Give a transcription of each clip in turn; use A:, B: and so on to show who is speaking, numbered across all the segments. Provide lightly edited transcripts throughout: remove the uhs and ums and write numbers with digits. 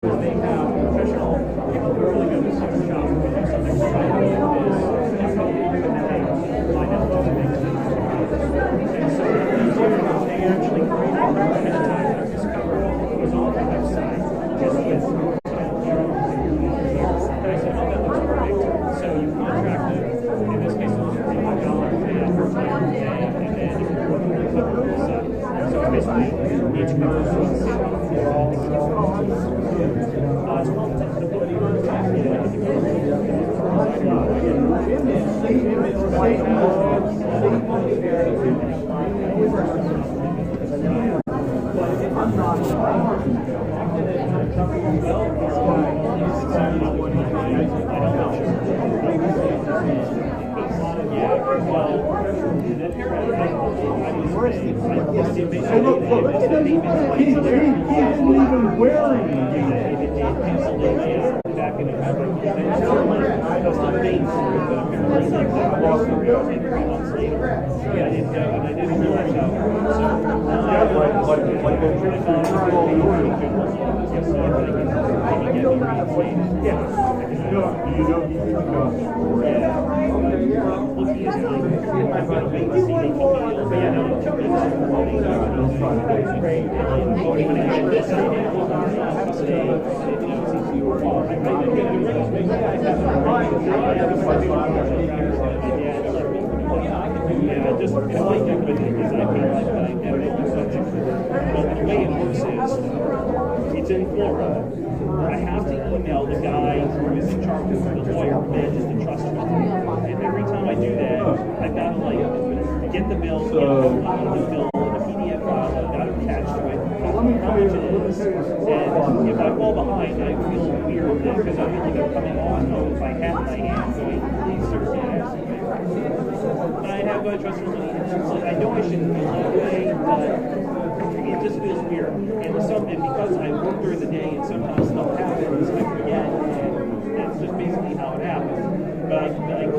A: They have professional people who are really good at this shop. Something we're trying to do is find out what makes it. And so they actually create a prototype of discover what goes on the website just with and I said, oh, that looks perfect. So you contract it. In this case, it was $45 for a day, and then if you're working with the website. So basically, each goes for all
B: He's even wearing
A: it's in Florida. I have to email the guy who is in charge of the lawyer who manages the trust with me. And every time I do that, I've got to get the bill, get the bill, the PDF file, I've got to attach to it, how much it is. And if I fall behind, I feel weird because I feel like I'm coming on with my hat in my hand going, please serve me. I have no trust in money. I know I shouldn't feel that way, but it just feels weird. And because I work during the day and sometimes stuff happens, I forget, and that's just basically how it happens. But I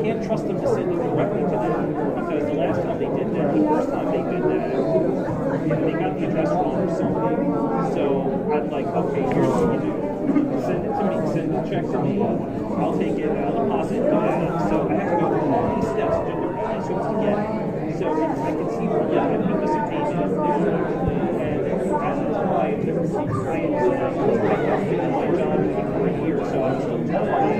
A: can't trust them to send it directly to them, because the last time they did that, the first time they did that, they got the address wrong or something. So I'm like, okay, here's what you do. Send it to me, send the check to me, I'll take it, I'll deposit it. So I have to go through all these steps to do it to get it. So I can see where, yeah, I put this in payment, and that's why I ended up getting my job for a year, so I'm still trying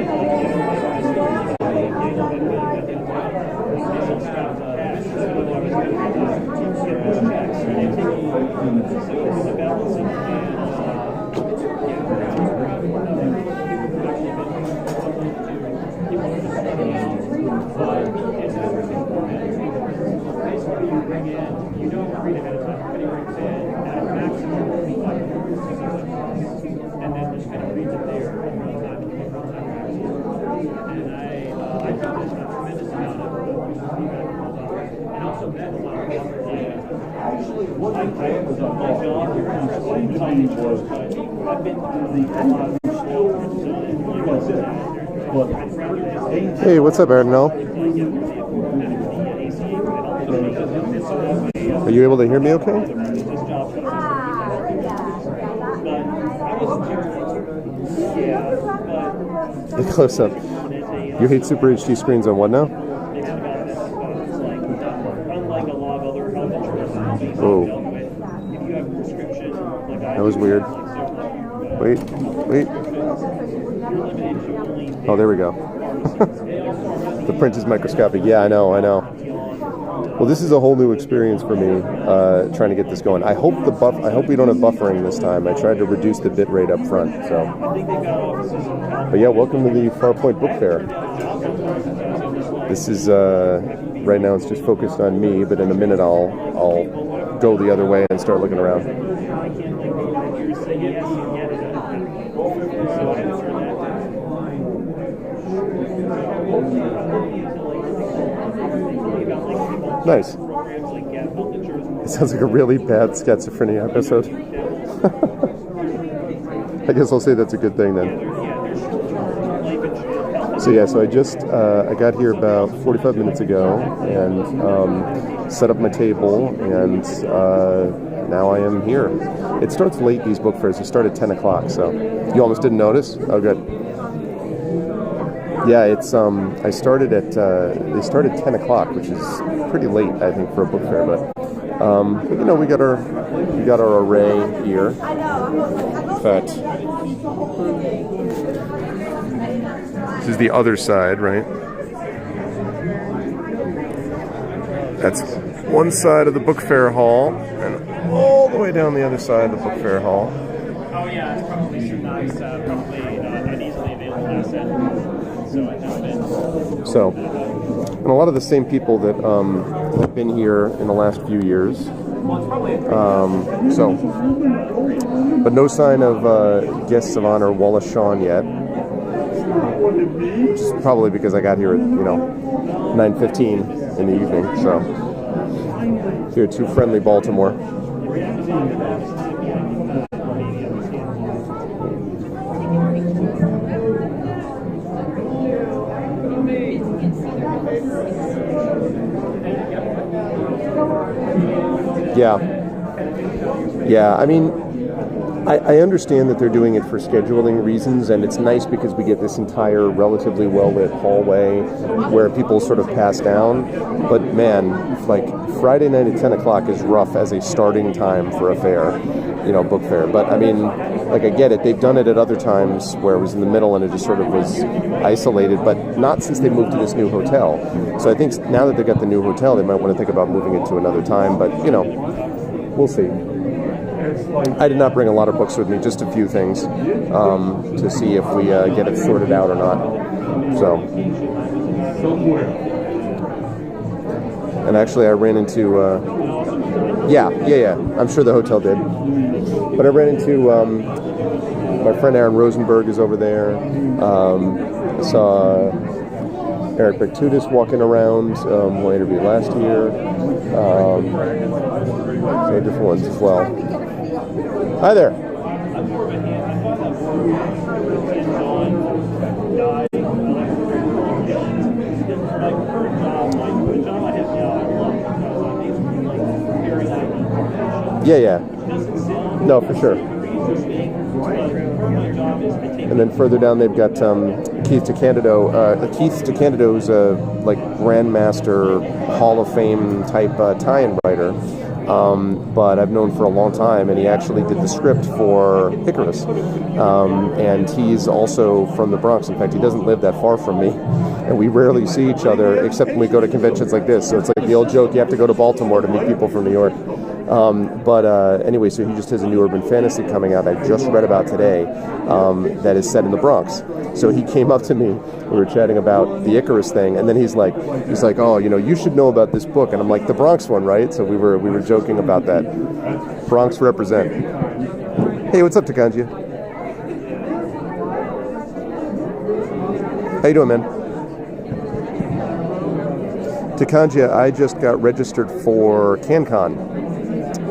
A: you don't read ahead of time. Everybody writes in at a maximum of 500 and then just kind of reads it there in real time and real time and I found there's a tremendous amount of feedback and also met a lot of people.
B: Actually, what I did was
A: my job here is I've been to a lot of
C: Hey, what's up, Ardnell? Are you able to hear me okay? Close up. You hate Super HD screens on what now? Oh. That was weird. Wait. Oh, there we go. The print is microscopic. Yeah, I know. Well, this is a whole new experience for me, trying to get this going. I hope we don't have buffering this time. I tried to reduce the bit rate up front. So, but yeah, welcome to the Farpoint Book Fair. This is right now. It's just focused on me, but in a minute I'll go the other way and start looking around. Nice. It sounds like a really bad schizophrenia episode. I guess I'll say that's a good thing then. So I just I got here about 45 minutes ago, and set up my table, and now I am here. It starts late, these book fairs. They start at 10 o'clock, so you almost didn't notice? Oh, good. Yeah, it's I started at they start at 10 o'clock, which is pretty late, I think, for a book fair. But you know, we got our array here. But this is the other side, right? That's one side of the book fair hall, and all the way down the other side of the book fair hall.
A: Oh yeah, it's probably some nice, probably an easily available asset. So I have it.
C: So, and a lot of the same people that have been here in the last few years. But no sign of guests of honor Wallace Shawn yet. Which is probably because I got here at 9:15 in the evening. So here to friendly Baltimore. Yeah. I mean, I understand that they're doing it for scheduling reasons, and it's nice because we get this entire relatively well-lit hallway where people sort of pass down. But man, like Friday night at 10 o'clock is rough as a starting time for a fair, book fair. But I mean, like I get it. They've done it at other times where it was in the middle and it just sort of was isolated, but not since they moved to this new hotel. So I think now that they've got the new hotel, they might want to think about moving it to another time. But we'll see. I did not bring a lot of books with me, just a few things to see if we get it sorted out or not. So, and actually, I ran into yeah. I'm sure the hotel did, but I ran into my friend Aaron Rosenberg is over there. I saw Eric Bertudis walking around, who I interviewed last year. Some different ones as well. Hi there. Yeah. No, for sure. And then further down, they've got Keith DeCandido. Keith DeCandido is a Grandmaster Hall of Fame type tie-in writer. But I've known for a long time, and he actually did the script for Icarus. And he's also from the Bronx. In fact, he doesn't live that far from me, and we rarely see each other except when we go to conventions like this. So it's like the old joke, you have to go to Baltimore to meet people from New York. Anyway, so he just has a new urban fantasy coming out I just read about today that is set in the Bronx. So he came up to me, we were chatting about the Icarus thing, and then he's like, oh, you should know about this book. And I'm like, the Bronx one, right? So we were joking about that. Bronx represent. Hey, what's up, Takanja? How you doing, man? Takanja, I just got registered for CanCon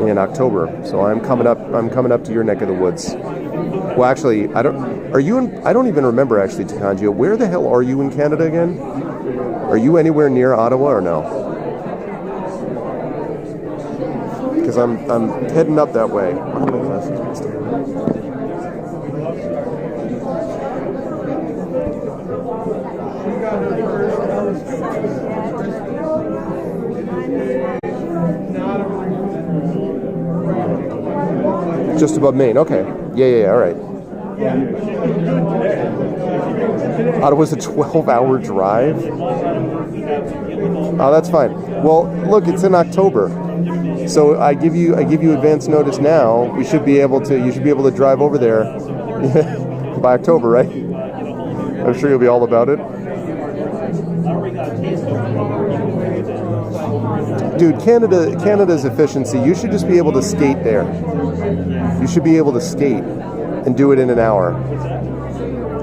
C: in October, so I'm coming up to your neck of the woods. Well, actually, I don't even remember, actually, Takanja. Where the hell are you in Canada again? Are you anywhere near Ottawa or no? Because I'm heading up that way. Just above Maine, okay. Yeah, all right. Ottawa's a 12-hour drive? Oh, that's fine. Well, look, it's in October. So I give you advance notice now. You should be able to drive over there by October, right? I'm sure you'll be all about it. Dude, Canada's efficiency, you should just be able to skate there. You should be able to skate and do it in an hour.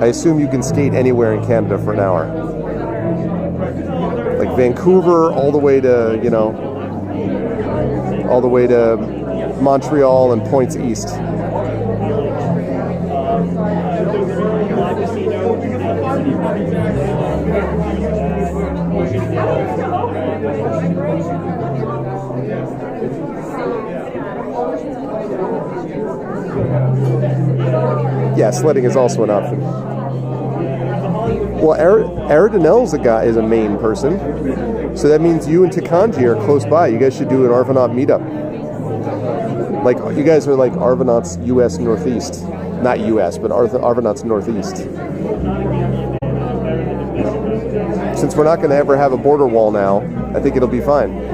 C: I assume you can skate anywhere in Canada for an hour. Like Vancouver all the way to, Montreal and points east. Yeah, sledding is also an option. Well, Aridanel's is a Maine person, so that means you and Tikanji are close by. You guys should do an Arvanaut meetup. Like, you guys are like Arvanauts U.S. Northeast. Not U.S., but Arvanauts Northeast. Since we're not going to ever have a border wall now, I think it'll be fine.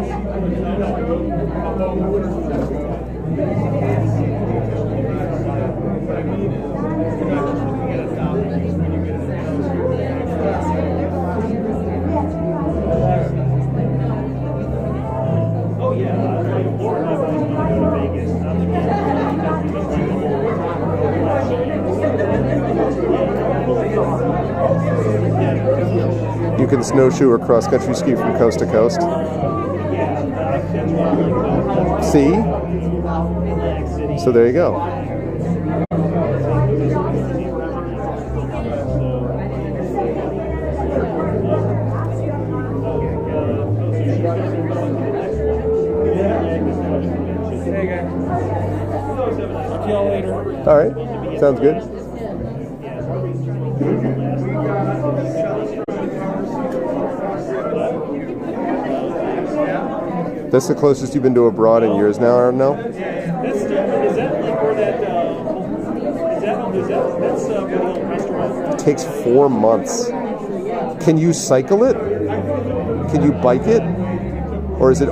C: You can snowshoe or cross-country ski from coast to coast. See? So there you go.
A: Hey guys. Talk to y'all later.
C: All right. Sounds good. That's the closest you've been to abroad in years now, Arno?
A: Is that like where that, that's where the restaurant?
C: It takes 4 months. Can you cycle it? Can you bike it? Or is it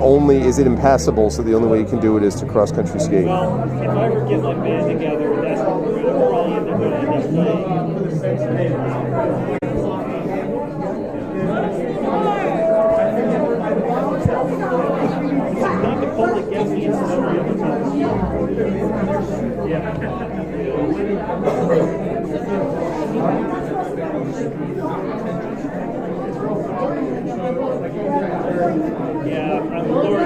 C: impassable, so the only way you can do it is to cross-country ski?
A: Well, if I ever get my band together, that's probably end up going to end up playing. Not the cold that gets me, it's the story of the time. Yeah, I'm Lord.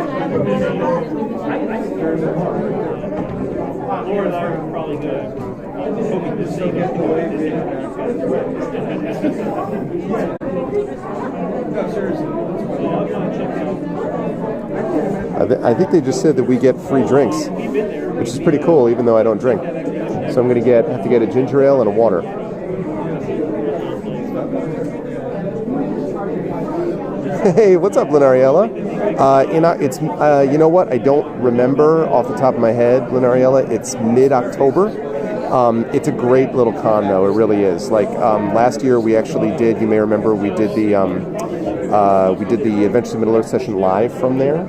A: Lord and I are probably good. Hoping to save
C: I think they just said that we get free drinks, which is pretty cool, even though I don't drink. So I'm going to have to get a ginger ale and a water. Hey, what's up, Linariella? You know what? I don't remember off the top of my head, Linariella. It's mid-October. It's a great little con, though. It really is. Like last year, we actually did. You may remember we did the Adventures in Middle Earth session live from there.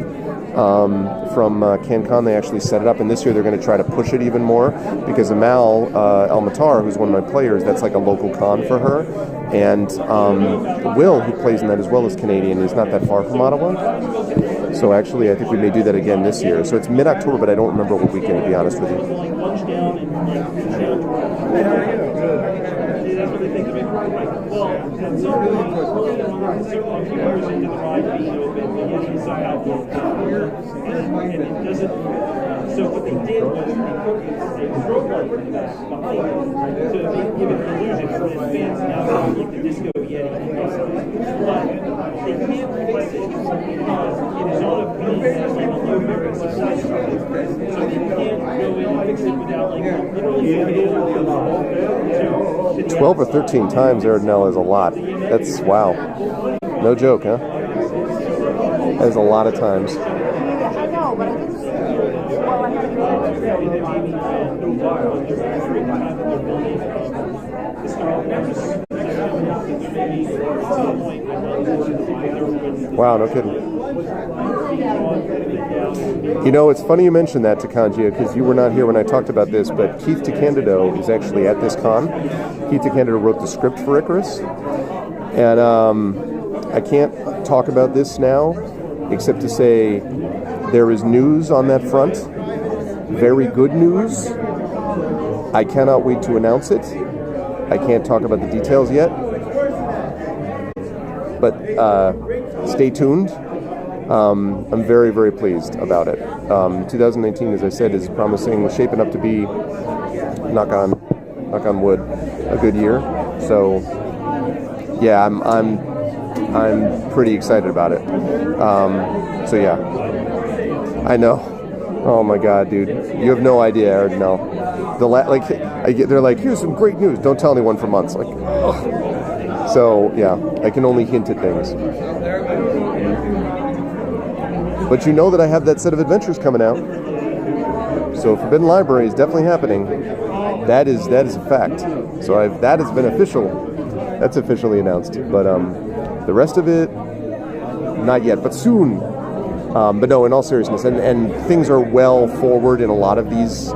C: From CanCon, they actually set it up, and this year they're going to try to push it even more because Amal El-Matar, who's one of my players, that's like a local con for her, and Will, who plays in that as well, is Canadian. He's not that far from Ottawa, so actually I think we may do that again this year. So it's mid-October, but I don't remember what weekend, to be honest with you.
A: So what they did was they put a strobe light in the back behind it to give it an illusion for the fans now like the Disco Yeti. But they can't fix it because it is on a beam as like a low frequency side structure. So you can't go in and fix it without like literally
C: 12 or 13 times Aridanel is a lot. That's wow. No joke, huh? That is a lot of times. Wow, no kidding. You know, it's funny you mentioned that, Tikanji, because you were not here when I talked about this, but Keith DeCandido is actually at this con. Keith DeCandido wrote the script for Icarus. And I can't talk about this now, except to say there is news on that front. Very good news. I cannot wait to announce it. I can't talk about the details yet. But stay tuned. I'm very, very pleased about it. 2019, as I said, is shaping up to be, knock on wood, a good year. So, yeah, I'm pretty excited about it. So yeah, I know. Oh my God, dude, you have no idea, Aridanel. they're like, here's some great news. Don't tell anyone for months. Like, ugh. So yeah, I can only hint at things. But you know that I have that set of adventures coming out. So Forbidden Library is definitely happening. That is a fact. So that has been official. That's officially announced. But the rest of it, not yet, but soon. But no, in all seriousness, and things are well forward in a lot of these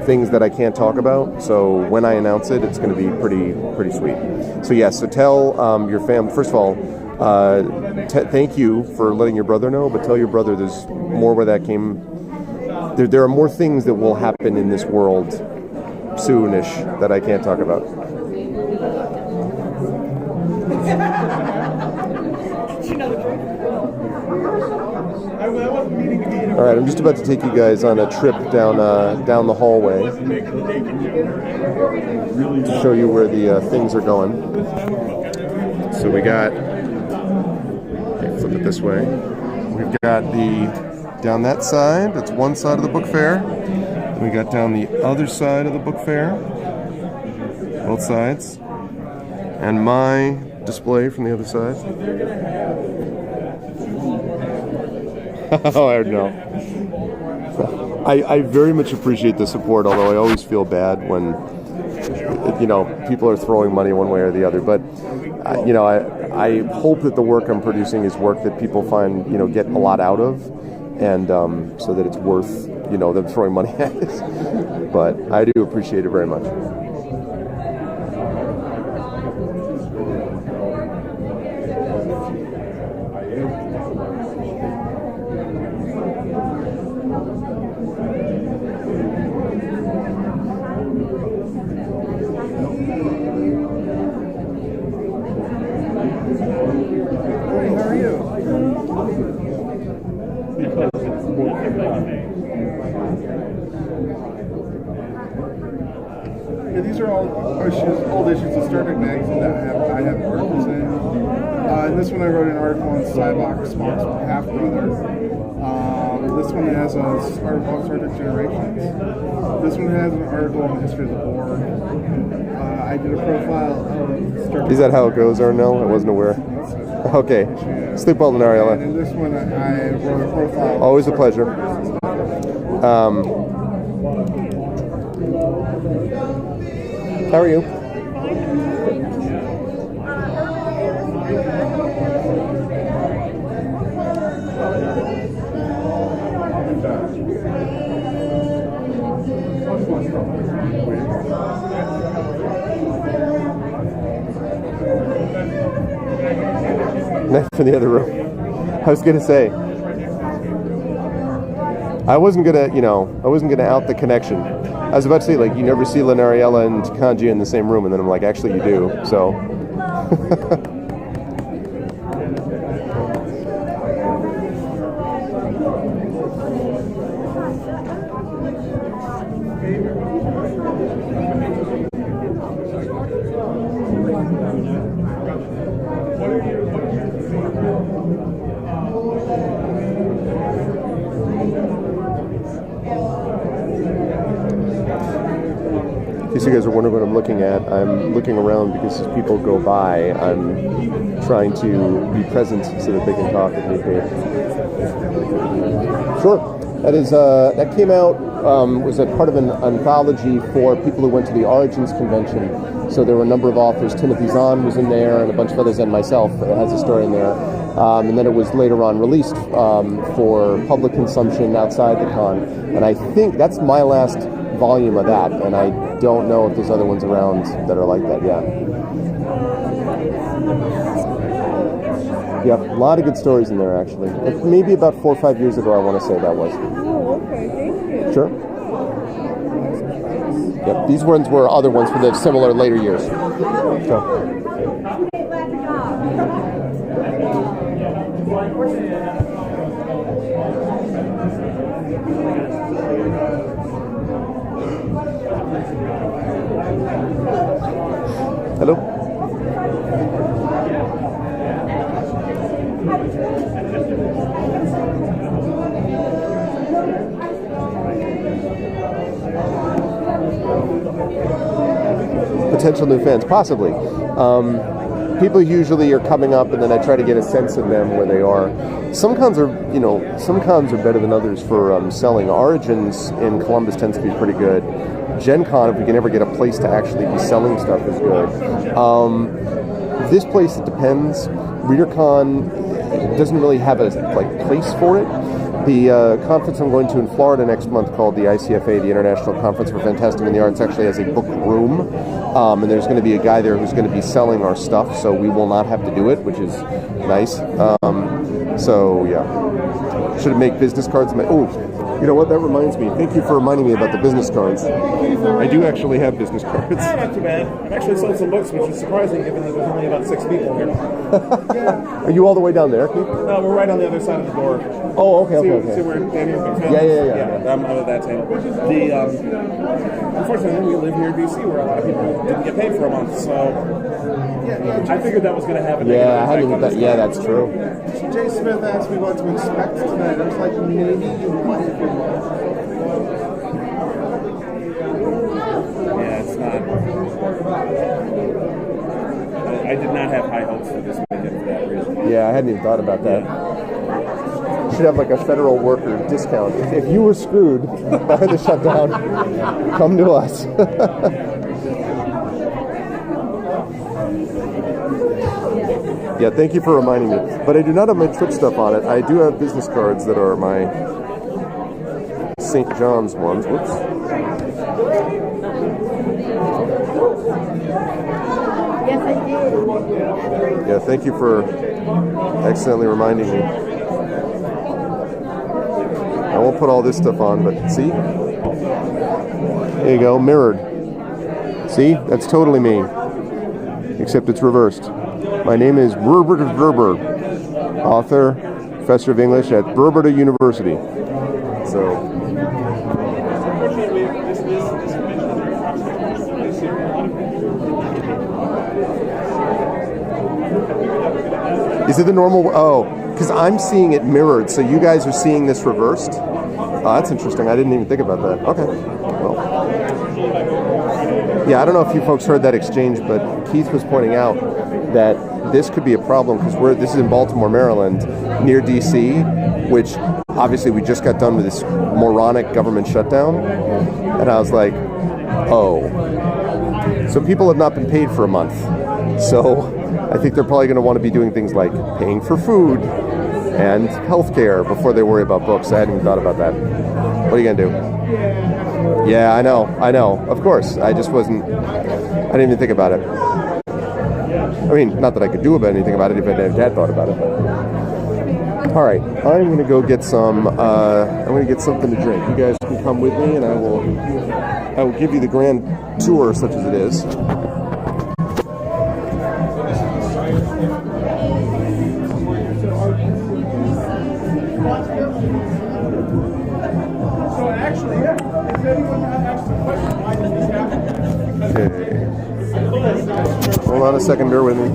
C: things that I can't talk about. So when I announce it, it's going to be pretty sweet. So yes, so tell your family. First of all, thank you for letting your brother know. But tell your brother there's more where that came. There are more things that will happen in this world soonish that I can't talk about. All right, I'm just about to take you guys on a trip down the hallway to show you where the things are going. So we got, flip it this way. We've got down that side. That's one side of the book fair. We got down the other side of the book fair, both sides, and my display from the other side. Oh, I know. I very much appreciate the support, although I always feel bad when, people are throwing money one way or the other. But, I hope that the work I'm producing is work that people find, get a lot out of, and so that it's worth, them throwing money at it. But I do appreciate it very much.
B: Yeah, these are all old issues of Star Trek magazine that I have articles in. And this one I wrote an article on Spock's half-brother. This one has an article on Star Trek Generations. This one has an article on the history of the Borg. I did a profile of Star Trek.
C: Is that how it goes, Arnell? I wasn't aware. Okay. Sleep well, Lenariella.
B: And in this one, I wrote a profile.
C: Always a pleasure. How are you? Knife in the other room. I was gonna say, I wasn't gonna out the connection. I was about to say, like, you never see Lenariella and Kanji in the same room, and then I'm like, actually, you do. So. In case you guys are wondering what I'm looking at, I'm looking around because as people go by, I'm trying to be present so that they can talk if need be. Sure. That came out, was a part of an anthology for people who went to the Origins convention. So there were a number of authors. Timothy Zahn was in there, and a bunch of others, and myself has a story in there. And then it was later on released for public consumption outside the con. And I think that's my last volume of that, and I don't know if there's other ones around that are like that. Yep, a lot of good stories in there, actually. Maybe about 4 or 5 years ago, I want to say that was.
D: Oh, okay, thank you.
C: Sure. Yep, these ones were other ones for the similar later years. So. Hello? Potential new fans, possibly. People usually are coming up, and then I try to get a sense of them where they are. Some cons are better than others for selling. Origins in Columbus tends to be pretty good. Gen Con, if we can ever get a place to actually be selling stuff, is good. This place, it depends. ReaderCon doesn't really have a place for it. The conference I'm going to in Florida next month, called the ICFA, the International Conference for Fantastic and the Arts, actually has a book room, and there's going to be a guy there who's going to be selling our stuff, so we will not have to do it, which is nice. So yeah, should make business cards. Oh, you know what? That reminds me. Thank you for reminding me about the business cards. I do actually have business cards.
E: Not too bad. I've actually sold some books, which is surprising given that there's only about 6 people here.
C: Are you all the way down there, Keith?
E: No, we're right on the other side of the door.
C: Oh, okay.
E: See where Daniel McFadden is?
C: Yeah.
E: I'm at that table. Unfortunately, we live here in DC where a lot of people didn't get paid for a month, so I figured that was going to happen.
C: Yeah, that's true.
B: Jay Smith asked me what to expect tonight. I was like, maybe you might.
E: Yeah, it's not. I did not have high hopes for this weekend for that reason.
C: Yeah, I hadn't even thought about that. Should have like a federal worker discount. If you were screwed by the shutdown, come to us. Yeah, thank you for reminding me. But I do not have my trip stuff on it. I do have business cards that are my St. John's ones. Whoops.
D: Yes, I did.
C: Yeah, thank you for accidentally reminding me. I won't put all this stuff on, but see? There you go, mirrored. See? That's totally me. Except it's reversed. My name is Robert Verber, author, professor of English at Berberta University. So... Is it the normal? Oh, because I'm seeing it mirrored, so you guys are seeing this reversed? Oh, that's interesting. I didn't even think about that. Okay. Well. Yeah, I don't know if you folks heard that exchange, but Keith was pointing out that this could be a problem because this is in Baltimore, Maryland, near D.C., which obviously we just got done with this moronic government shutdown. And I was like, oh. So people have not been paid for a month. So I think they're probably going to want to be doing things like paying for food and healthcare before they worry about books. I hadn't even thought about that. What are you going to do? Yeah, I know. Of course. I just wasn't... I didn't even think about it. I mean, not that I could do anything about it if I had thought about it. But. All right. I'm going to go get some... I'm going to get something to drink. You guys can come with me and I will give you the grand tour such as it is. Okay. Hold on a second, bear with me.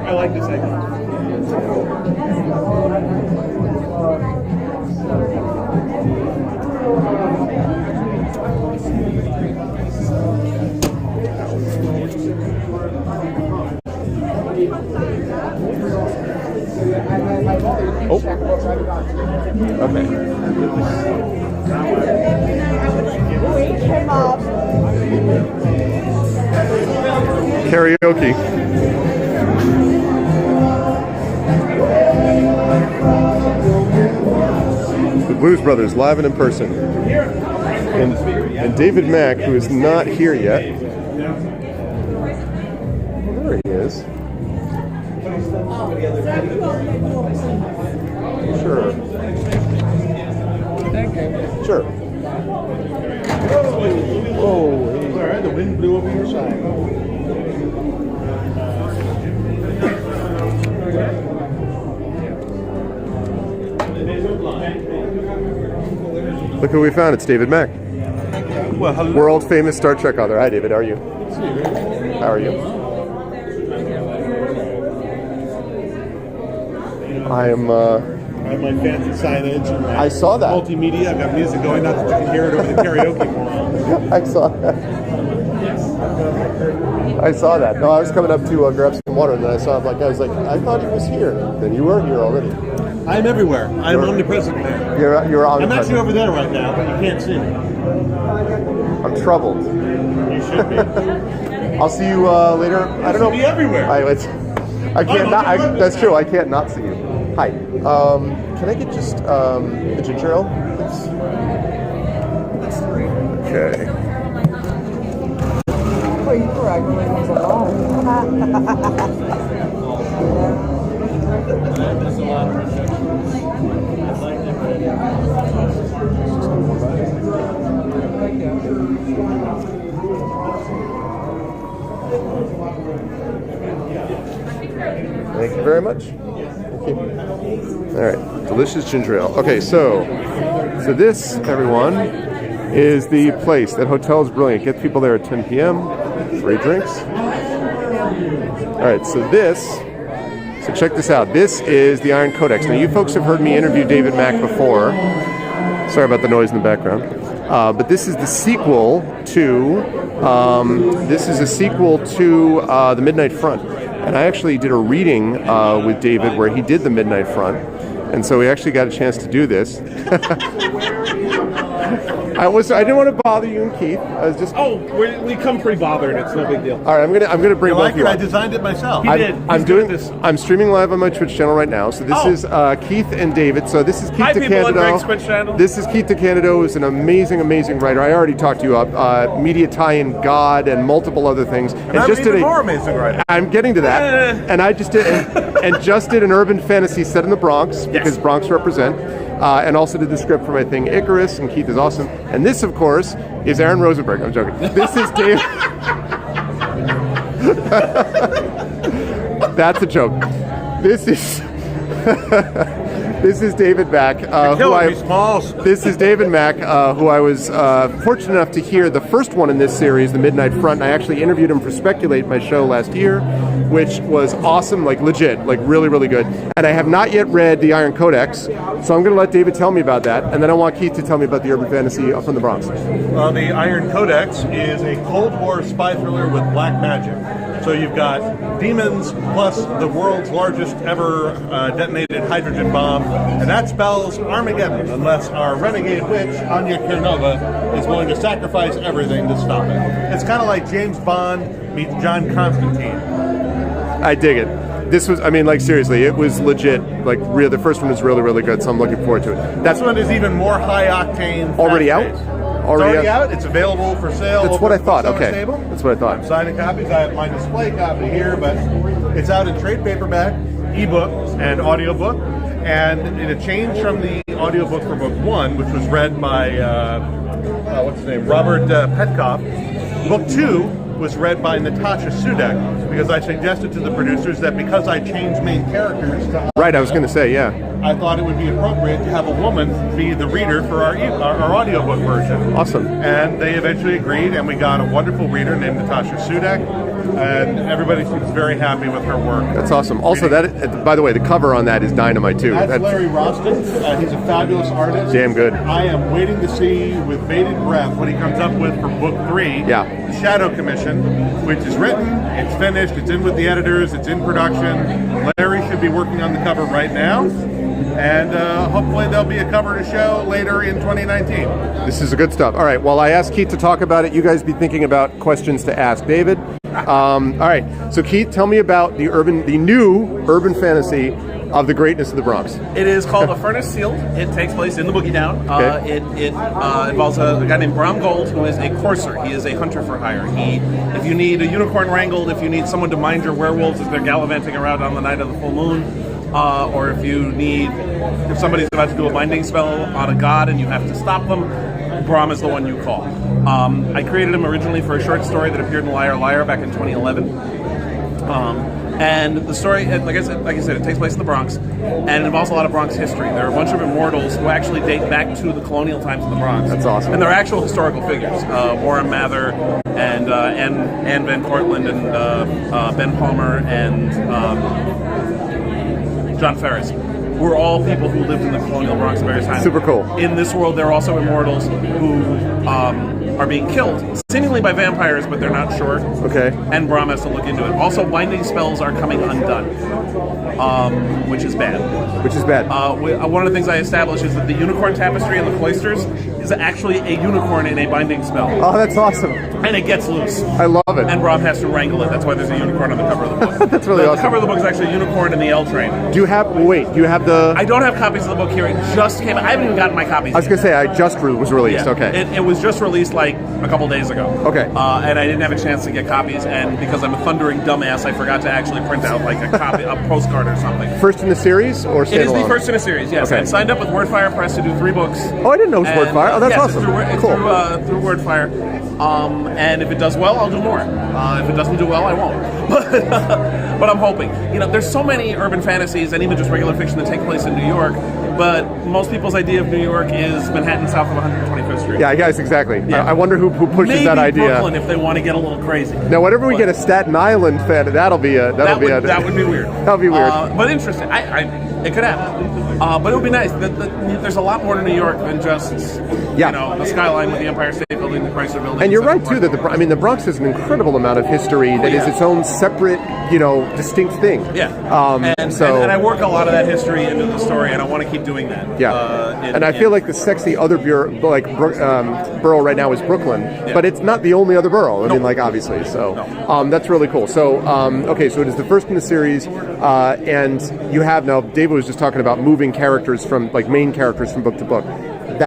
E: I like this idea.
C: Oh. Okay.
D: Came up.
C: Karaoke. The Blues Brothers, live and in person. And David Mack, who is not here yet. Well, there he is. Sure. Sure. Oh,
E: All right, the wind blew over your side.
C: look who we found. It's David Mack.
E: Well, hello.
C: World famous Star Trek author. Hi, David. How are you? How are you? I have
E: my fancy signage and my
C: I saw that.
E: multimedia. I've got music going, not that you can hear it over the karaoke board.
C: I saw that. I saw that. No, I was coming up to grab some water, and then I saw him. I was like, I thought he was here. Then you were here already.
F: I'm everywhere. I'm omnipresent there.
C: You're
F: I'm
C: omnipresent.
F: actually over there right now, but you can't see me.
C: I'm troubled.
F: You should be.
C: I'll see you later. I don't know.
F: Be everywhere.
C: I can't not. That's true. I can't not see you. Hi. Can I get just the ginger ale, please? Okay. Thank you very much. Thank you. All right, delicious ginger ale. Okay, so this, everyone, is the place. That hotel is brilliant. Get people there at 10 p.m. Free drinks. All right, so check this out. This is the Iron Codex. Now, you folks have heard me interview David Mack before. Sorry about the noise in the background. But this is the sequel to The Midnight Front. And I actually did a reading with David where he did The Midnight Front. And so we actually got a chance to do this. I didn't want to bother you and Keith. I was just.
F: Oh, we come pre-bothered. It's no big deal.
C: All right, I'm gonna bring both of you
F: I
C: up.
F: designed it myself.
C: I'm streaming live on my Twitch channel right now. So this is Keith and David. So this is Keith
E: Hi, people on Greg's
C: DeCandido.
E: Twitch channel.
C: This is Keith DeCandido, who's an amazing writer. I already talked to you up. Media tie-in God and multiple other things. And
F: I'm
C: just
F: even
C: did
F: more amazing writer.
C: I'm getting to that. And I just did and just did an urban fantasy set in the Bronx because Bronx represent. And also did the script for my thing Icarus, and Keith is awesome. And this, of course, is Aaron Rosenberg. I'm joking. This is Dave. That's a joke. This is this is David Mack. This is David Mack, who I was fortunate enough to hear the first one in this series, The Midnight Front. I actually interviewed him for Speculate, my show last year, which was awesome, like legit, like really, really good. And I have not yet read The Iron Codex, so I'm going to let David tell me about that, and then I want Keith to tell me about the urban fantasy from the Bronx.
F: Well, The Iron Codex is a Cold War spy thriller with black magic. So you've got demons plus the world's largest ever detonated hydrogen bomb, and that spells Armageddon unless our renegade witch, Anya Kernova, is willing to sacrifice everything to stop it. It's kind of like James Bond meets John Constantine.
C: I dig it. This was, seriously, it was legit. Like, the first one was really, really good, so I'm looking forward to it.
F: This one is even more high octane.
C: Already out?
F: It's already out. It's available for sale.
C: That's what I thought. Okay.
F: Table.
C: That's what I thought.
F: I'm signing copies. I have my display copy here, but it's out in trade paperback, ebook, and audiobook. And in a change from the audiobook for book one, which was read by what's his name, Robert Petkoff, book two was read by Natasha Sudeck, because I suggested to the producers that because I changed main characters to
C: right, I was going to say, yeah.
F: I thought it would be appropriate to have a woman be the reader for our audiobook version.
C: Awesome.
F: And they eventually agreed, and we got a wonderful reader named Natasha Sudeck, and everybody seems very happy with her work.
C: That's awesome. Also, that, by the way, the cover on that is dynamite too.
F: That's Larry Roston. He's a fabulous artist.
C: Damn good.
F: I am waiting to see with bated breath what he comes up with for book 3.
C: Yeah.
F: The Shadow Commission, which is written, it's finished, it's in with the editors, it's in production. Larry should be working on the cover right now. And hopefully there'll be a cover to show later in 2019.
C: This is a good stuff. All right, while I ask Keith to talk about it, you guys be thinking about questions to ask David. All right, so Keith, tell me about the new urban fantasy of the greatness of the Bronx.
E: It is called The Furnace Sealed. It takes place in the Boogie Down.
C: Okay.
E: It involves a guy named Brom Gold, who is a courser. He is a hunter for hire. If you need a unicorn wrangled, if you need someone to mind your werewolves as they're gallivanting around on the night of the full moon, or if somebody's about to do a binding spell on a god and you have to stop them, Brom is the one you call. I created him originally for a short story that appeared in Liar Liar back in 2011. And the story, like I said, it takes place in the Bronx, and it involves a lot of Bronx history. There are a bunch of immortals who actually date back to the colonial times in the Bronx.
C: That's awesome.
E: And they're actual historical figures. Warren Mather and Anne Van Cortlandt and Ben Palmer and John Ferris. Were all people who lived in the colonial Bronx at various times.
C: Super cool.
E: In this world, there are also immortals who are being killed, seemingly by vampires, but they're not sure.
C: Okay.
E: And Brom has to look into it. Also, binding spells are coming undone, which is bad.
C: Which is bad.
E: One of the things I established is that the unicorn tapestry in the cloisters is actually a unicorn in a binding spell.
C: Oh, that's awesome.
E: And it gets loose.
C: I love it.
E: And Brom has to wrangle it. That's why there's a unicorn on the cover of the book.
C: That's really
E: the
C: awesome.
E: The cover of the book is actually a unicorn in the L train.
C: Do you have the...
E: I don't have copies of the book here. It just came out. I haven't even gotten my copies
C: I was going to say, I just was released.
E: Yeah.
C: Okay.
E: It was just released like a couple days ago.
C: Okay.
E: And I didn't have a chance to get copies, and because I'm a thundering dumbass, I forgot to actually print out like a copy, a postcard or something.
C: First in the series or standalone?
E: It is the first in a series, yes.
C: Okay.
E: I signed up with Wordfire Press to do 3 books.
C: Oh, I didn't know it was Wordfire. Oh, that's
E: yes,
C: awesome.
E: It's
C: Cool.
E: through Wordfire. And if it does well, I'll do more. If it doesn't do well, I won't. But I'm hoping. You know, there's so many urban fantasies and even just regular fiction that take place in New York, but most people's idea of New York is Manhattan south of 125th Street.
C: Yeah, guys, exactly.
E: Yeah.
C: I wonder who pushes
E: Maybe
C: that idea.
E: Brooklyn if they want to get a little crazy.
C: Now, whenever we get a Staten Island fan, that would be weird.
E: That would be weird.
C: That'll be weird.
E: But interesting. It could happen. But it would be nice. There's a lot more to New York than just the skyline with the Empire State Building, the Chrysler Building.
C: And you're right too that the Bronx has an incredible amount of history that is its own separate, distinct thing.
E: Yeah. And I work a lot of that history into the story, and I want to keep doing that.
C: Yeah. And I feel like the sexy other borough right now is Brooklyn, but it's not the only other borough. I mean, obviously. So that's really cool. So so it is the first in the series, and you have now. David was just talking about moving characters from main characters from book to book.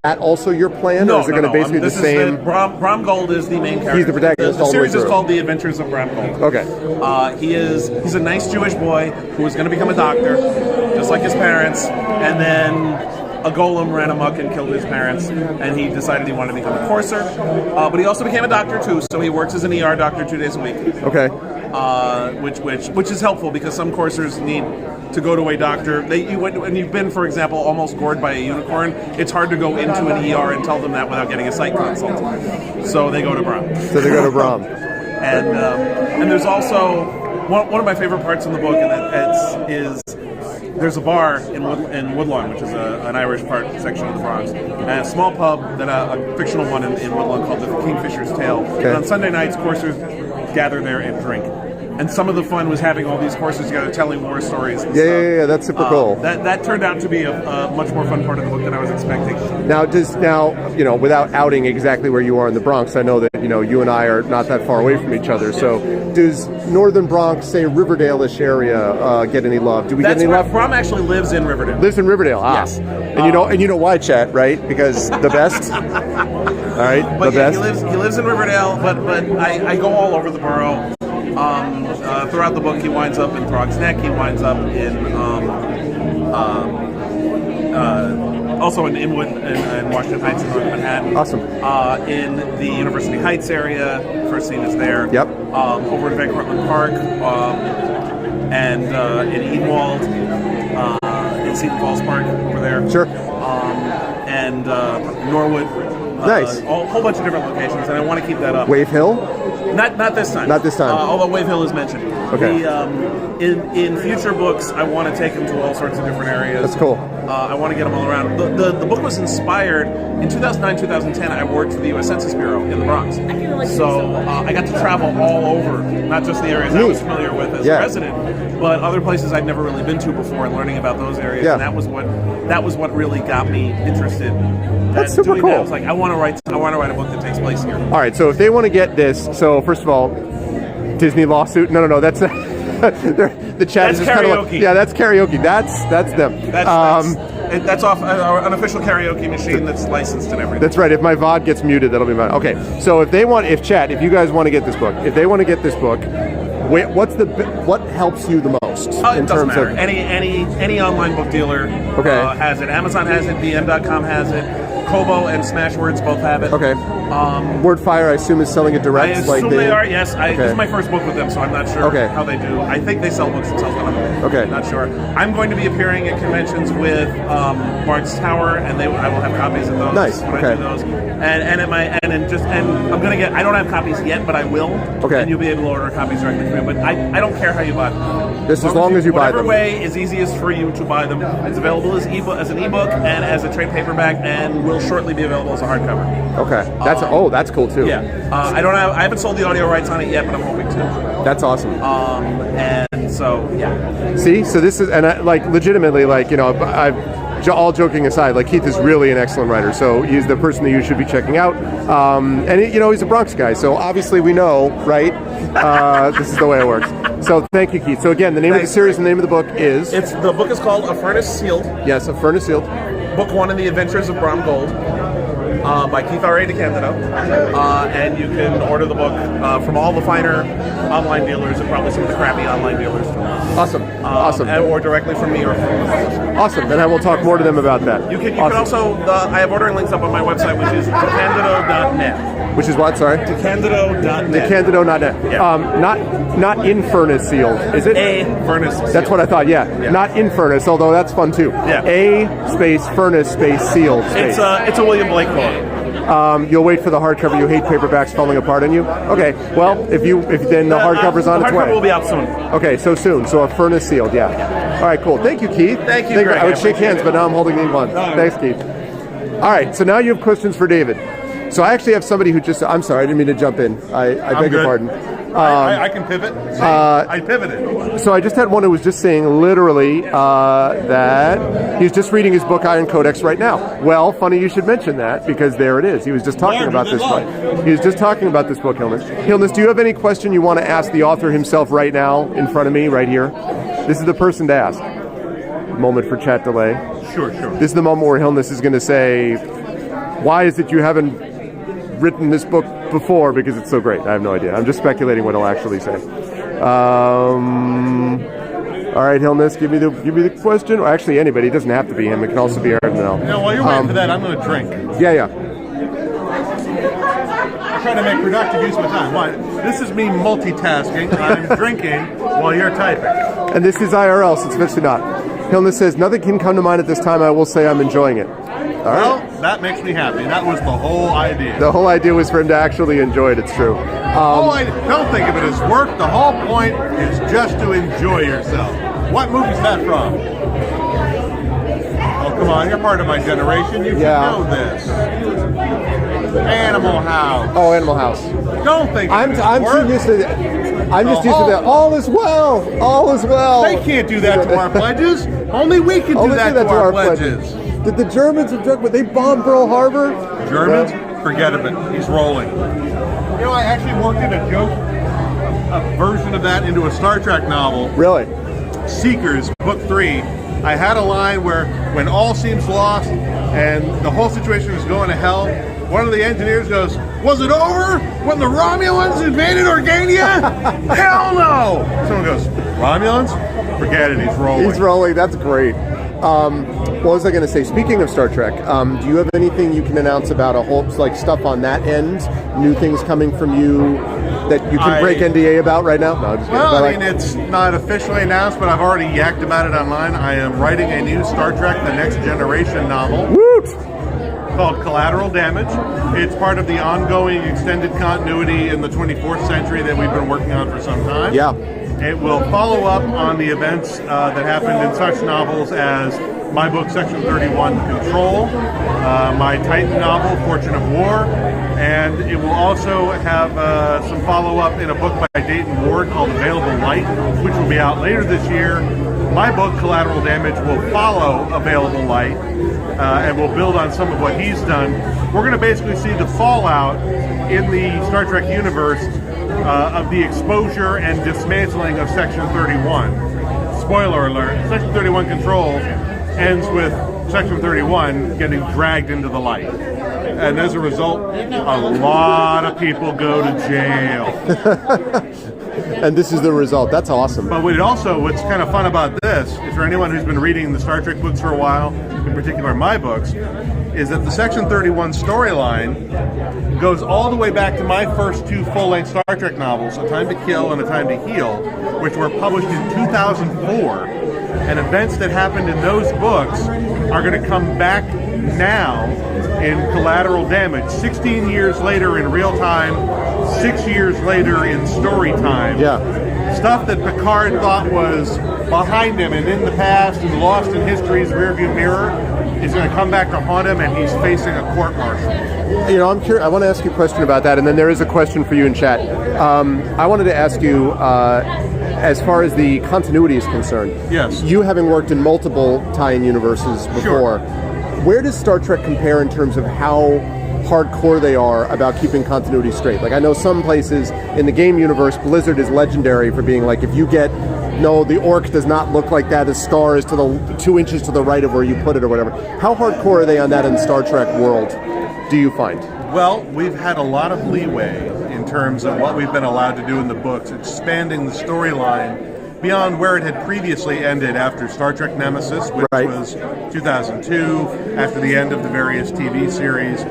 C: That also your plan, or is it going to basically the same?
E: Brom Gold is the main character.
C: He's the protagonist.
E: The
C: all the way
E: series is
C: through.
E: called The Adventures of Brom Gold.
C: Okay.
E: He's a nice Jewish boy who is going to become a doctor, just like his parents, and then a golem ran amok and killed his parents, and he decided he wanted to become a courser. But he also became a doctor too, so he works as an ER doctor 2 days a week.
C: Okay.
E: Which is helpful because some coursers need to go to a doctor. When you've been, for example, almost gored by a unicorn, it's hard to go into an ER and tell them that without getting a psych consult. So they go to Brom. And there's also one of my favorite parts in the book, and is there's a bar in Woodlawn, which is an Irish part section of the Bronx, and a small pub that a fictional one in Woodlawn called the Kingfisher's Tail. Okay. And on Sunday nights, coursers gather there and drink. And some of the fun was having all these courses together, telling war stories. And
C: yeah, that's super cool.
E: That turned out to be a much more fun part of the book than I was expecting.
C: Now, without outing exactly where you are in the Bronx, I know that you and I are not that far away from each other. So, does Northern Bronx, say Riverdale-ish area, get any love? Do we get any love?
E: Brom actually lives in Riverdale.
C: Lives in Riverdale.
E: Yes.
C: And you know why, chat, right? Because the best. All right.
E: But
C: the best.
E: He lives in Riverdale. But I go all over the borough. Throughout the book, he winds up in Throg's Neck. He winds up in also in Inwood and Washington Heights in North Manhattan.
C: Awesome.
E: In the University Heights area, first scene is there.
C: Yep.
E: Over in Van Cortlandt Park, and in Edenwald, in Seton Falls Park over there.
C: Sure.
E: And Norwood.
C: Nice.
E: A whole bunch of different locations, and I want to keep that up.
C: Wave Hill?
E: Not this time.
C: Not this time.
E: Although Wave Hill is mentioned.
C: Okay.
E: In future books, I want to take him to all sorts of different areas.
C: That's cool.
E: I want to get them all around. The book was inspired in 2009, 2010. I worked for the U.S. Census Bureau in the Bronx, so I got to travel all over, not just the areas I was familiar with as a resident, but other places I'd never really been to before, and learning about those areas.
C: Yeah.
E: And that was what really got me interested.
C: That's super cool.
E: That. I was like, I want to write a book that takes place here.
C: All right. So if they want to get this, so first of all, Disney lawsuit. No, that's. The chat is just kind of like, that's karaoke. That's them.
E: That's off our unofficial karaoke machine that's licensed and everything.
C: That's right. If my VOD gets muted, that'll be mine. Okay. So if you guys want to get this book, what helps you the most
E: in terms of any online book dealer has it. Amazon has it. BM.com has it. Kobo and Smashwords both have it.
C: Okay. Wordfire, I assume, is selling it direct.
E: I assume they are. Yes. This is my first book with them, so I'm not sure how they do. I think they sell books themselves, but I'm not sure. I'm going to be appearing at conventions with Bard's Tower, and I will have copies of those.
C: Nice.
E: When I do those. And I'm gonna get. I don't have copies yet, but I will.
C: Okay.
E: And you'll be able to order copies directly from me. But I don't care how you buy them.
C: Just as long as you buy them.
E: Whatever way is easiest for you to buy them. It's available as an ebook and as a trade paperback, and will shortly be available as a hardcover.
C: Okay, that's that's cool too.
E: Yeah, I haven't sold the audio rights on it yet, but I'm hoping to.
C: That's awesome.
E: And so yeah.
C: See, so this is, and legitimately, all joking aside, Keith is really an excellent writer. So he's the person that you should be checking out. And he's a Bronx guy, so obviously we know, right? This is the way it works. So thank you, Keith. So again, the name of the series, the name of the book is?
E: The book is called A Furnace Sealed.
C: Yes, A Furnace Sealed.
E: Book 1 in the Adventures of Brom Gold. By Keith R.A. DeCandido. And you can order the book from all the finer online dealers and probably some of the crappy online dealers.
C: Awesome. Awesome.
E: Or directly from me or from the publisher.
C: Awesome. Then I will talk more to them about that.
E: You can also, I have ordering links up on my website, which is decandido.net.
C: Which is what, sorry?
E: Decandido.net.
C: Decandido.net.
E: Yeah.
C: Not in Furnace Sealed, is it?
E: A Furnace Sealed.
C: That's what I thought, yeah. Not in Furnace, although that's fun too.
E: Yeah.
C: A space Furnace space Sealed space.
E: It's a William Blake quote.
C: You'll wait for the hardcover. You hate paperbacks falling apart on you. Okay. Well, if then the hardcover's on its way.
E: The hardcover will be out soon.
C: Okay, so soon. So A Furnace Sealed. Yeah. All right. Cool. Thank you, Keith.
E: Thank you, Greg.
C: I would shake hands, but now I'm holding the one. Thanks, Keith. All right. So now you have questions for David. So I actually have somebody who just. I'm sorry. I didn't mean to jump in. I beg your pardon.
F: I can pivot. I pivoted.
C: So I just had one who was just saying literally that he's just reading his book Iron Codex right now. Well, funny you should mention that because there it is. He was just talking about this book. He was just talking about this book, Hilness. Hilness, do you have any question you want to ask the author himself right now in front of me, right here? This is the person to ask. Moment for chat delay.
F: Sure.
C: This is the moment where Hilness is going to say, why is it you haven't written this book before, because it's so great. I have no idea. I'm just speculating what he'll actually say. All right, Hilness, give me the question. Or actually, anybody. It doesn't have to be him. It can also be Aaron. No.
F: While you're waiting for that, I'm going to drink.
C: Yeah.
F: I'm trying to make productive use of my time. Why? This is me multitasking. I'm drinking while you're typing.
C: And this is IRL, so it's especially not. Hilness says, nothing can come to mind at this time. I will say I'm enjoying it. All right.
F: Well, that makes me happy. That was the whole idea.
C: The whole idea was for him to actually enjoy it. It's true.
F: Don't think of it as work. The whole point is just to enjoy yourself. What movie's that from? Oh, come on. You're part of my generation. You should know this. Animal House.
C: Oh, Animal House.
F: Don't think of it as work.
C: Too used to that. I'm just used to that. All is well. All is well.
F: They can't do that to our pledges. Only we can do that to our pledges.
C: Did the Germans but they bombed Pearl Harbor?
F: Germans? Forget of it. He's rolling. I actually worked in a version of that into a Star Trek novel.
C: Really?
F: Seekers, Book 3. I had a line where when all seems lost and the whole situation is going to hell, one of the engineers goes, was it over when the Romulans invaded Organia? Hell no! Someone goes, Romulans? Forget it, he's rolling.
C: He's rolling, that's great. What was I going to say? Speaking of Star Trek, do you have anything you can announce about stuff on that end? New things coming from you that you can break NDA about right now? No, just kidding.
F: It's not officially announced, but I've already yacked about it online. I am writing a new Star Trek The Next Generation novel.
C: Woot!
F: Called Collateral Damage. It's part of the ongoing extended continuity in the 24th century that we've been working on for some time.
C: Yeah.
F: It will follow up on the events that happened in such novels as my book, Section 31, Control, my Titan novel, Fortune of War, and it will also have some follow-up in a book by Dayton Ward called Available Light, which will be out later this year. My book, Collateral Damage, will follow Available Light, and will build on some of what he's done. We're going to basically see the fallout in the Star Trek universe of the exposure and dismantling of Section 31. Spoiler alert, Section 31 Control ends with Section 31 getting dragged into the light. And as a result, a lot of people go to jail.
C: And this is the result. That's awesome.
F: But what's kind of fun about this, if you're anyone who's been reading the Star Trek books for a while, in particular my books, is that the Section 31 storyline goes all the way back to my first two full-length Star Trek novels, A Time to Kill and A Time to Heal, which were published in 2004. And events that happened in those books are going to come back now in Collateral Damage, 16 years later in real time, 6 years later in story time.
C: Yeah.
F: Stuff that Picard thought was behind him and in the past and lost in history's rearview mirror is going to come back to haunt him, and he's facing a court-martial.
C: You know, I'm curious. I want to ask you a question about that, and then there is a question for you in chat. I wanted to ask you, as far as the continuity is concerned.
F: Yes.
C: You having worked in multiple tie-in universes before, where does Star Trek compare in terms of how hardcore they are about keeping continuity straight? Like, I know some places in the game universe, Blizzard is legendary for being like, if you get, no, the orc does not look like that, the star is to the 2 inches to the right of where you put it or whatever. How hardcore are they on that in the Star Trek world, do you find?
F: Well, we've had a lot of leeway in terms of what we've been allowed to do in the books, expanding the storyline beyond where it had previously ended after Star Trek Nemesis, which was 2002, after the end of the various TV series.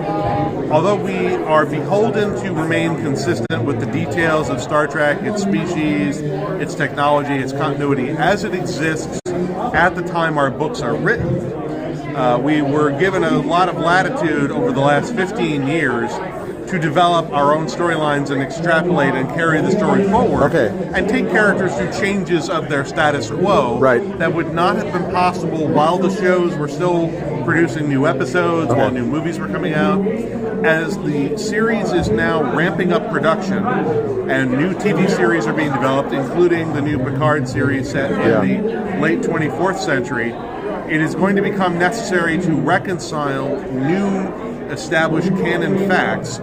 F: Although we are beholden to remain consistent with the details of Star Trek, its species, its technology, its continuity, as it exists at the time our books are written, we were given a lot of latitude over the last 15 years to develop our own storylines and extrapolate and carry the story forward, and take characters through changes of their status quo that would not have been possible while the shows were still producing new episodes, while new movies were coming out. As the series is now ramping up production and new TV series are being developed, including the new Picard series set in the late 24th century, it is going to become necessary to reconcile new established canon facts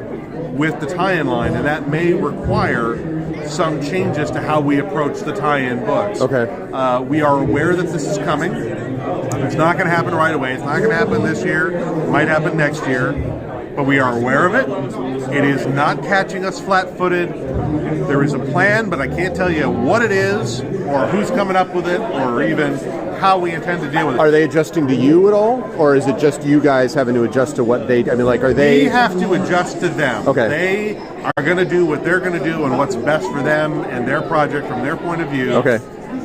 F: with the tie-in line, and that may require some changes to how we approach the tie-in books. We are aware that this is coming. It's not going to happen right away. It's not going to happen this year. It might happen next year. But we are aware of it. It is not catching us flat-footed. There is a plan, but I can't tell you what it is, or who's coming up with it, or even how we intend to deal with it.
C: Are they adjusting to you at all, or is it just you guys having to adjust to what they? I mean, like, are they?
F: We have to adjust to them. They are going to do what they're going to do and what's best for them and their project from their point of view.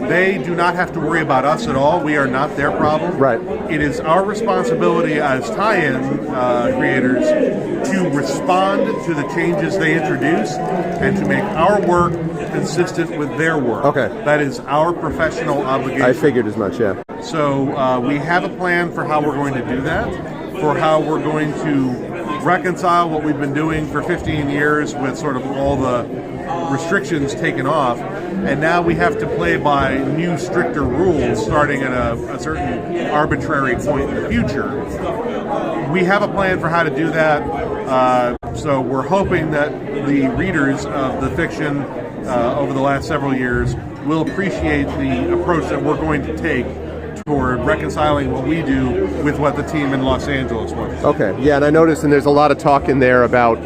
F: They do not have to worry about us at all. We are not their problem. It is our responsibility as tie-in creators to respond to the changes they introduce and to make our work consistent with their work. That is our professional obligation.
C: I figured as much,
F: So we have a plan for how we're going to do that, for how we're going to reconcile what we've been doing for 15 years with sort of all the restrictions taken off, and now we have to play by new, stricter rules starting at a certain arbitrary point in the future. We have a plan for how to do that, so we're hoping that the readers of the fiction over the last several years will appreciate the approach that we're going to take toward reconciling what we do with what the team in Los Angeles wants.
C: And I noticed, and there's a lot of talk in there about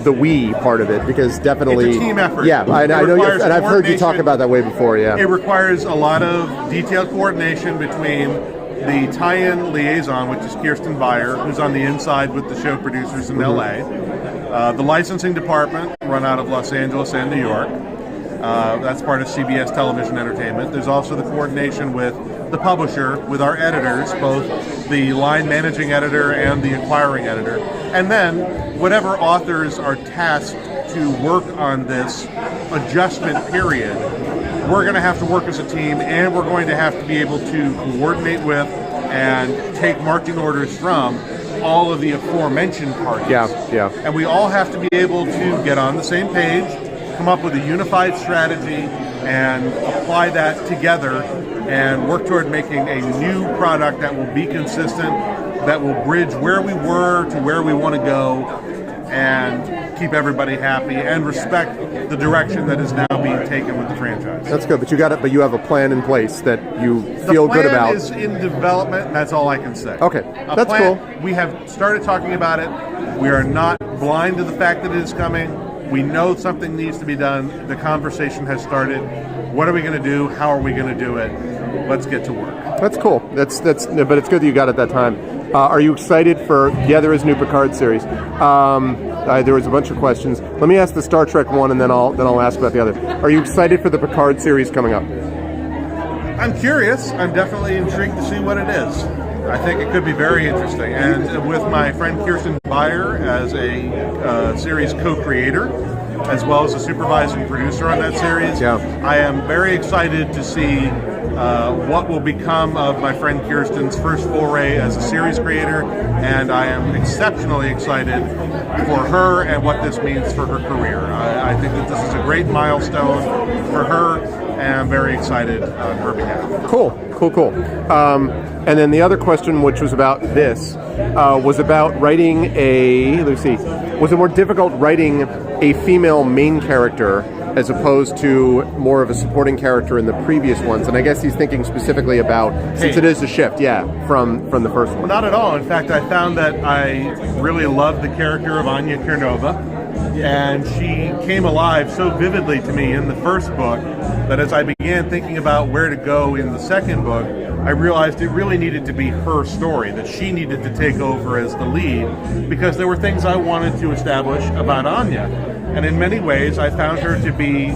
C: the we part of it, because definitely
F: it's a team effort.
C: I know, and I've heard you talk about that way before. It
F: requires a lot of detailed coordination between the tie-in liaison, which is Kirsten Beyer, who's on the inside with the show producers in LA, the licensing department, run out of Los Angeles and New York. That's part of CBS Television Entertainment. There's also the coordination with the publisher, with our editors, both the line managing editor and the acquiring editor. And then whatever authors are tasked to work on this adjustment period, we're going to have to work as a team, and we're going to have to be able to coordinate with and take marching orders from all of the aforementioned parties. And we all have to be able to get on the same page, come up with a unified strategy, and apply that together and work toward making a new product that will be consistent, that will bridge where we were to where we want to go, and keep everybody happy and respect the direction that is now being taken with the franchise.
C: That's good, but you have a plan in place that you feel good about.
F: The plan is in development, and that's all I can say.
C: That's cool.
F: We have started talking about it. We are not blind to the fact that it is coming. We know something needs to be done. The conversation has started. What are we going to do? How are we going to do it? Let's get to work.
C: That's cool. But it's good that you got it that time. Are you excited for? There is a new Picard series. There was a bunch of questions. Let me ask the Star Trek one, and then I'll ask about the other. Are you excited for the Picard series coming up?
F: I'm curious. I'm definitely intrigued to see what it is. I think it could be very interesting. And with my friend Kirsten Beyer as a series co-creator, as well as a supervising producer on that series.
C: Yeah.
F: I am very excited to see what will become of my friend Kirsten's first foray as a series creator, and I am exceptionally excited for her and what this means for her career. I think that this is a great milestone for her, and I'm very excited on her behalf.
C: Cool. And then the other question, which was about this, was about writing was it more difficult writing a female main character as opposed to more of a supporting character in the previous ones? And I guess he's thinking specifically about, since it is a shift, from the first one.
F: Not at all. In fact, I found that I really loved the character of Anya Kirnova, and she came alive so vividly to me in the first book that as I began thinking about where to go in the second book, I realized it really needed to be her story, that she needed to take over as the lead, because there were things I wanted to establish about Anya. And in many ways, I found her to be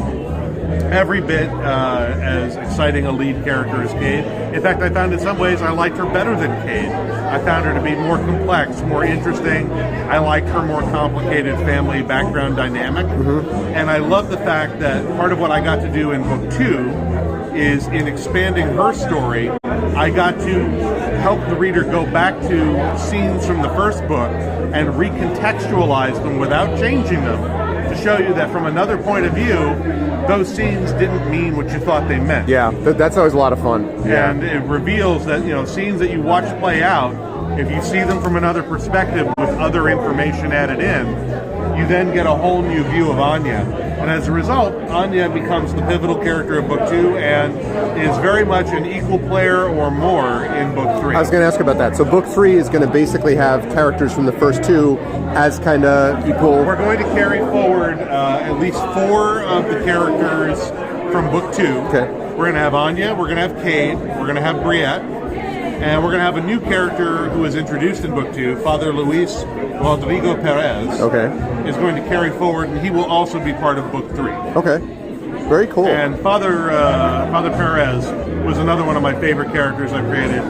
F: every bit as exciting a lead character as Cade. In fact, I found in some ways I liked her better than Cade. I found her to be more complex, more interesting. I liked her more complicated family background dynamic. And I love the fact that part of what I got to do in book 2 is in expanding her story, I got to help the reader go back to scenes from the first book and recontextualize them without changing them, to show you that from another point of view, those scenes didn't mean what you thought they meant.
C: Yeah, that's always a lot of fun.
F: And it reveals that, scenes that you watch play out, if you see them from another perspective with other information added in, you then get a whole new view of Anya. And as a result, Anya becomes the pivotal character of book 2 and is very much an equal player or more in book 3.
C: I was going to ask about that. So book 3 is going to basically have characters from the first 2 as kind of equal.
F: We're going to carry forward at least 4 of the characters from book 2.
C: Okay.
F: We're going to have Anya, we're going to have Cade, we're going to have Briette, and we're going to have a new character who was introduced in book 2, Father Luis Rodrigo Perez.
C: Okay.
F: Is going to carry forward, and he will also be part of book 3.
C: Okay. Very cool.
F: And Father Perez was another one of my favorite characters I created.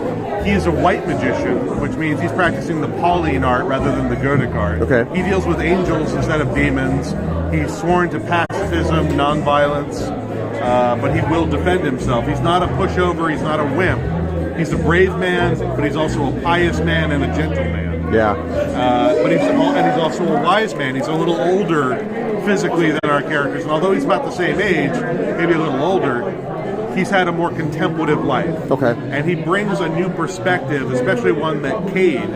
F: He's a white magician, which means he's practicing the Pauline art rather than the Goethe art.
C: Okay.
F: He deals with angels instead of demons. He's sworn to pacifism, nonviolence, but he will defend himself. He's not a pushover. He's not a wimp. He's a brave man, but he's also a pious man and a gentle man.
C: Yeah.
F: But he's also a wise man. He's a little older physically than our characters. And although he's about the same age, maybe a little older, he's had a more contemplative life.
C: Okay.
F: And he brings a new perspective, especially one that Cade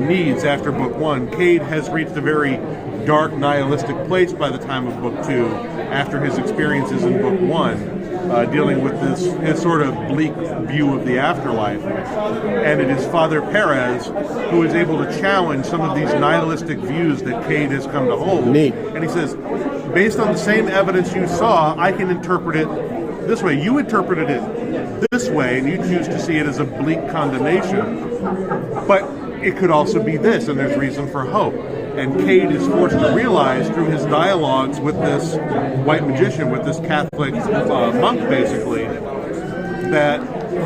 F: needs after book 1. Cade has reached a very dark, nihilistic place by the time of book 2, after his experiences in book 1. Dealing with his sort of bleak view of the afterlife. And it is Father Perez who is able to challenge some of these nihilistic views that Cade has come to hold.
C: Neat.
F: And he says, based on the same evidence you saw, I can interpret it this way. You interpreted it this way, and you choose to see it as a bleak condemnation. But it could also be this, and there's reason for hope. And Cade is forced to realize through his dialogues with this white magician, with this Catholic monk, basically, that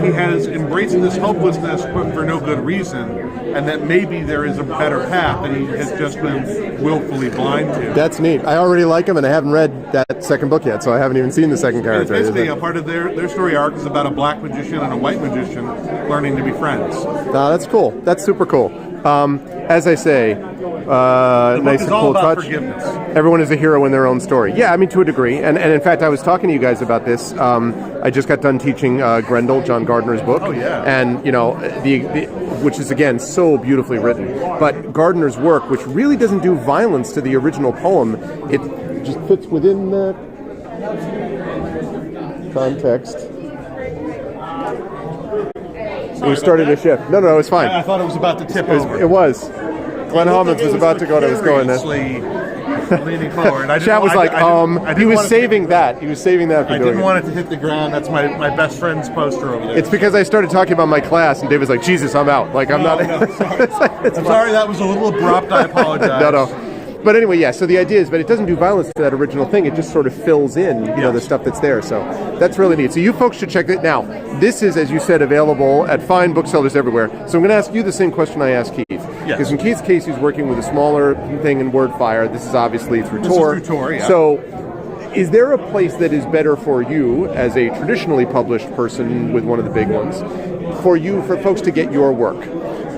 F: he has embraced this hopelessness for no good reason, and that maybe there is a better path that he has just been willfully blind to.
C: That's neat. I already like him, and I haven't read that second book yet, so I haven't even seen the second character.
F: And it's basically a part of their story arc is about a black magician and a white magician learning to be friends.
C: That's cool. That's super cool. As I say, nice and cool touch.
F: Forgiveness.
C: Everyone is a hero in their own story. Yeah, I mean, to a degree. And in fact, I was talking to you guys about this. I just got done teaching Grendel, John Gardner's book.
F: Oh, yeah.
C: And, which is, again, so beautifully written. But Gardner's work, which really doesn't do violence to the original poem, it just fits within the context. We started a shift. No, it was fine.
F: I thought it was about to tip over.
C: It was. Glenn Hommons was about to go to his going there.
F: Leaning forward.
C: Chad was he was saving that. He was saving that for doing it.
F: I didn't want it to hit the ground. That's my best friend's poster over there.
C: It's because I started talking about my class, and Dave was like, Jesus, I'm out. Like, I'm not.
F: No, sorry. I'm sorry that was a little abrupt. I apologize.
C: No. But anyway, yeah. So the idea is, but it doesn't do violence to that original thing. It just sort of fills in, the stuff that's there. So that's really neat. So you folks should check it. Now, this is, as you said, available at fine booksellers everywhere. So I'm going to ask you the same question I asked Keith. Because in Keith's case, he's working with a smaller thing in WordFire. This is obviously through Tor.
F: This is through Tor, yeah.
C: So is there a place that is better for you as a traditionally published person with one of the big ones, for folks to get your work?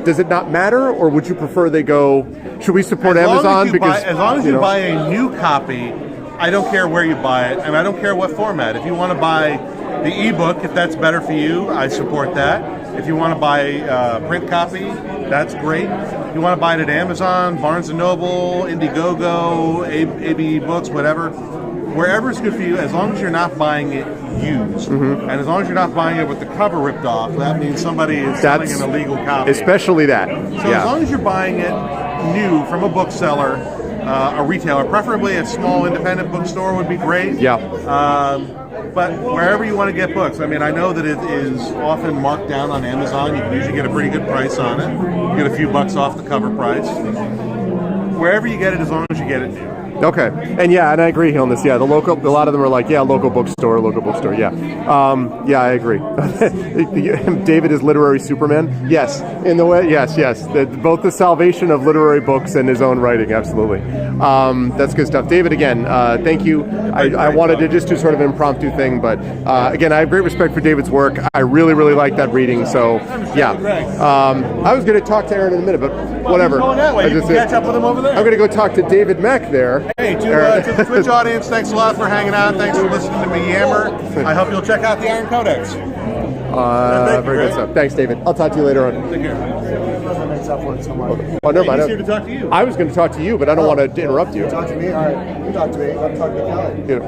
C: Does it not matter, or would you prefer they go, should we support Amazon?
F: As long as you buy a new copy, I don't care where you buy it. I mean, I don't care what format. If you want to buy the ebook, if that's better for you, I support that. If you want to buy a print copy, that's great. If you want to buy it at Amazon, Barnes & Noble, Indiegogo, AB Books, whatever, wherever it's good for you, as long as you're not buying it used. And as long as you're not buying it with the cover ripped off, that means somebody is selling an illegal copy.
C: Especially that.
F: So as long as you're buying it new from a bookseller, a retailer, preferably a small independent bookstore would be great.
C: Yeah.
F: But wherever you want to get books, I mean, I know that it is often marked down on Amazon. You can usually get a pretty good price on it. You get a few bucks off the cover price. Wherever you get it, as long as you get it new.
C: Okay, and I agree on this. Yeah, a lot of them are like, local bookstore, yeah. I agree. David is literary Superman. Yes, in the way, yes. Both the salvation of literary books and his own writing, absolutely. That's good stuff. David, again, thank you. I wanted to just do sort of an impromptu thing, but again, I have great respect for David's work. I really, really like that reading. So, yeah. I was going to talk to Aaron in a minute, but whatever.
F: Going that way. You can catch up with him over there.
C: I'm going to go talk to David Mack there.
F: Hey, to the Twitch audience, thanks a lot for hanging out. Thanks for listening to me yammer. I hope you'll check out the Iron Codex.
C: Very good stuff. Thanks, David. I'll talk to you later on.
F: Take care.
C: Oh, never mind.
F: He's here to talk to you.
C: I was going to talk to you, but I don't want to interrupt you.
G: Talk to me? All right. You talk to me. I'm talking to Kelly. You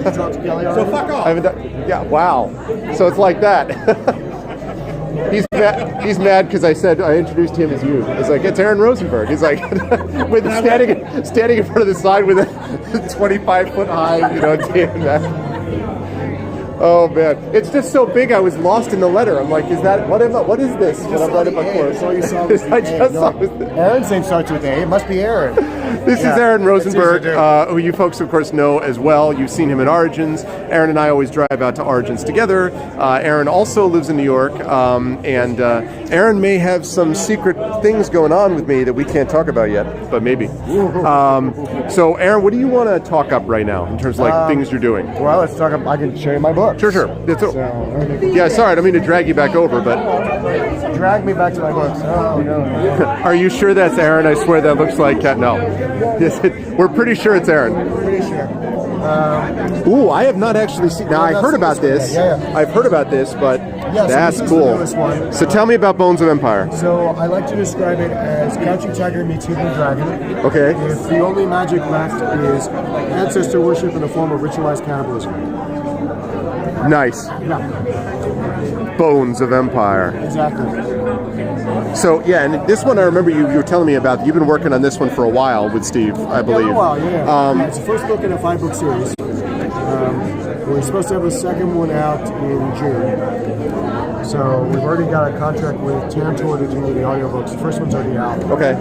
G: talk to Kelly already?
F: So fuck off.
C: I haven't yeah, wow. So it's like that. He's mad because I introduced him as you. It's like, it's Aaron Rosenberg. He's like, standing in front of the sign with a 25-foot high, David Mack. Oh man, it's just so big. I was lost in the letter. I'm like, what is this? When I'm writing my course,
G: Aaron's name starts with A. It must be Aaron.
C: This is Aaron Rosenberg, who you folks, of course, know as well. You've seen him at Origins. Aaron and I always drive out to Origins together. Aaron also lives in New York, and Aaron may have some secret things going on with me that we can't talk about yet, but maybe. So, Aaron, what do you want to talk up right now in terms of things you're doing?
G: Well, let's talk. I can show you my book.
C: Sure. Sorry, I don't mean to drag you back over, but
G: drag me back to my books. Oh no.
C: Are you sure that's Aaron? I swear that looks like no. We're pretty sure it's Aaron.
G: Pretty sure.
C: I have not actually seen. Now I heard about this.
G: Yeah.
C: I've heard about this, but that's
G: so
C: cool.
G: This is the newest one.
C: So tell me about Bones of Empire.
G: So I like to describe it as Crouching Tiger meets Hidden Dragon.
C: Okay.
G: If the only magic left is ancestor worship in the form of ritualized cannibalism.
C: Nice.
G: Yeah.
C: Bones of Empire.
G: Exactly.
C: So and this one I remember you were telling me about. You've been working on this one for a while with Steve, I believe.
G: Yeah, a while, yeah. It's the first book in a 5-book series. We're supposed to have a second one out in June. So we've already got a contract with Tantor to do the audiobooks. The first one's already out.
C: Okay.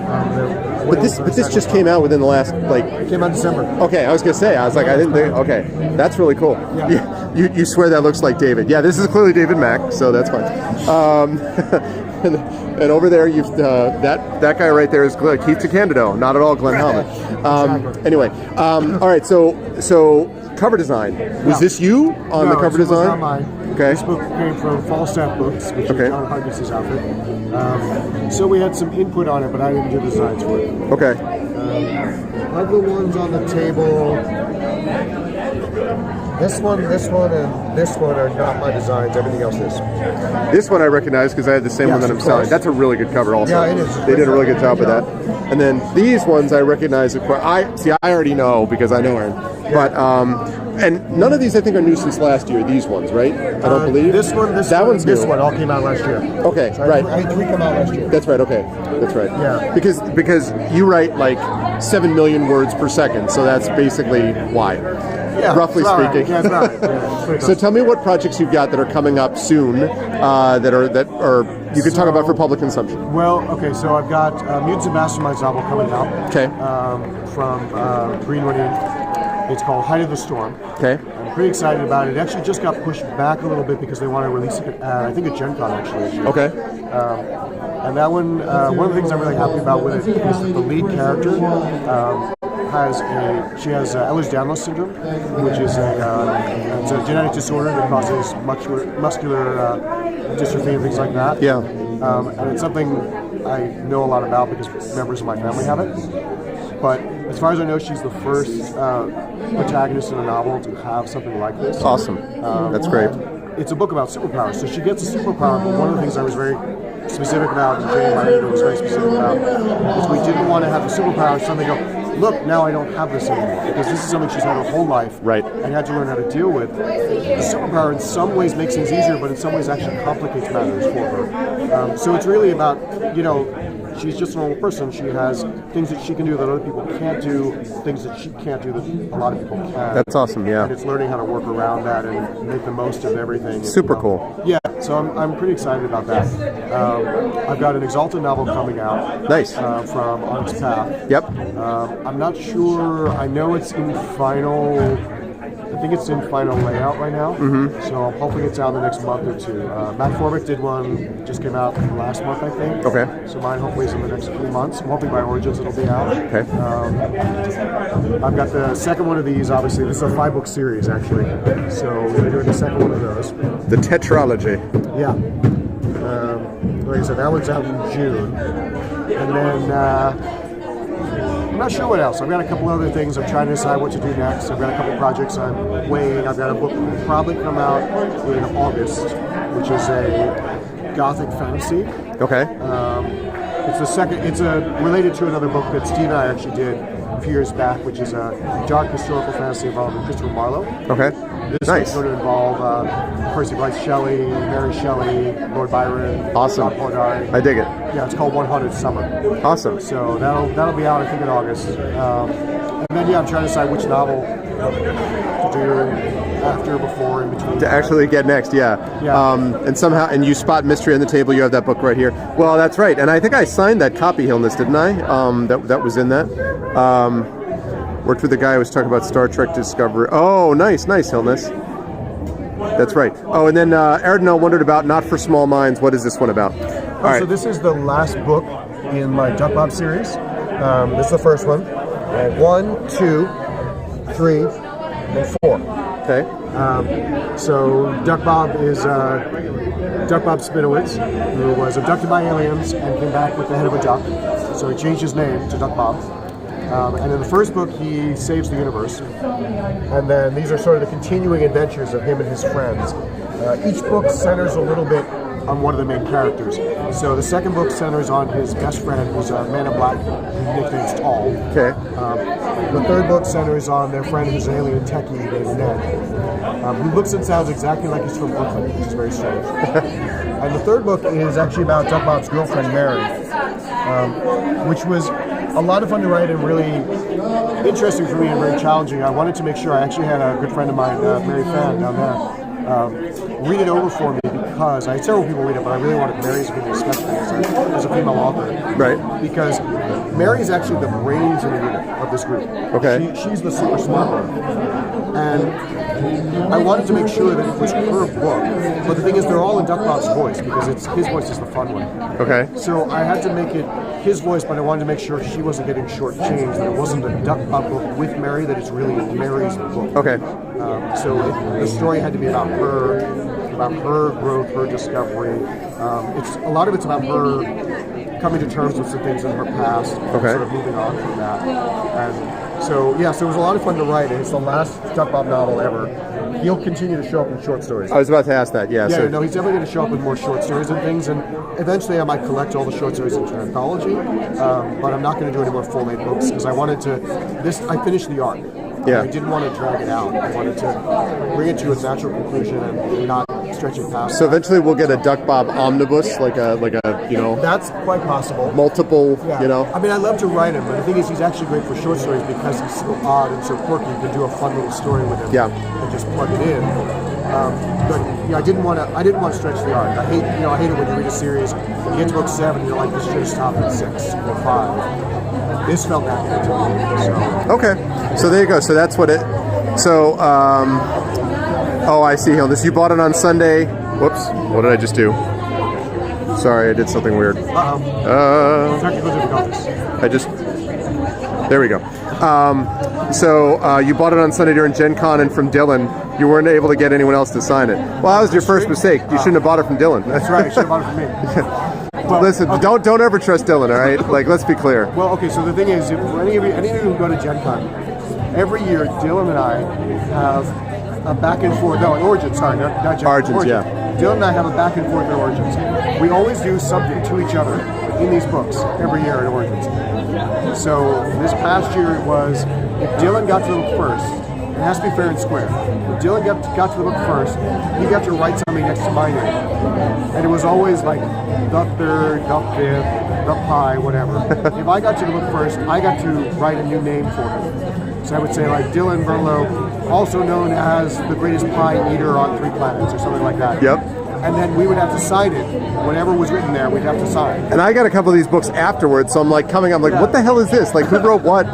C: But this just came out within the last
G: It came out in December.
C: Okay, I was gonna say. I was like, I didn't think. Okay, that's really cool.
G: Yeah.
C: You swear that looks like David? Yeah, this is clearly David Mack, so that's fine. And over there, you've that guy right there is Keith Candido, not at all Glenn Hellman. Anyway, all right. So cover design. Was this you on the cover design?
G: No, not mine.
C: Okay.
G: This book came from Falstaff Books, which is John Harkness's outfit. So we had some input on it, but I didn't do designs for it.
C: Okay.
G: Other ones on the table. This one, and this one are not my designs. Everything else is.
C: This one I recognize because I had the same one that I'm selling. That's a really good cover also.
G: Yeah, it is.
C: They did a really good job with that. And then these ones I recognize. I already know because I know Aaron. Yeah. But and none of these I think are new since last year. These ones, right? I don't believe.
G: This one, this one all came out last year.
C: Okay,
G: so
C: right.
G: I had 3 come out last year.
C: That's right. Okay, that's right.
G: Yeah.
C: Because you write like 7 million words per second, so that's basically why.
G: Yeah,
C: roughly
G: it's about right.
C: speaking.
G: Yeah, it's about right. Yeah, pretty
C: So
G: close.
C: tell me what projects you've got that are coming up soon that are you can talk about for public consumption.
G: Well, okay, so I've got Mutants and Masterminds novel coming out.
C: Okay.
G: From Greenwood Inn. It's called Height of the Storm.
C: Okay.
G: I'm pretty excited about it. It actually just got pushed back a little bit because they want to release it at, I think, at Gen Con actually. This year.
C: Okay.
G: And that one of the things I'm really happy about with it is that the lead character has Ehlers-Danlos syndrome, which is it's a genetic disorder that causes muscular dystrophy and things like that.
C: Yeah.
G: And it's something I know a lot about because members of my family have it. But as far as I know, she's the first protagonist in a novel to have something like this.
C: Awesome. That's great.
G: It's a book about superpowers. So she gets a superpower, but one of the things I was very specific about, and Jane, my editor, was very specific about, is we didn't want to have the superpower suddenly go, look, now I don't have this anymore. Because this is something she's had her whole life
C: Right.
G: and had to learn how to deal with. The superpower in some ways makes things easier, but in some ways actually complicates matters for her. So it's really about, she's just a normal person. She has things that she can do that other people can't do, things that she can't do that a lot of people can.
C: That's awesome, yeah.
G: And it's learning how to work around that and make the most of everything.
C: Super cool.
G: Yeah, so I'm pretty excited about that. I've got an Exalted novel coming out.
C: Nice.
G: From Onyx Path.
C: Yep.
G: I'm not sure. I know it's in final. I think it's in final layout right now. Mm-hmm. So I'm hoping it's out in the next month or two. Matt Forbick did one, just came out last month, I think.
C: Okay.
G: So mine hopefully is in the next few months. I'm hoping by Origins it'll be out.
C: Okay.
G: I've got the second one of these, obviously. This is a 5-book series, actually. So we're going to do the second one of those.
C: The tetralogy.
G: Yeah. Like I said, that one's out in June. And then I'm not sure what else. I've got a couple other things. I'm trying to decide what to do next. I've got a couple projects I'm weighing. I've got a book that will probably come out in August, which is a gothic fantasy.
C: Okay.
G: It's the second. It's related to another book that Steve and I actually did a few years back, which is a dark historical fantasy involving Christopher Marlowe.
C: Okay.
G: This
C: Nice.
G: is going to involve Percy Bysshe Shelley, Mary Shelley, Lord Byron,
C: Awesome.
G: John Polidori.
C: I dig it.
G: Yeah, it's called 100 Summer.
C: Awesome.
G: So that'll be out, I think, in August. And then I'm trying to decide which novel to do after, before, in between.
C: To actually get next, yeah.
G: Yeah.
C: And you spot mystery on the table. You have that book right here. Well, that's right. And I think I signed that copy, Hillness, didn't I? That was in that. Worked with the guy who was talking about Star Trek Discovery. Oh, nice, Hillness. That's right. Oh, and then Aridinel wondered about Not for Small Minds. What is this one about? All right.
G: So this is the last book in my Duck Bob series. This is the first one. 1, 2, 3, and 4.
C: Okay.
G: So Duck Bob is Duck Bob Spinowitz, who was abducted by aliens and came back with the head of a duck. So he changed his name to Duck Bob. And in the first book, he saves the universe. And then these are sort of the continuing adventures of him and his friends. Each book centers a little bit on one of the main characters. So the second book centers on his best friend, who's a man in black, nicknamed Tall.
C: Okay.
G: The third book centers on their friend, who's an alien techie named Ned, who looks and sounds exactly like he's from Brooklyn, which is very strange. And the third book is actually about Duck Bob's girlfriend, Mary, which was a lot of fun to write and really interesting for me and very challenging. I wanted to make sure I actually had a good friend of mine, Mary Fan, down there, read it over for me because I had several people read it, but I really wanted Mary's opinion, especially as a female author.
C: Right.
G: Because Mary is actually the brains in the unit of this group.
C: Okay.
G: She's the super smart one. And I wanted to make sure that it was her book. But the thing is, they're all in Duck Bob's voice because his voice is the fun one.
C: Okay.
G: So I had to make it his voice, but I wanted to make sure she wasn't getting shortchanged, that it wasn't a Duck Bob book with Mary, that it's really Mary's book.
C: Okay.
G: So the story had to be about her growth, her discovery. It's a lot of it's about her coming to terms with some things in her past,
C: Okay.
G: sort of moving on from that. And so it was a lot of fun to write, and it's the last Duck Bob novel ever. He'll continue to show up in short stories.
C: I was about to ask that, yeah.
G: Yeah,
C: So,
G: no, he's definitely going to show up with more short stories and things, and eventually I might collect all the short stories into an anthology, but I'm not going to do any more full-length books because I wanted to, I finished the arc.
C: Yeah.
G: I didn't want to drag it out. I wanted to bring it to a natural conclusion and not stretch it past.
C: So eventually we'll get a Duck Bob omnibus, like a
G: That's quite possible.
C: multiple,
G: Yeah. I mean, I love to write him, but the thing is, he's actually great for short stories because he's so odd and so quirky. You can do a fun little story with him.
C: Yeah.
G: And just plug it in. But I didn't want to stretch the arc. I hate it when you read a series, you get to book 7, you're like, this should have stopped at 6 or 5. This felt that way to me. So.
C: Okay, so there you go. So that's what it. So, oh, I see. This you bought it on Sunday. Whoops, what did I just do? Sorry, I did something weird.
G: Technical difficulties.
C: There we go. So you bought it on Sunday during Gen Con, and from Dylan, you weren't able to get anyone else to sign it. Well, that was your first mistake. You shouldn't have bought it from Dylan.
G: That's right. You should have bought it from me. Well,
C: listen,
G: okay.
C: don't ever trust Dylan, all right? Like, let's be clear.
G: Well, okay, so the thing is, if any of you who go to Gen Con, every year Dylan and I have a back and forth, no, at Origins, sorry, not Gen Con.
C: Origins, yeah.
G: Dylan and I have a back and forth at Origins. We always do something to each other in these books every year at Origins. So this past year it was, if Dylan got to the book first, it has to be fair and square. If Dylan got to the book first, he got to write something next to my name. And it was always like the third, the fifth, the pie, whatever. If I got to the book first, I got to write a new name for him. So I would say like Dylan Verlo, also known as the greatest pie eater on 3 planets or something like that.
C: Yep.
G: And then we would have to sign it. Whatever was written there, we'd have to sign.
C: And I got a couple of these books afterwards, so I'm like what the hell is this? Like, who wrote what?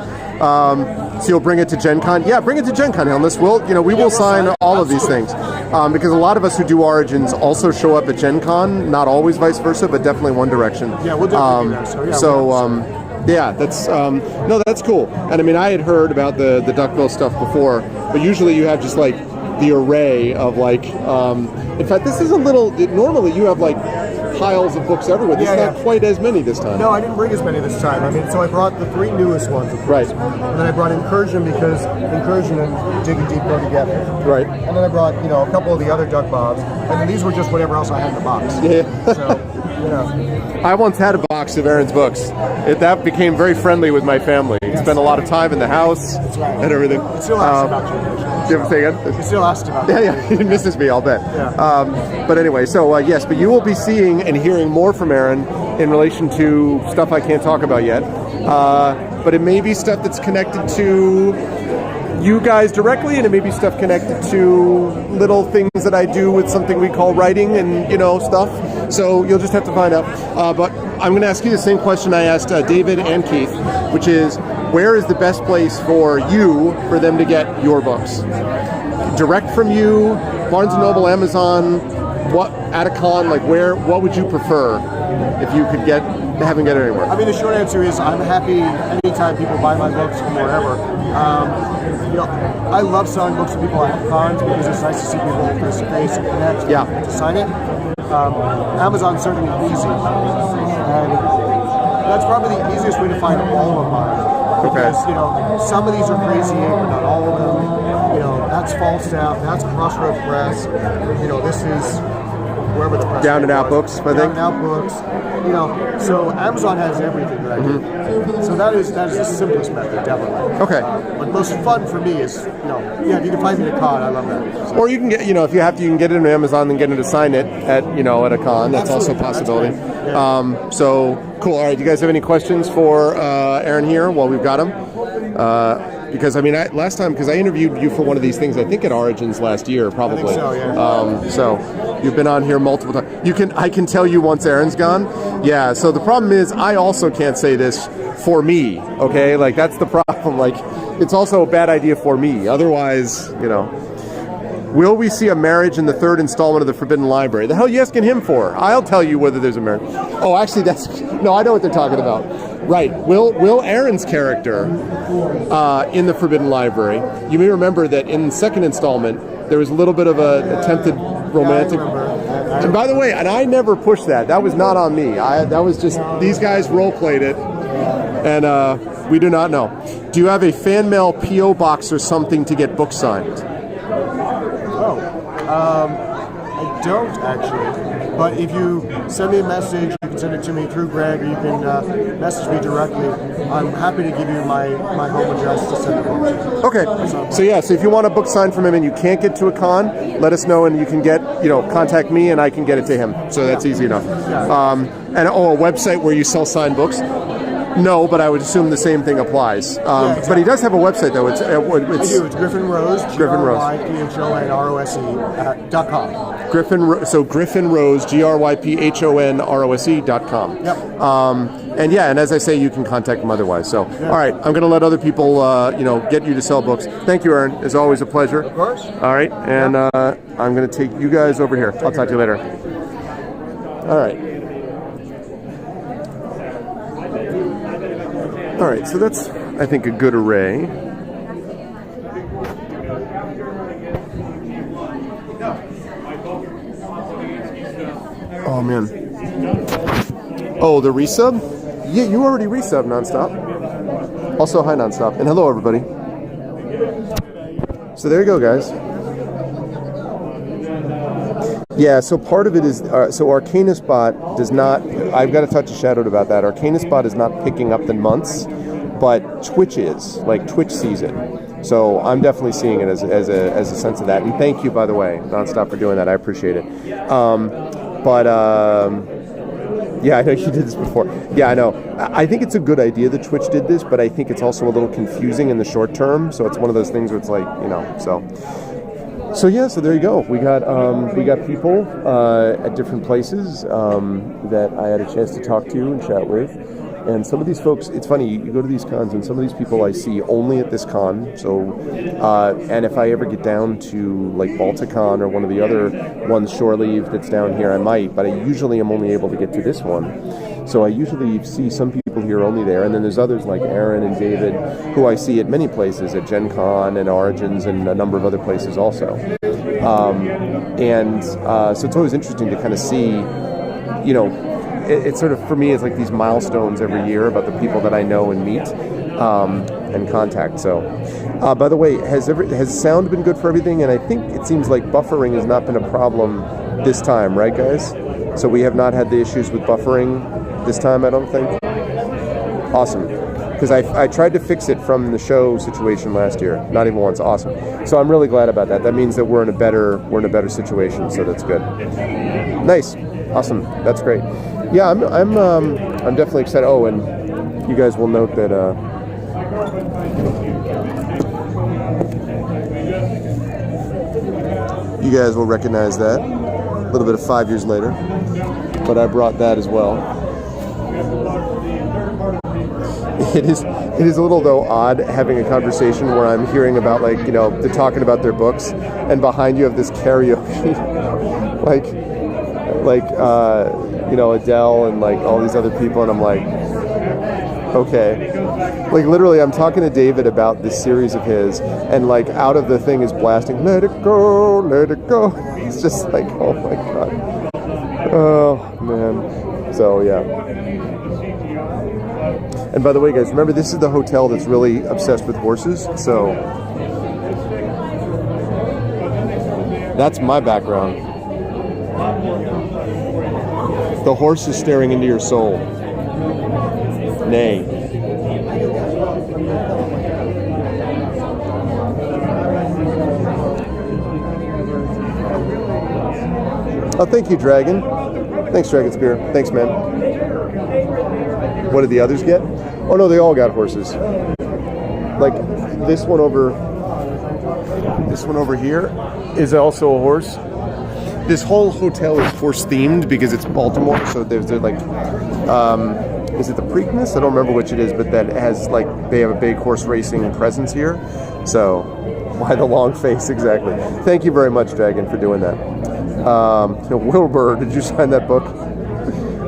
C: So you'll bring it to Gen Con? Yeah, bring it to Gen Con, Helmus. We will sign all of these things. Because a lot of us who do Origins also show up at Gen Con, not always vice versa, but definitely one direction.
G: Yeah, we'll definitely do that.
C: Yeah, that's no, that's cool. And I mean, I had heard about the Duckbill stuff before, but usually you have just like the array of like. In fact, this is a little. Normally, you have like piles of books everywhere. This is not quite as many this time.
G: No, I didn't bring as many this time. I mean, so I brought the 3 newest ones, of course.
C: Right.
G: And then I brought Incursion because Incursion and Dig Deep go together.
C: Right.
G: And then I brought a couple of the other Duck Bobs, and then these were just whatever else I had in the box.
C: Yeah.
G: So.
C: I once had a box of Aaron's books. That became very friendly with my family. Spent a lot of time in the house and everything.
G: It still asks about you.
C: Do you ever say again?
G: It still asks about you.
C: Yeah, he misses me, I'll bet.
G: Yeah.
C: But anyway, so yes, but you will be seeing and hearing more from Aaron in relation to stuff I can't talk about yet. But it may be stuff that's connected to you guys directly, and it may be stuff connected to little things that I do with something we call writing and stuff. So you'll just have to find out. But I'm going to ask you the same question I asked David and Keith, which is, where is the best place for them to get your books? Direct from you, Barnes & Noble, Amazon, at a con, like what would you prefer if you could have them get it anywhere?
G: I mean, the short answer is I'm happy anytime people buy my books from wherever. I love selling books to people at cons because it's nice to see people face to face and connect and to sign it. Amazon's certainly easy, and that's probably the easiest way to find all of mine. Because some of these are crazy, but not all of them. That's Falstaff, that's Crossroad Press. This is wherever the press.
C: Down and Out Books, I think.
G: Down and Out Books. So Amazon has everything that I do. So that is the simplest method, definitely.
C: Okay.
G: But most fun for me is, if you can find me at a con, I love that. So.
C: Or you can get, if you have to, you can get it on Amazon and get him to sign it at a con. That's also a possibility.
G: Yeah.
C: So cool. All right. Do you guys have any questions for Aaron here while we've got him? Because last time, because I interviewed you for one of these things, I think at Origins last year, probably.
G: I think so, yeah.
C: So you've been on here multiple times. I can tell you once Aaron's gone. Yeah. So the problem is, I also can't say this for me. Okay, like that's the problem. Like, it's also a bad idea for me. Otherwise, will we see a marriage in the 3rd installment of the Forbidden Library? The hell are you asking him for? I'll tell you whether there's a marriage. Oh, actually, no. I know what they're talking about. Right. Will Aaron's character in the Forbidden Library? You may remember that in the 2nd installment there was a little bit of a attempted romantic. And by the way, and I never pushed that. That was not on me. That was just these guys role played it, and we do not know. Do you have a fan mail PO box or something to get books signed?
G: I don't actually, but if you send me a message, you can send it to me through Greg, or you can message me directly. I'm happy to give you my home address to send the book to.
C: Okay. So yeah, so if you want a book signed from him and you can't get to a con, let us know and you can get, contact me and I can get it to him. So that's easy enough. And a website where you sell signed books. No, but I would assume the same thing applies.
G: Exactly.
C: But he does have a website, though. It's
G: I do. It's Griffin Rose, GRYPHONROSE.com.
C: Griffin Rose, GRYPHONROSE.com.
G: Yep.
C: And as I say, you can contact him otherwise. So, all right, I'm going to let other people, get you to sell books. Thank you, Aaron. It's always a pleasure.
G: Of course.
C: All right, and I'm going to take you guys over here. I'll talk to you later. All right. All right, so that's, I think, a good array. Oh, man. Oh, the resub? Yeah, you already resubbed Nonstop. Also, hi, Nonstop. And hello, everybody. So there you go, guys. Yeah, so part of it is, so Arcanusbot does not, I've got to touch a shadowed about that. Arcanusbot is not picking up the months, but Twitch is, like Twitch sees it. So I'm definitely seeing it as a sense of that. And thank you, by the way, Nonstop, for doing that. I appreciate it. Yeah, I know you did this before. Yeah, I know. I think it's a good idea that Twitch did this, but I think it's also a little confusing in the short term. So it's one of those things where it's like, So yeah, so there you go. We got people at different places that I had a chance to talk to and chat with, and some of these folks. It's funny, you go to these cons, and some of these people I see only at this con. So, and if I ever get down to like Balticon or one of the other ones, Shore Leave that's down here, I might. But I usually am only able to get to this one. So I usually see some people here only there, and then there's others like Aaron and David who I see at many places, at Gen Con and Origins and a number of other places also. So it's always interesting to kind of see, it's sort of, for me, it's like these milestones every year about the people that I know and meet and contact. So, by the way, has sound been good for everything? And I think it seems like buffering has not been a problem this time, right, guys? So we have not had the issues with buffering this time, I don't think. Awesome. Because I tried to fix it from the show situation last year, not even once. Awesome. So I'm really glad about that. That means that we're in a better situation. So that's good. Nice. Awesome. That's great. Yeah, I'm definitely excited. Oh, and you guys will note that you guys will recognize that a little bit of 5 years later. But I brought that as well. It is a little, though, odd having a conversation where I'm hearing about, they're talking about their books, and behind you have this karaoke, Adele and, all these other people, and I'm like, okay. Literally, I'm talking to David about this series of his, and, out of the thing is blasting, let it go, let it go. It's just like, oh, my God. Oh, man. So, yeah. And by the way, guys, remember, this is the hotel that's really obsessed with horses, so that's my background. The horse is staring into your soul. Nay. Oh, thank you, Dragon. Thanks, Dragon Spear. Thanks, man. What did the others get? Oh no, they all got horses. This one over here is also a horse. This whole hotel is horse themed because it's Baltimore, so there's is it the Preakness? I don't remember which it is, but that has they have a big horse racing presence here. So why the long face exactly? Thank you very much, Dragon, for doing that. Wilbur, did you sign that book?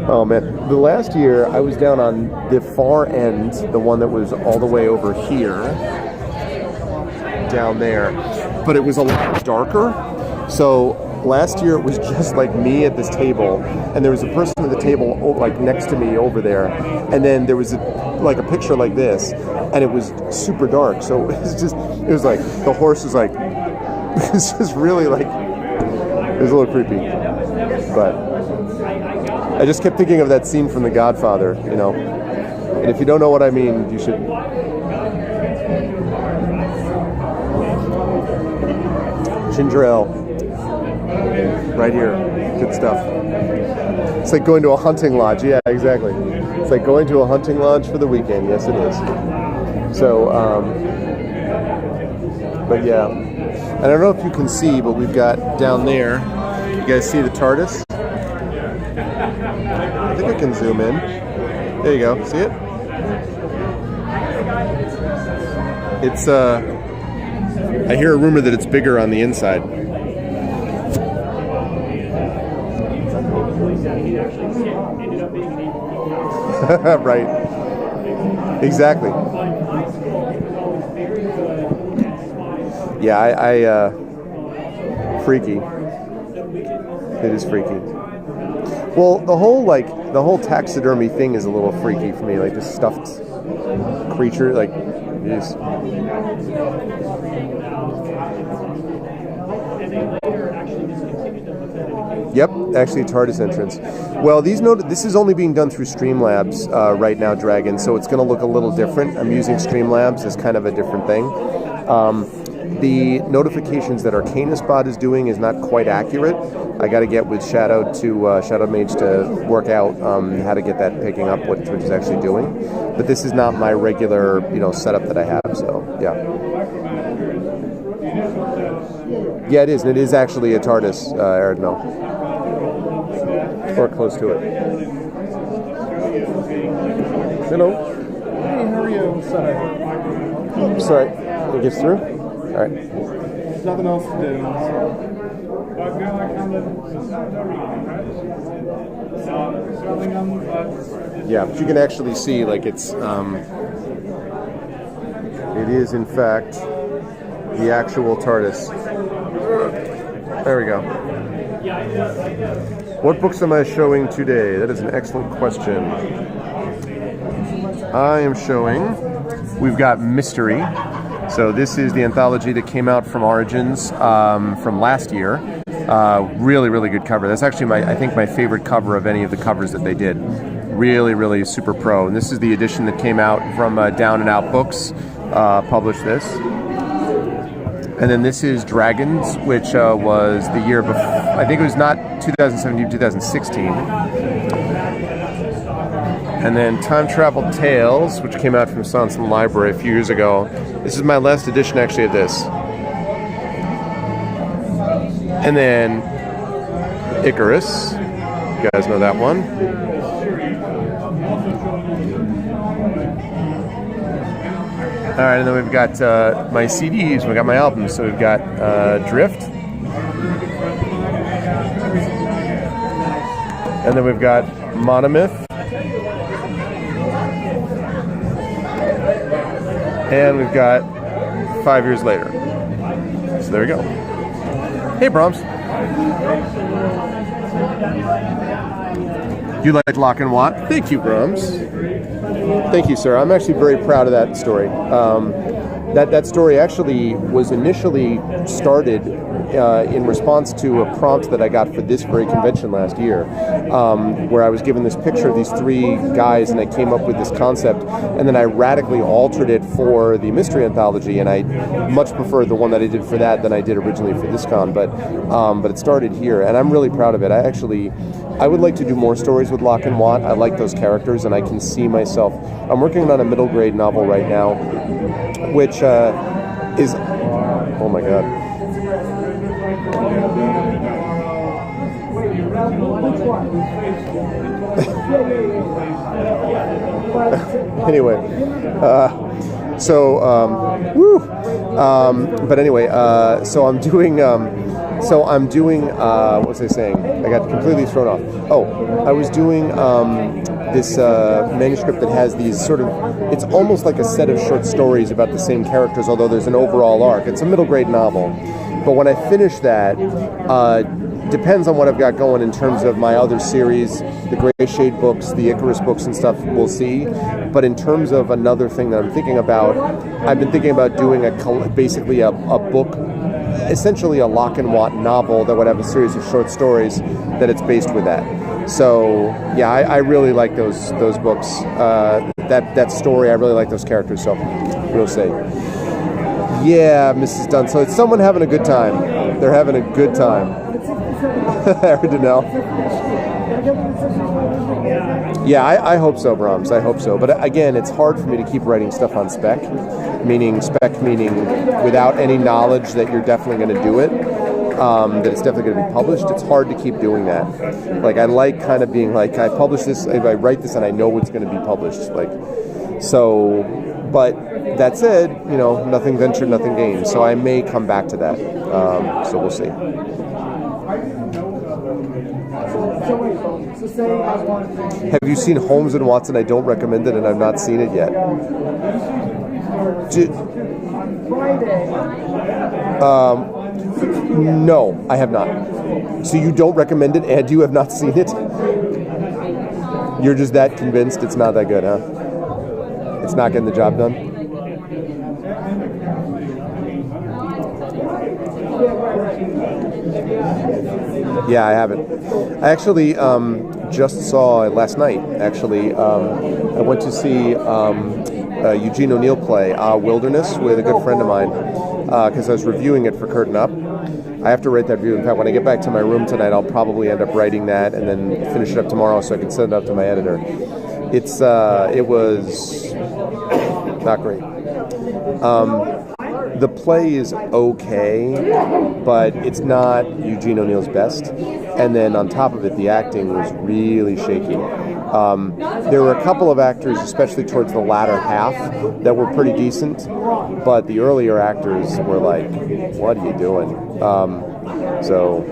C: Oh man, the last year I was down on the far end, the one that was all the way over here, down there, but it was a lot darker. So last year it was just like me at this table, and there was a person at the table next to me over there, and then there was a picture like this, and it was super dark. So it was like the horse was it's just really It was a little creepy, but I just kept thinking of that scene from The Godfather, you know. And if you don't know what I mean, you should. Ginger ale, right here, good stuff. It's like going to a hunting lodge. Yeah, exactly. It's like going to a hunting lodge for the weekend. Yes, it is. So, but yeah. And I don't know if you can see, but we've got down there, you guys see the TARDIS? I think I can zoom in. There you go. See it? It's, I hear a rumor that it's bigger on the inside. Right. Exactly. Yeah, freaky. It is freaky. Well, the whole taxidermy thing is a little freaky for me, like this stuffed creature, like it is. Yep, actually a TARDIS entrance. Well, this is only being done through Streamlabs right now, Dragon, so it's going to look a little different. I'm using Streamlabs as kind of a different thing. The notifications that Arcanusbot is doing is not quite accurate. I got to get with Shadow Mage to work out how to get that picking up what Twitch is actually doing. But this is not my regular, setup that I have. So yeah, yeah, it is, and it is actually a TARDIS, Aridno, or close to it. Hello.
B: Hey, how are you?
C: Sorry, it gets through. All right.
B: There's nothing else to do.
C: Yeah, but you can actually see, like, it is in fact the actual TARDIS. There we go. What books am I showing today? That is an excellent question. I am showing, we've got Mystery. So this is the anthology that came out from Origins from last year. Really, really good cover. That's actually I think my favorite cover of any of the covers that they did. Really, really super pro. And this is the edition that came out from Down and Out Books, published this. And then this is Dragons, which was the year before. I think it was not 2017, 2016. And then Time Travel Tales, which came out from Sansom Library a few years ago. This is my last edition, actually, of this. And then Icarus. You guys know that one. All right, and then we've got my CDs. We've got my albums. So we've got Drift. And then we've got Monomyth. And we've got 5 years later. So there we go. Hey, Brahms. You like Lock and Watt? Thank you, Brahms. Thank you, sir. I'm actually very proud of that story. That story actually was initially started in response to a prompt that I got for this very convention last year, where I was given this picture of these three guys, and I came up with this concept, and then I radically altered it for the mystery anthology, and I much prefer the one that I did for that than I did originally for this con, but it started here, and I'm really proud of it. I would like to do more stories with Locke and Watt. I like those characters, and I can see myself. I'm working on a middle grade novel right now, which is, oh my god. Anyway, but anyway, so I'm doing, what was I saying? I got completely thrown off. Oh, I was doing this manuscript that has these sort of, it's almost like a set of short stories about the same characters, although there's an overall arc. It's a middle grade novel. But when I finish that, depends on what I've got going in terms of my other series, the Gray Shade books, the Icarus books and stuff, we'll see. But in terms of another thing that I'm thinking about, I've been thinking about doing basically a book essentially a Locke and Watt novel that would have a series of short stories that it's based with that. So yeah, I really like those books. That story, I really like those characters. So we'll see. Yeah, Mrs. Dunn. So it's someone having a good time. They're having a good time. Ardennell. Yeah, I hope so, Brahms. I hope so. But again, it's hard for me to keep writing stuff on spec, meaning without any knowledge that you're definitely going to do it, that it's definitely going to be published. It's hard to keep doing that. Like, I like kind of being like, I publish this, I write this, and I know it's going to be published. Like, so, but that said, nothing ventured, nothing gained. So I may come back to that. So we'll see. Have you seen Holmes and Watson? I don't recommend it, and I've not seen it yet. No, I have not. So you don't recommend it, and you have not seen it? You're just that convinced it's not that good, huh? It's not getting the job done? Yeah, I haven't. I actually just saw last night. Actually, I went to see Eugene O'Neill play Wilderness with a good friend of mine because I was reviewing it for Curtain Up. I have to write that review. In fact, when I get back to my room tonight, I'll probably end up writing that and then finish it up tomorrow so I can send it up to my editor. It was not great. The play is okay, but it's not Eugene O'Neill's best. And then on top of it, the acting was really shaky. There were a couple of actors, especially towards the latter half, that were pretty decent, but the earlier actors were like, what are you doing? So,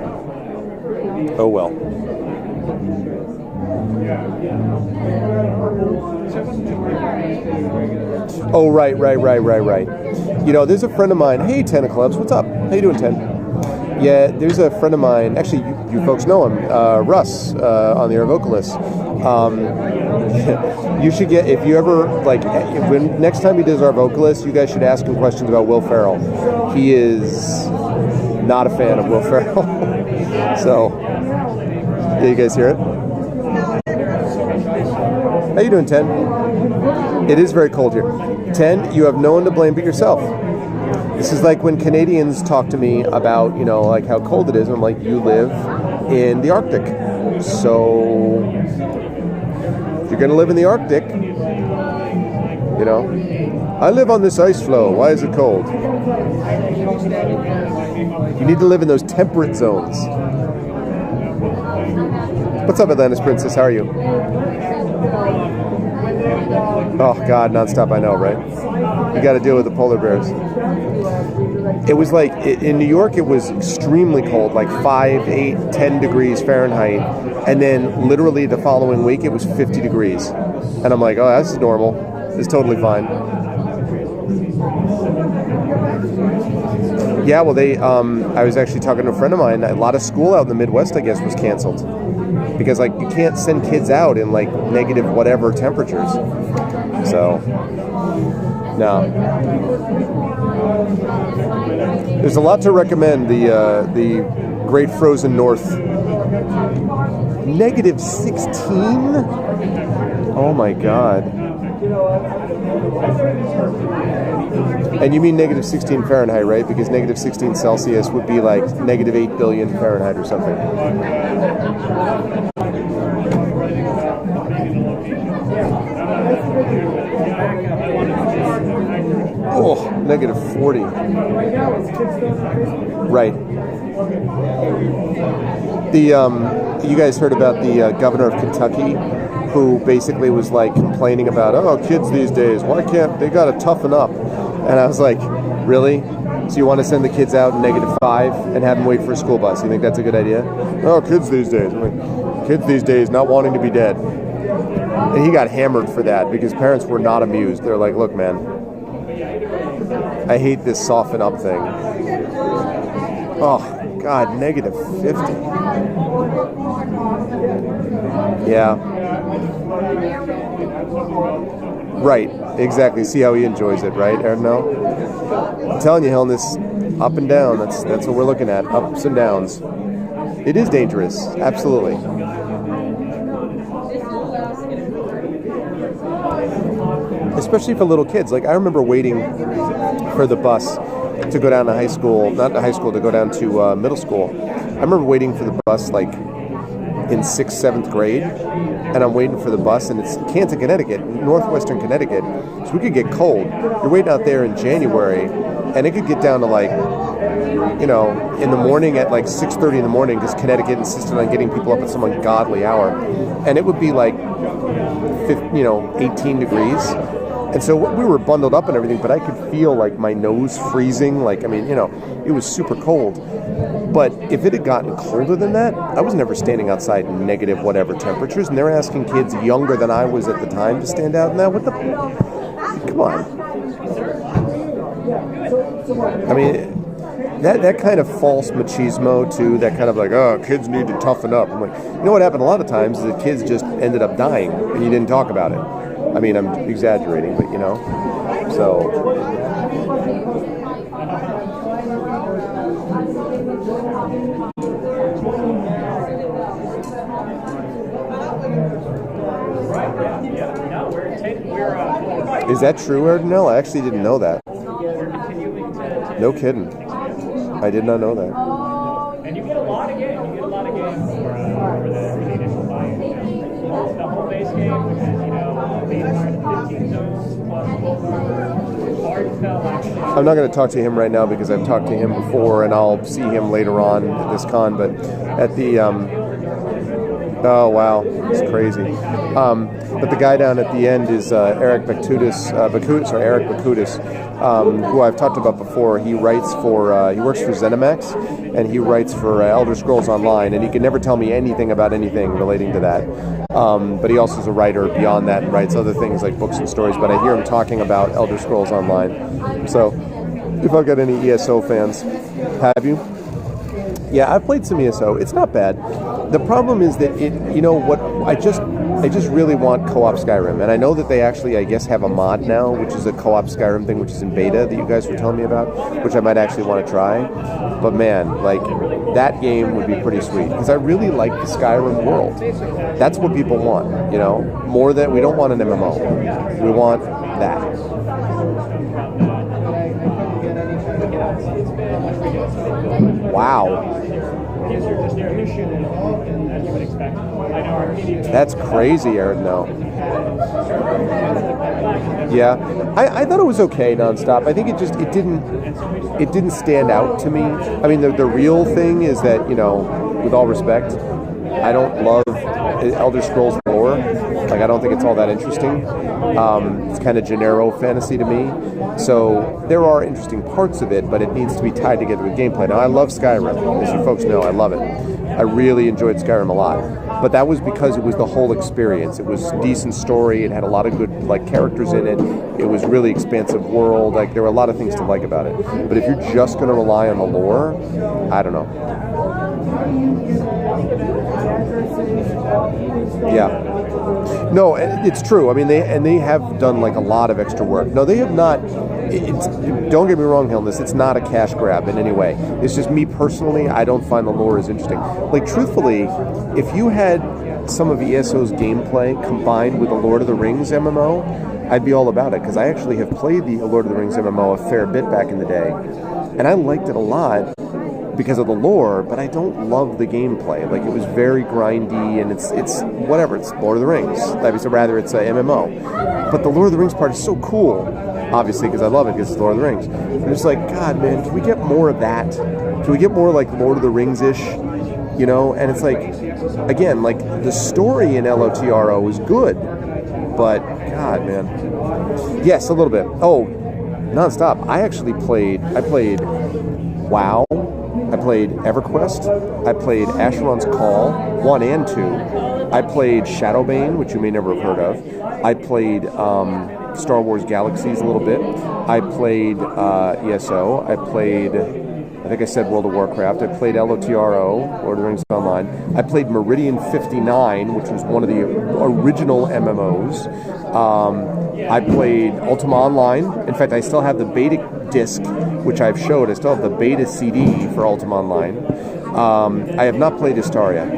C: oh well. Oh, right. There's a friend of mine. Hey, Ten of Clubs, what's up? How you doing, Ten? Yeah, there's a friend of mine. Actually, you folks know him, Russ, on the Air Vocalist. You should get, if you ever, when next time he does Our Vocalist, you guys should ask him questions about Will Ferrell. He is not a fan of Will Ferrell. So, yeah, you guys hear it? How you doing, Ten? It is very cold here. 10, you have no one to blame but yourself. This is like when Canadians talk to me about, how cold it is. I'm like, you live in the Arctic. So, if you're going to live in the Arctic, I live on this ice floe. Why is it cold? You need to live in those temperate zones. What's up, Atlantis Princess? How are you? Oh, God, nonstop, I know, right? You got to deal with the polar bears. It was like, in New York, it was extremely cold, like 5, 8, 10 degrees Fahrenheit. And then literally the following week, it was 50 degrees. And I'm like, oh, this is normal. It's totally fine. Yeah, well, I was actually talking to a friend of mine. A lot of school out in the Midwest, I guess, was canceled. Because, you can't send kids out in, negative whatever temperatures. So, no. There's a lot to recommend. The Great Frozen North. Negative 16? Oh, my God. And you mean negative 16 Fahrenheit, right? Because negative 16 Celsius would be like negative 8 billion Fahrenheit or something. Oh, negative 40. Right. You guys heard about the governor of Kentucky, who basically was complaining about, kids these days, why can't they gotta toughen up? And I was like, really? So you want to send the kids out in -5 and have them wait for a school bus? You think that's a good idea? Oh, kids these days. I'm like, kids these days not wanting to be dead. And he got hammered for that because parents were not amused. They're like, look, man, I hate this soften up thing. Oh, God, -50. Yeah. Right, exactly. See how he enjoys it, right, Ardennell? I'm telling you, Helness, Up and down. That's what we're looking at. Ups and downs. It is dangerous. Absolutely. Especially for little kids. Like, I remember waiting for the bus to go down to high school, not to high school, to go down to middle school. I remember waiting for the bus, like, in 6th, 7th grade, and I'm waiting for the bus, and it's Canton, Connecticut, northwestern Connecticut, so we could get cold. You're waiting out there in January, and it could get down to, like, you know, in the morning at like 6:30 in the morning, because Connecticut insisted on getting people up at some ungodly hour, and it would be like 18 degrees. And so we were bundled up and everything, but I could feel like my nose freezing. Like, I mean, you know, it was super cold. But if it had gotten colder than that, I was never standing outside in negative whatever temperatures. And they're asking kids younger than I was at the time to stand out in that. Come on. I mean, that kind of false machismo too. That kind of like, oh, kids need to toughen up. I'm like, you know what happened a lot of times is the kids just ended up dying, and you didn't talk about it. I mean, I'm exaggerating, but you know, so. Is that true, Erdinell? I actually didn't know that. No kidding. I did not know that.
A: And you get a lot of games. You get a lot of games for the initial buy-in. The whole base game, which is, you know, 15 zones plus hardtail action.
C: I'm not going to talk to him right now because I've talked to him before, and I'll see him later on at this con. But at the oh wow, it's crazy. But the guy down at the end is Eric Bakutis, who I've talked about before. He writes for, he works for ZeniMax, and he writes for Elder Scrolls Online, and he can never tell me anything about anything relating to that. But he also is a writer beyond that and writes other things like books and stories, but I hear him talking about Elder Scrolls Online. So, if I've got any ESO fans, have you? Yeah, I've played some ESO. It's not bad. The problem is that I just really want co-op Skyrim, and I know that they actually, I guess, have a mod now, which is a co-op Skyrim thing, which is in beta that you guys were telling me about, which I might actually want to try. But man, like, that game would be pretty sweet, because I really like the Skyrim world. That's what people want, you know? More than, we don't want an MMO. We want that. Wow. That's crazy, Aaron. No. Yeah, I thought it was okay nonstop. I think it didn't stand out to me. I mean, the real thing is that, you know, with all respect, I don't love Elder Scrolls lore. Like, I don't think it's all that interesting. It's kind of genero fantasy to me. So there are interesting parts of it, but it needs to be tied together with gameplay. Now, I love Skyrim. As you folks know, I love it. I really enjoyed Skyrim a lot. But that was because it was the whole experience. It was a decent story. It had a lot of good, like, characters in it. It was really expansive world. Like, there were a lot of things to like about it. But if you're just going to rely on the lore, I don't know. Yeah. No, it's true. I mean, they have done like a lot of extra work. No, they have not. Don't get me wrong, Hilness. It's not a cash grab in any way. It's just me personally. I don't find the lore as interesting. Like, truthfully, if you had some of ESO's gameplay combined with the Lord of the Rings MMO, I'd be all about it, because I actually have played the Lord of the Rings MMO a fair bit back in the day, and I liked it a lot because of the lore, but I don't love the gameplay. Like, it was very grindy, and it's whatever, it's Lord of the Rings. Rather, it's a MMO. But the Lord of the Rings part is so cool, obviously, because I love it, because it's Lord of the Rings. I'm just like, God, man, can we get more of that? Can we get more, like, Lord of the Rings-ish? You know? And it's like, again, like, the story in LOTRO is good, but, God, man. Yes, a little bit. Oh, nonstop. I played WoW. I played EverQuest. I played Asheron's Call 1 and 2. I played Shadowbane, which you may never have heard of. I played Star Wars Galaxies a little bit. I played ESO. I played I think I said World of Warcraft. I played LOTRO, Lord of the Rings Online. I played Meridian 59, which was one of the original MMOs. I played Ultima Online. In fact, I still have the beta disc, which I've showed. I still have the beta CD for Ultima Online. I have not played Historia.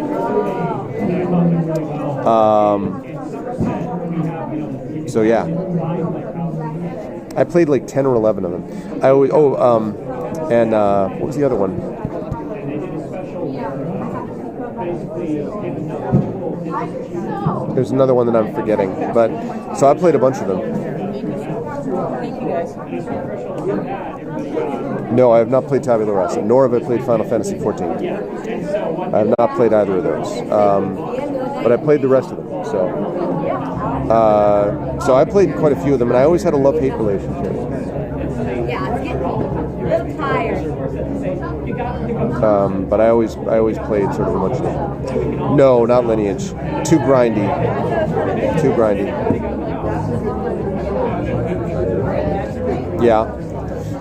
C: So yeah, I played like 10 or 11 of them. I always and what was the other one? There's another one that I'm forgetting, but so I played a bunch of them. No, I have not played Tabula Rasa, nor have I played Final Fantasy XIV. I have not played either of those, but I played the rest of them. So I played quite a few of them, and I always had a love-hate relationship.
D: Yeah, it's getting a little tired.
C: But I always played sort of a bunch of them. No, not Lineage. Too grindy. Too grindy. Yeah.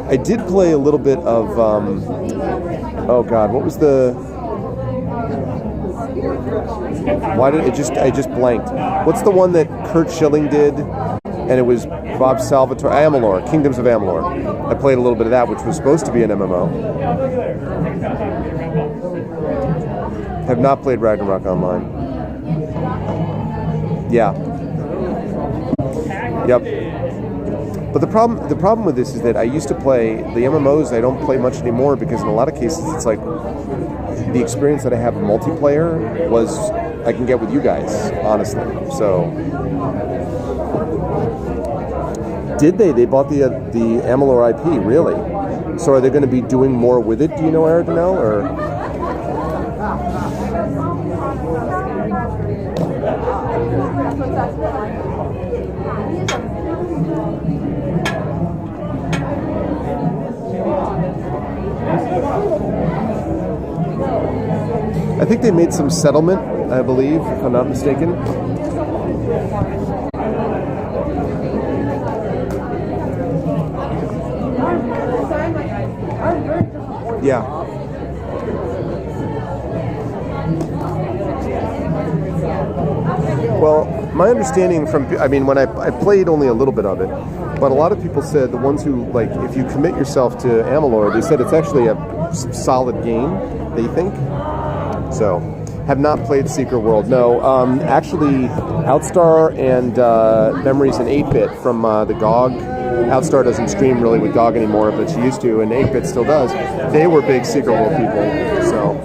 C: I did play a little bit of oh god, what was the why did I just blanked. What's the one that Kurt Schilling did? And it was Bob Salvatore, Amalur, Kingdoms of Amalur. I played a little bit of that, which was supposed to be an MMO. Have not played Ragnarok Online. Yeah. Yep. But the problem with this is that I used to play the MMOs. I don't play much anymore because in a lot of cases it's like the experience that I have in multiplayer was I can get with you guys, honestly. So did they bought the Amalur IP, really? So are they going to be doing more with it? Do you know, Aradinel, or? I think they made some settlement, I believe, if I'm not mistaken. Yeah. Well, my understanding from, I mean, when I played only a little bit of it, but a lot of people said, the ones who, like, if you commit yourself to Amalur, they said it's actually a solid game, they think. So, have not played Secret World. No, actually, Outstar and Memories in 8-Bit from the GOG. Outstar doesn't stream really with GOG anymore, but she used to, and 8-Bit still does. They were big Secret World people, so.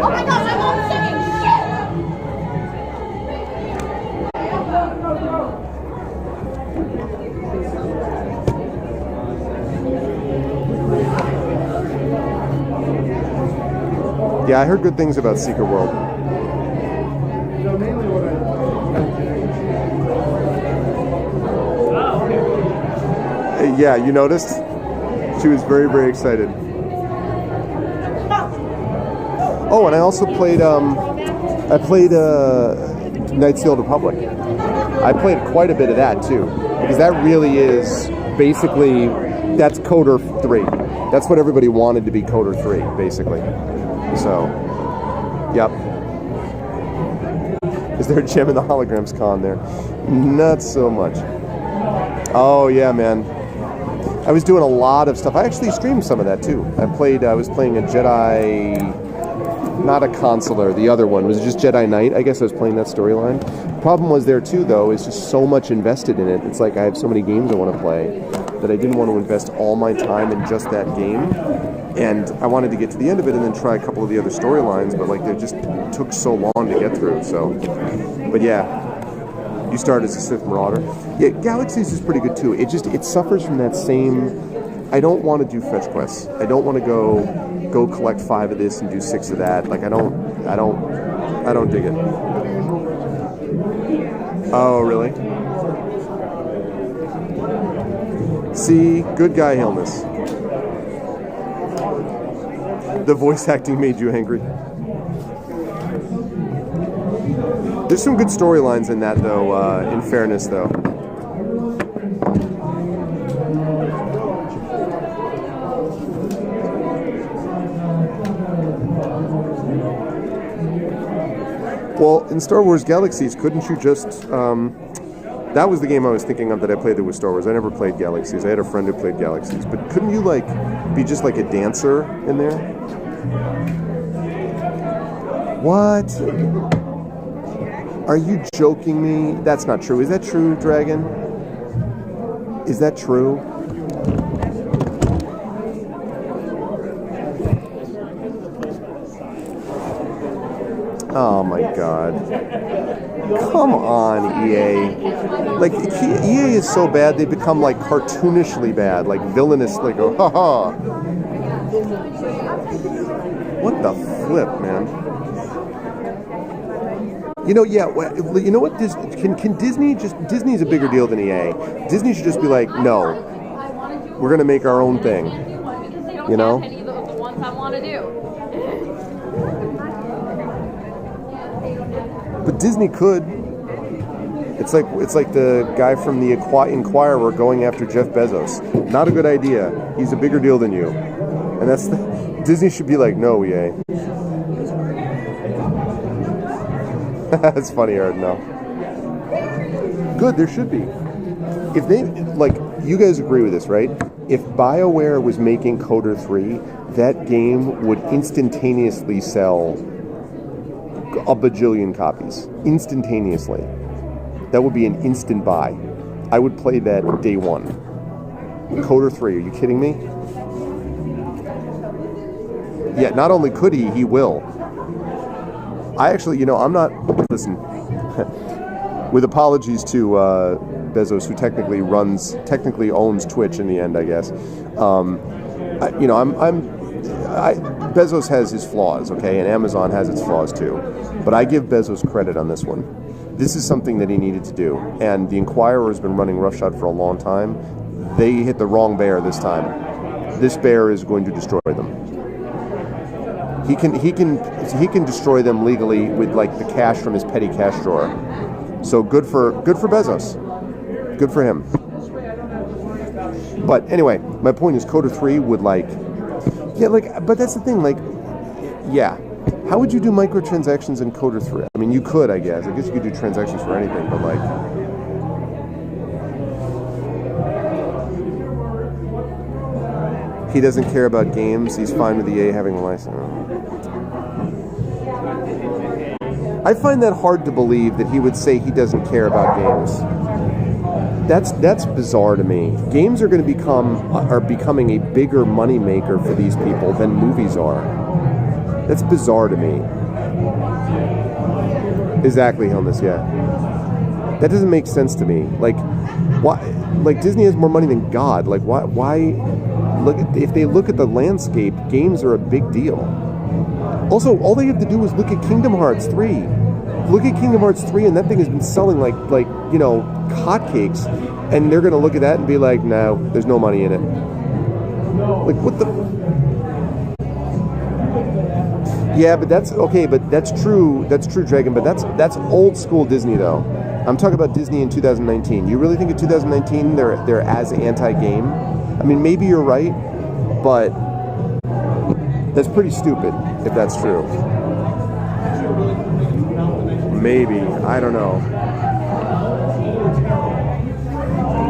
D: Oh my gosh, I'm all singing shit!
C: Yeah, I heard good things about Secret World. Yeah, you noticed? She was very, very excited. Oh, and I also played, Knights of the Old Republic. I played quite a bit of that, too. Because that really is, basically, that's Coder 3. That's what everybody wanted to be Coder 3, basically. So, yep. Is there a gem in the Holograms con there? Not so much. Oh, yeah, man. I was doing a lot of stuff. I actually streamed some of that, too. I was playing a Jedi, not a Consular, the other one. It was just Jedi Knight. I guess I was playing that storyline. Problem was there, too, though, is just so much invested in it. It's like I have so many games I want to play that I didn't want to invest all my time in just that game. And I wanted to get to the end of it and then try a couple of the other storylines, but like they just took so long to get through. So, but yeah, you start as a Sith Marauder. Yeah, Galaxies is pretty good too. It suffers from that same. I don't want to do fetch quests. I don't want to go collect 5 of this and do 6 of that. Like I don't dig it. Oh really? See, good guy Helmus. The voice acting made you angry. There's some good storylines in that, though, in fairness, though. Well, in Star Wars Galaxies, couldn't you just... that was the game I was thinking of that I played with Star Wars. I never played Galaxies. I had a friend who played Galaxies. But couldn't you, like, be just like a dancer in there? What? Are you joking me? That's not true. Is that true, Dragon? Is that true? Oh my god. Come on, EA. Like, EA is so bad, they become like cartoonishly bad, like villainous, like, oh, haha. What the flip, man? You know, yeah, you know what? Can Disney just... Disney's a bigger deal than EA. Disney should just be like, no, we're going to make our own thing. You know?
D: The ones I want to do.
C: But Disney could. It's like the guy from the Inquirer going after Jeff Bezos. Not a good idea. He's a bigger deal than you. And that's Disney should be like, no, EA. That's funny, Aaron. No. Good, there should be. If they, like, you guys agree with this, right? If BioWare was making Coder 3, that game would instantaneously sell a bajillion copies. Instantaneously. That would be an instant buy. I would play that day one. Coder 3, are you kidding me? Yeah, not only could he will. I actually, you know, I'm not... Listen, with apologies to Bezos, who technically owns Twitch in the end, I guess. Bezos has his flaws, okay, and Amazon has its flaws too. But I give Bezos credit on this one. This is something that he needed to do, and the Inquirer has been running roughshod for a long time. They hit the wrong bear this time. This bear is going to destroy them. He can destroy them legally with like the cash from his petty cash drawer. So good for Bezos. Good for him. But anyway, my point is Coder 3 would like, yeah, like, but that's the thing, like, yeah. How would you do microtransactions in Coder 3? I mean, you could, I guess. I guess you could do transactions for anything, but like, he doesn't care about games. He's fine with EA having a license. I find that hard to believe that he would say he doesn't care about games. That's bizarre to me. Games are going to becoming a bigger moneymaker for these people than movies are. That's bizarre to me. Exactly, Helmus, yeah. That doesn't make sense to me. Like, why? Like, Disney has more money than God. Like, why? Look, if they look at the landscape, games are a big deal. Also, all they have to do is look at Kingdom Hearts 3. Look at Kingdom Hearts 3, and that thing has been selling like you know, hotcakes. And they're gonna look at that and be like, no, there's no money in it. Like, what the? Yeah, but that's okay. But that's true. That's true, Dragon. But that's old school Disney, though. I'm talking about Disney in 2019. You really think in 2019 they're as anti-game? I mean, maybe you're right, but that's pretty stupid if that's true. Maybe. I don't know.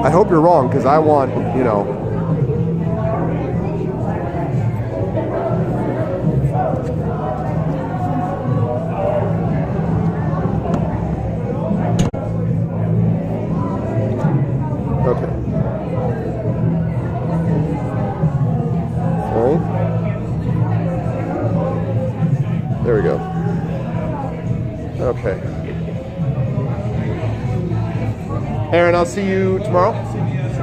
C: I hope you're wrong, because I want, you know... Okay. All right. There we go. Okay. Aaron, I'll see you tomorrow?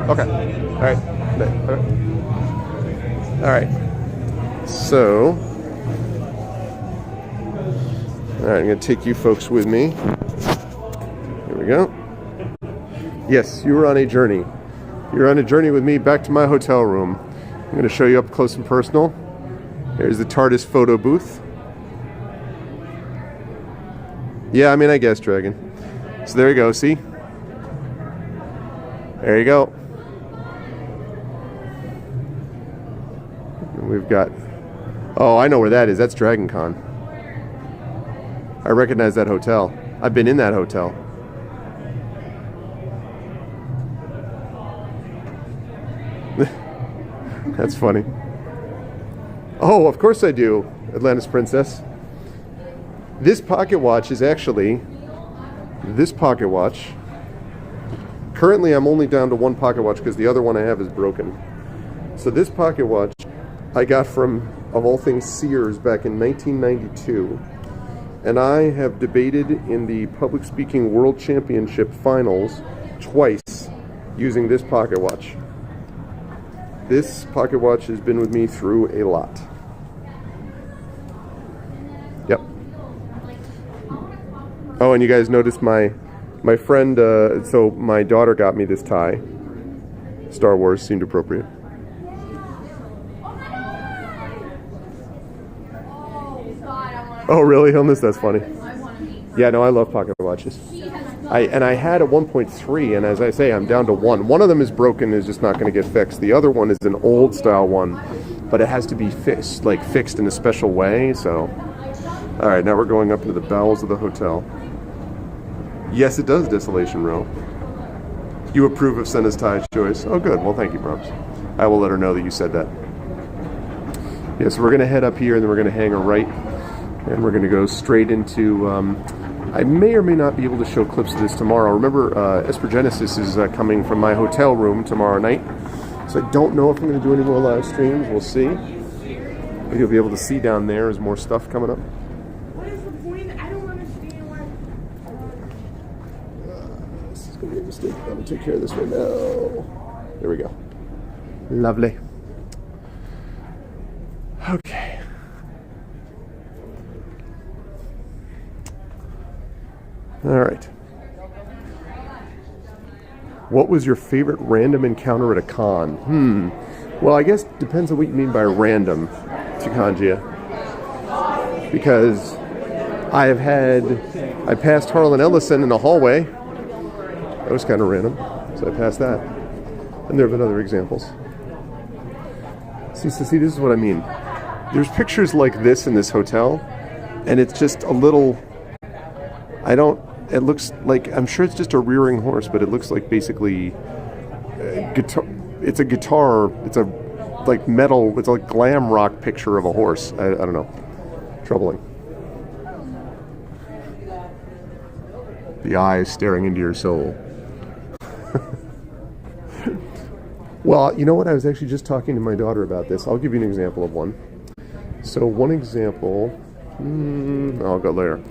C: Okay. All right. All right. So, all right, I'm going to take you folks with me. Here we go. Yes, you were on a journey. You're on a journey with me back to my hotel room. I'm going to show you up close and personal. There's the TARDIS photo booth. Yeah, I mean, I guess, Dragon. So there you go, see? There you go. And we've got... Oh, I know where that is. That's Dragon Con. I recognize that hotel. I've been in that hotel. That's funny. Oh, of course I do, Atlantis Princess. This pocket watch is actually this pocket watch. Currently, I'm only down to one pocket watch because the other one I have is broken. So this pocket watch I got from, of all things, Sears back in 1992. And I have debated in the Public Speaking World Championship finals twice using this pocket watch. This pocket watch has been with me through a lot. Yep. Oh, and you guys noticed my friend, so my daughter got me this tie. Star Wars seemed appropriate. Oh, really, Hilmus? That's funny. Yeah, no, I love pocket watches. I had a 1.3, and as I say, I'm down to one. One of them is broken, is just not going to get fixed. The other one is an old style one, but it has to be fixed in a special way. So, all right, now we're going up into the bowels of the hotel. Yes, it does, Desolation Row. You approve of Senna's tie choice? Oh, good. Well, thank you, Brubs. I will let her know that you said that. Yeah, so we're going to head up here, and then we're going to hang a right, and we're going to go straight into... I may or may not be able to show clips of this tomorrow. Remember, Espergenesis is coming from my hotel room tomorrow night. So I don't know if I'm going to do any more live streams. We'll see. Maybe you'll be able to see down there as more stuff coming up.
D: What is the point? I don't understand why.
C: This is going to be a mistake. I'm going to take care of this right now. There we go. Lovely. Okay. All right. What was your favorite random encounter at a con? Well, I guess depends on what you mean by random, Tikanjia. Because I passed Harlan Ellison in the hallway. That was kind of random. So I passed that. And there have been other examples. See, this is what I mean. There's pictures like this in this hotel, and it's just a little... It looks like, I'm sure it's just a rearing horse, but it looks like basically guitar. It's a guitar. It's a like metal. It's a glam rock picture of a horse. I don't know. Troubling. The eyes staring into your soul. Well, you know what? I was actually just talking to my daughter about this. I'll give you an example of one. So one example. I'll go later.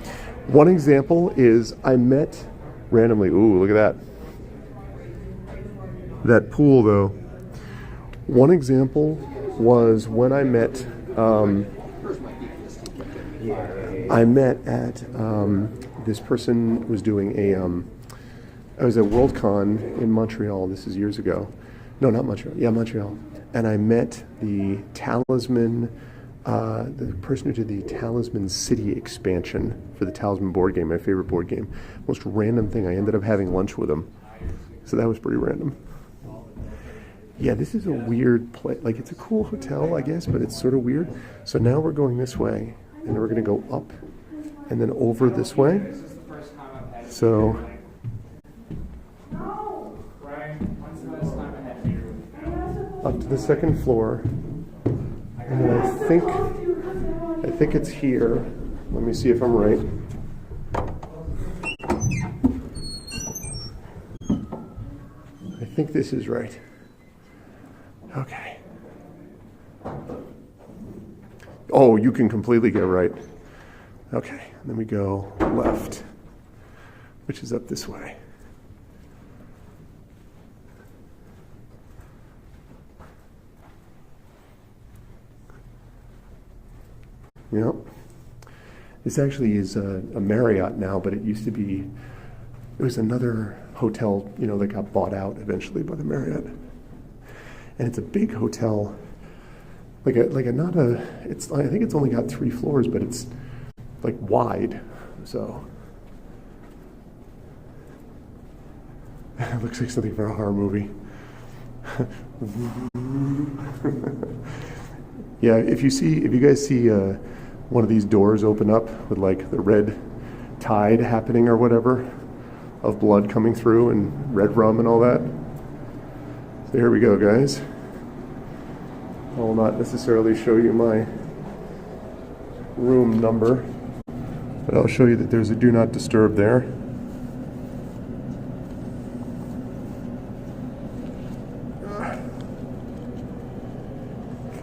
C: One example is I met randomly. Ooh, look at that. That pool, though. One example was when I met at this person was doing I was at Worldcon in Montreal. This is years ago. No, not Montreal. Yeah, Montreal. And I met the Talisman. The person who did the Talisman City expansion for the Talisman board game, my favorite board game. Most random thing, I ended up having lunch with him. So that was pretty random. Yeah, this is a weird place. Like, it's a cool hotel, I guess, but it's sort of weird. So now we're going this way, and we're going to go up and then over this way. So... up to the second floor. And then I think it's here. Let me see if I'm right. I think this is right. Okay. Oh, you can completely get right. Okay, and then we go left, which is up this way. Yep. This actually is a Marriott now, but it used to be, it was another hotel, that got bought out eventually by the Marriott. And it's a big hotel, I think it's only got 3 floors, but it's like wide, so. It looks like something for a horror movie. Yeah, if you guys see one of these doors open up with like the red tide happening or whatever of blood coming through and red rum and all that. So here we go, guys. I will not necessarily show you my room number, but I'll show you that there's a do not disturb there.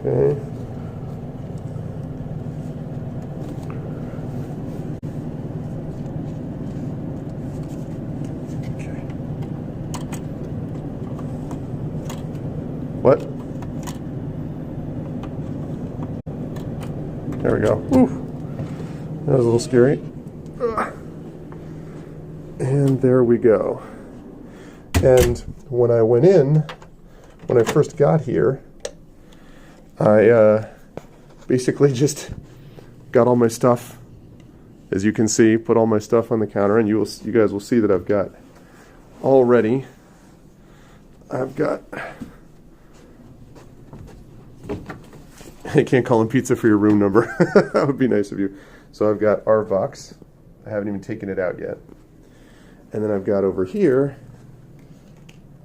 C: Okay. What? There we go. Whew. That was a little scary. And there we go. And when I went in, when I first got here, I basically just got all my stuff, as you can see, put all my stuff on the counter, and you guys will see that I've got already. I can't call in pizza for your room number. That would be nice of you. So I've got our box. I haven't even taken it out yet. And then I've got over here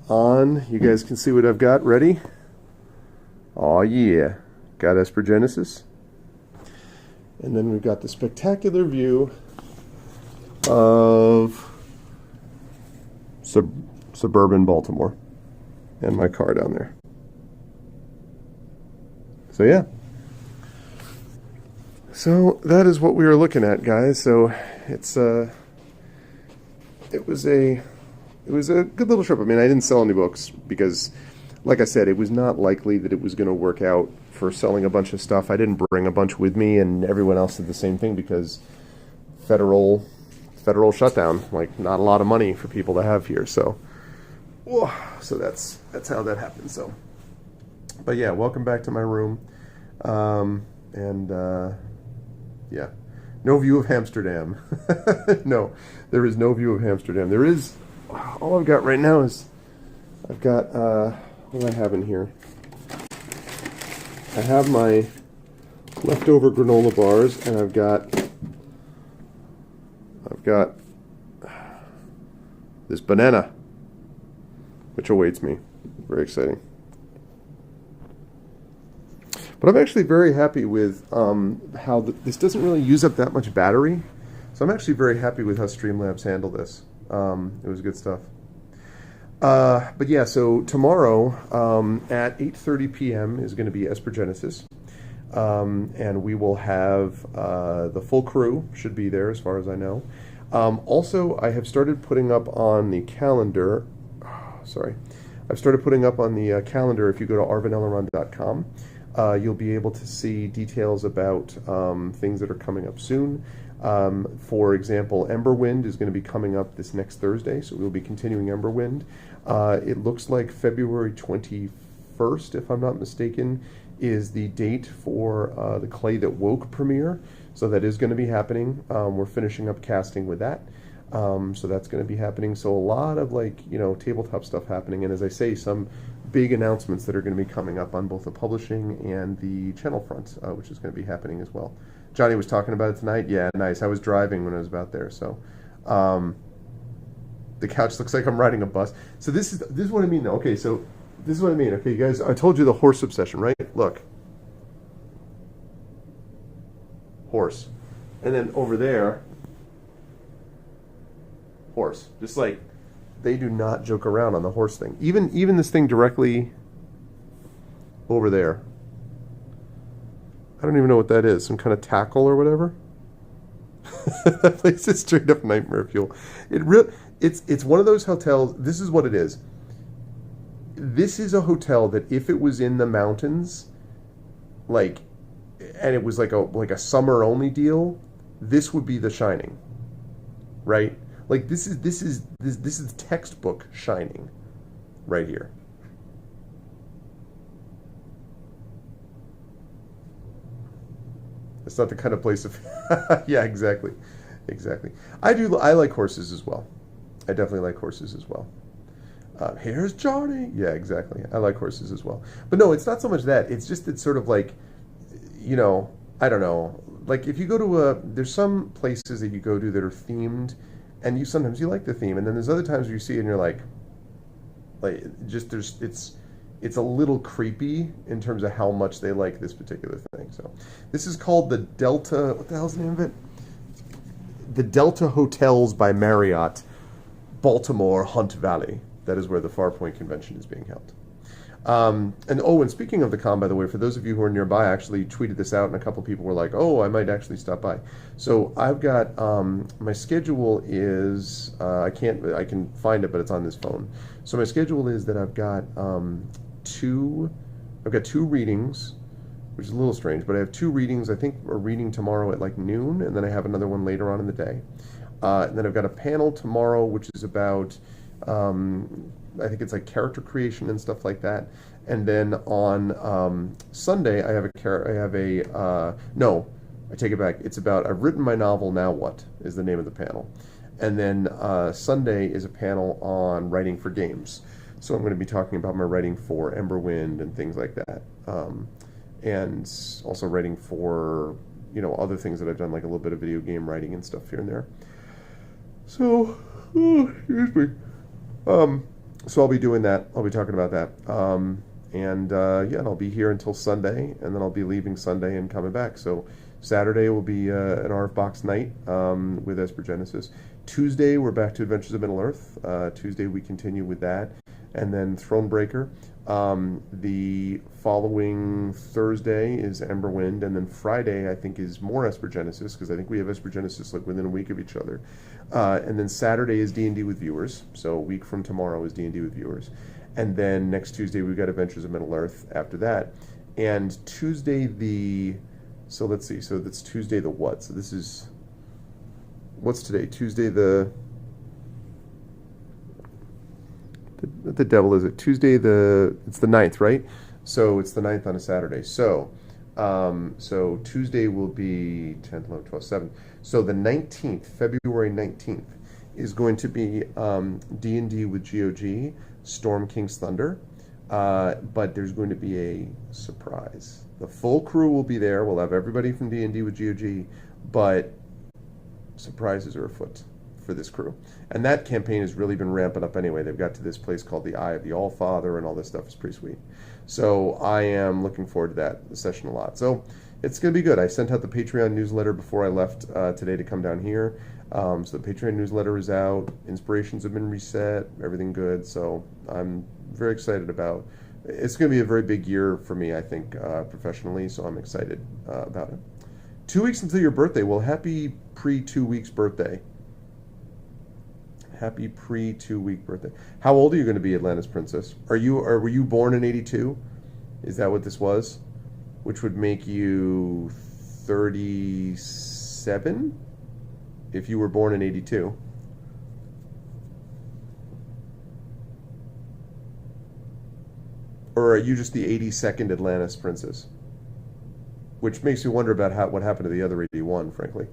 C: you guys can see what I've got ready. Oh yeah, got Espergenesis. And then we've got the spectacular view of suburban Baltimore and my car down there. So yeah. So that is what we were looking at, guys. So it was a good little trip. I mean, I didn't sell any books because, like I said, it was not likely that it was going to work out for selling a bunch of stuff. I didn't bring a bunch with me, and everyone else did the same thing because federal shutdown, like not a lot of money for people to have here. So that's how that happened. So, but yeah, welcome back to my room, yeah, no view of Amsterdam. No, there is no view of Amsterdam. There is. All I've got right now is I've got what do I have in here? I have my leftover granola bars, and I've got this banana, which awaits me. Very exciting. But I'm actually very happy with how this doesn't really use up that much battery. So I'm actually very happy with how Streamlabs handle this. It was good stuff. But yeah, so tomorrow at 8:30 p.m. is going to be Espergenesis. And we will have the full crew should be there as far as I know. Also, I have started putting up on the calendar, I've started putting up on the calendar, if you go to arvinelleron.com, you'll be able to see details about things that are coming up soon. For example, Emberwind is going to be coming up this next Thursday, so we'll be continuing Emberwind. It looks like February 21st, if I'm not mistaken, is the date for the Clay That Woke premiere, so that is going to be happening. We're finishing up casting with that, so that's going to be happening. So a lot of tabletop stuff happening, and as I say, some big announcements that are going to be coming up on both the publishing and the channel front, which is going to be happening as well. Johnny was talking about it tonight. Yeah, nice. I was driving when I was about there, so the couch looks like I'm riding a bus. So this is what I mean. Okay, so this is what I mean. Okay, you guys, I told you the horse obsession, right? Look, horse, and then over there, horse. Just like they do not joke around on the horse thing. Even this thing directly over there. I don't even know what that is. Some kind of tackle or whatever. That place is straight up nightmare fuel. It's one of those hotels. This is what it is. This is a hotel that if it was in the mountains, and it was like a summer only deal, this would be The Shining, right? Like this is textbook Shining, right here. It's not the kind of place of yeah, exactly. I like horses as well. I definitely like horses as well. Here's Johnny. Yeah, exactly. I like horses as well. But no, it's not so much that. It's just it's sort of like, I don't know, like if you go to there's some places that you go to that are themed, and sometimes you like the theme, and then there's other times where you see it and you're like just it's a little creepy in terms of how much they like this particular thing. So this is called the Delta. What the hell's the name of it? The Delta Hotels by Marriott, Baltimore Hunt Valley. That is where the Farpoint convention is being held. And speaking of the con, by the way, for those of you who are nearby, I actually tweeted this out, and a couple people were like, "Oh, I might actually stop by." So I've got my schedule is I can find it, but it's on this phone. So my schedule is that I've got two readings, which is a little strange, but I have 2 readings. I think a reading tomorrow at like noon, and then I have another one later on in the day. And then I've got a panel tomorrow, which is about I think it's like character creation and stuff like that. And then on Sunday, I take it back. It's about I've written my novel. Now what is the name of the panel? And then Sunday is a panel on writing for games. So I'm going to be talking about my writing for Emberwind and things like that, and also writing for other things that I've done, like a little bit of video game writing and stuff here and there. So, excuse me. So I'll be doing that. I'll be talking about that. And I'll be here until Sunday, and then I'll be leaving Sunday and coming back. So Saturday will be an RF Box night with Esper Genesis. Tuesday, we're back to Adventures of Middle-earth. Tuesday, we continue with that. And then Thronebreaker. The following Thursday is Emberwind, and then Friday, I think, is more Esper Genesis, because I think we have Esper Genesis like within a week of each other. And then Saturday is D&D with viewers, so a week from tomorrow is D&D with viewers. And then next Tuesday, we've got Adventures of Middle-earth after that. And Tuesday so let's see, so that's Tuesday the what? So this is, what's today? Tuesday the devil is it? Tuesday it's the 9th, right? So it's the 9th on a Saturday. So Tuesday will be 10th, 11th, 12th, 7th. So the 19th, February 19th, is going to be D&D with GOG, Storm King's Thunder. But there's going to be a surprise. The full crew will be there. We'll have everybody from D&D with GOG, but surprises are afoot for this crew. And that campaign has really been ramping up anyway. They've got to this place called the Eye of the Allfather, and all this stuff is pretty sweet. So I am looking forward to that session a lot. So it's going to be good. I sent out the Patreon newsletter before I left today to come down here. So the Patreon newsletter is out. Inspirations have been reset. Everything good. So I'm very excited about it. It's going to be a very big year for me, I think, professionally. So I'm excited about it. 2 weeks until your birthday. Well, happy pre-2 weeks birthday. Happy pre-2 week birthday. How old are you going to be, Atlantis Princess? Were you born in 82? Is that what this was? Which would make you 37 if you were born in 82. Or are you just the 82nd Atlantis Princess? Which makes me wonder about what happened to the other 81, frankly.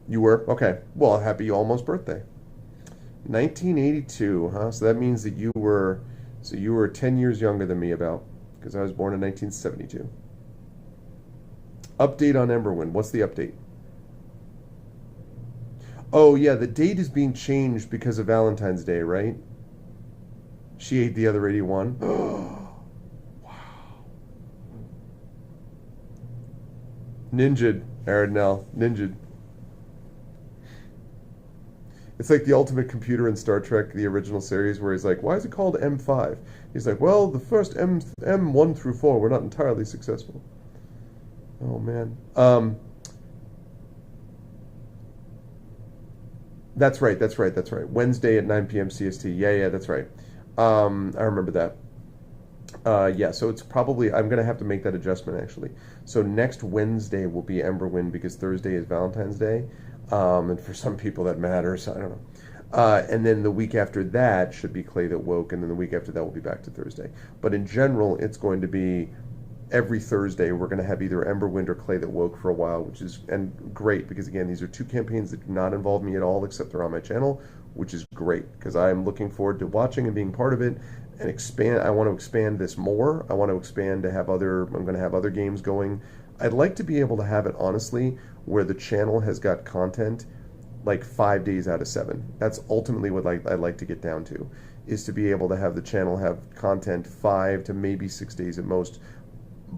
C: You were? Okay. Well, happy almost birthday. 1982, huh? So that means that you were 10 years younger than me about, because I was born in 1972. Update on Emberwind. What's the update? Oh, yeah, the date is being changed because of Valentine's Day, right? She ate the other 81. Wow. Ninja'd, Aradnell. Ninja'd. It's like the ultimate computer in Star Trek, the original series, where he's like, why is it called M5? He's like, well, the first M1 through 4 were not entirely successful. Oh, man. That's right. Wednesday at 9 p.m. CST. Yeah, that's right. I remember that. Yeah, so it's probably, I'm going to have to make that adjustment, actually. So next Wednesday will be Emberwind, because Thursday is Valentine's Day. And for some people that matters, I don't know. And then the week after that should be Clay That Woke, and then the week after that will be back to Thursday. But in general, it's going to be every Thursday. We're going to have either Emberwind or Clay That Woke for a while, which is great, because again, these are 2 campaigns that do not involve me at all, except they're on my channel, which is great, because I'm looking forward to watching and being part of it. and expand. I want to expand this more. I want to expand to have other. I'm going to have other games going. I'd like to be able to have it honestly where the channel has got content like 5 days out of 7. That's ultimately what I'd like to get down to, is to be able to have the channel have content 5 to maybe 6 days at most.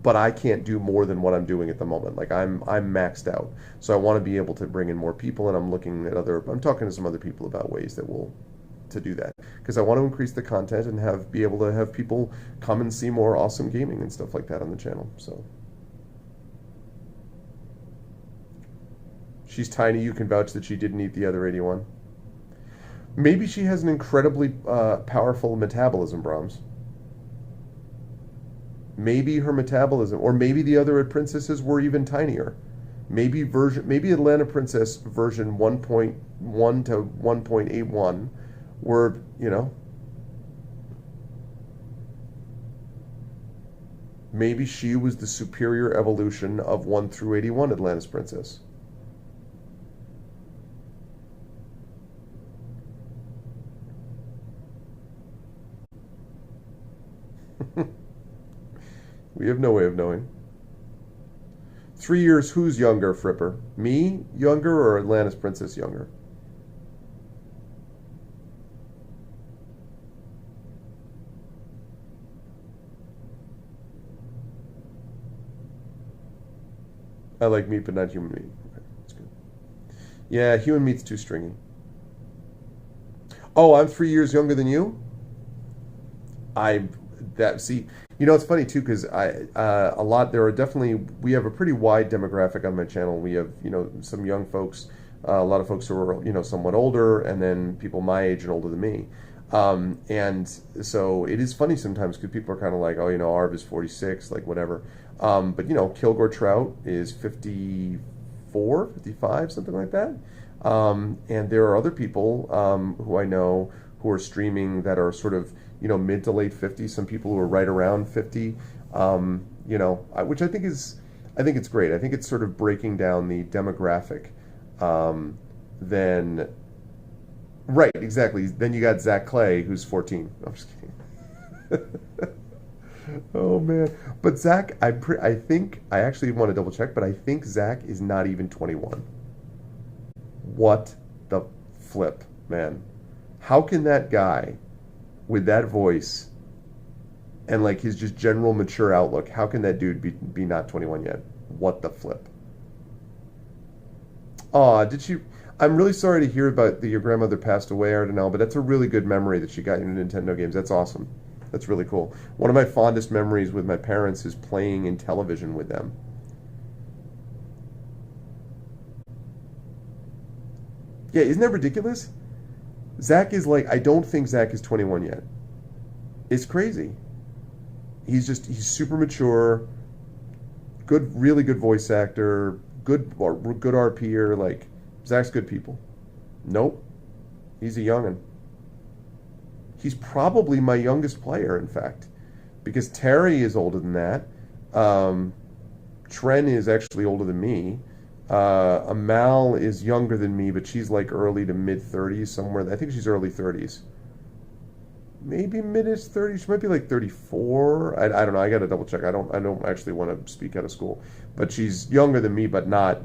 C: But I can't do more than what I'm doing at the moment. Like I'm maxed out. So I want to be able to bring in more people, and I'm talking to some other people about ways that will to do that, because I want to increase the content and be able to have people come and see more awesome gaming and stuff like that on the channel. So she's tiny. You can vouch that she didn't eat the other 81. Maybe she has an incredibly powerful metabolism, Brahms. Maybe her metabolism, or maybe the other princesses were even tinier. Maybe Atlanta Princess version 1.1 to 1.81 were, maybe she was the superior evolution of 1 through 81 Atlantis Princess. We have no way of knowing. 3 years, who's younger, Fripper? Me younger or Atlantis Princess younger? I like meat, but not human meat. Okay, that's good. Yeah, human meat's too stringy. Oh, I'm 3 years younger than you? It's funny too, because we have a pretty wide demographic on my channel. We have, some young folks, a lot of folks who are, somewhat older, and then people my age and older than me. And so it is funny sometimes, because people are kind of like, oh, Arv is 46, like whatever. But, Kilgore Trout is 54, 55, something like that. And there are other people who I know who are streaming that are sort of, mid to late 50s. Some people who are right around 50. Which I think it's great. I think it's sort of breaking down the demographic. Right, exactly. Then you got Zach Clay, who's 14. I'm just kidding. Oh man, but Zach, I actually want to double check, but I think Zach is not even 21. What the flip, man? How can that guy, with that voice, and like his just general mature outlook, how can that dude be not 21 yet? What the flip? Aw, I'm really sorry to hear about that your grandmother passed away, Ardenelle, but that's a really good memory that she got into Nintendo games. That's awesome. That's really cool. One of my fondest memories with my parents is playing in television with them. Yeah, isn't that ridiculous? Zach is I don't think Zach is 21 yet. It's crazy. He's super mature, really good voice actor, good RPer, Zach's good people. Nope. He's a youngin'. He's probably my youngest player, in fact, because Terry is older than that. Tren is actually older than me. Amal is younger than me, but she's early to mid 30s somewhere. I think she's early 30s. Maybe mid-ish 30s. She might be 34. I don't know. I got to double check. I don't actually want to speak out of school, but she's younger than me, but not,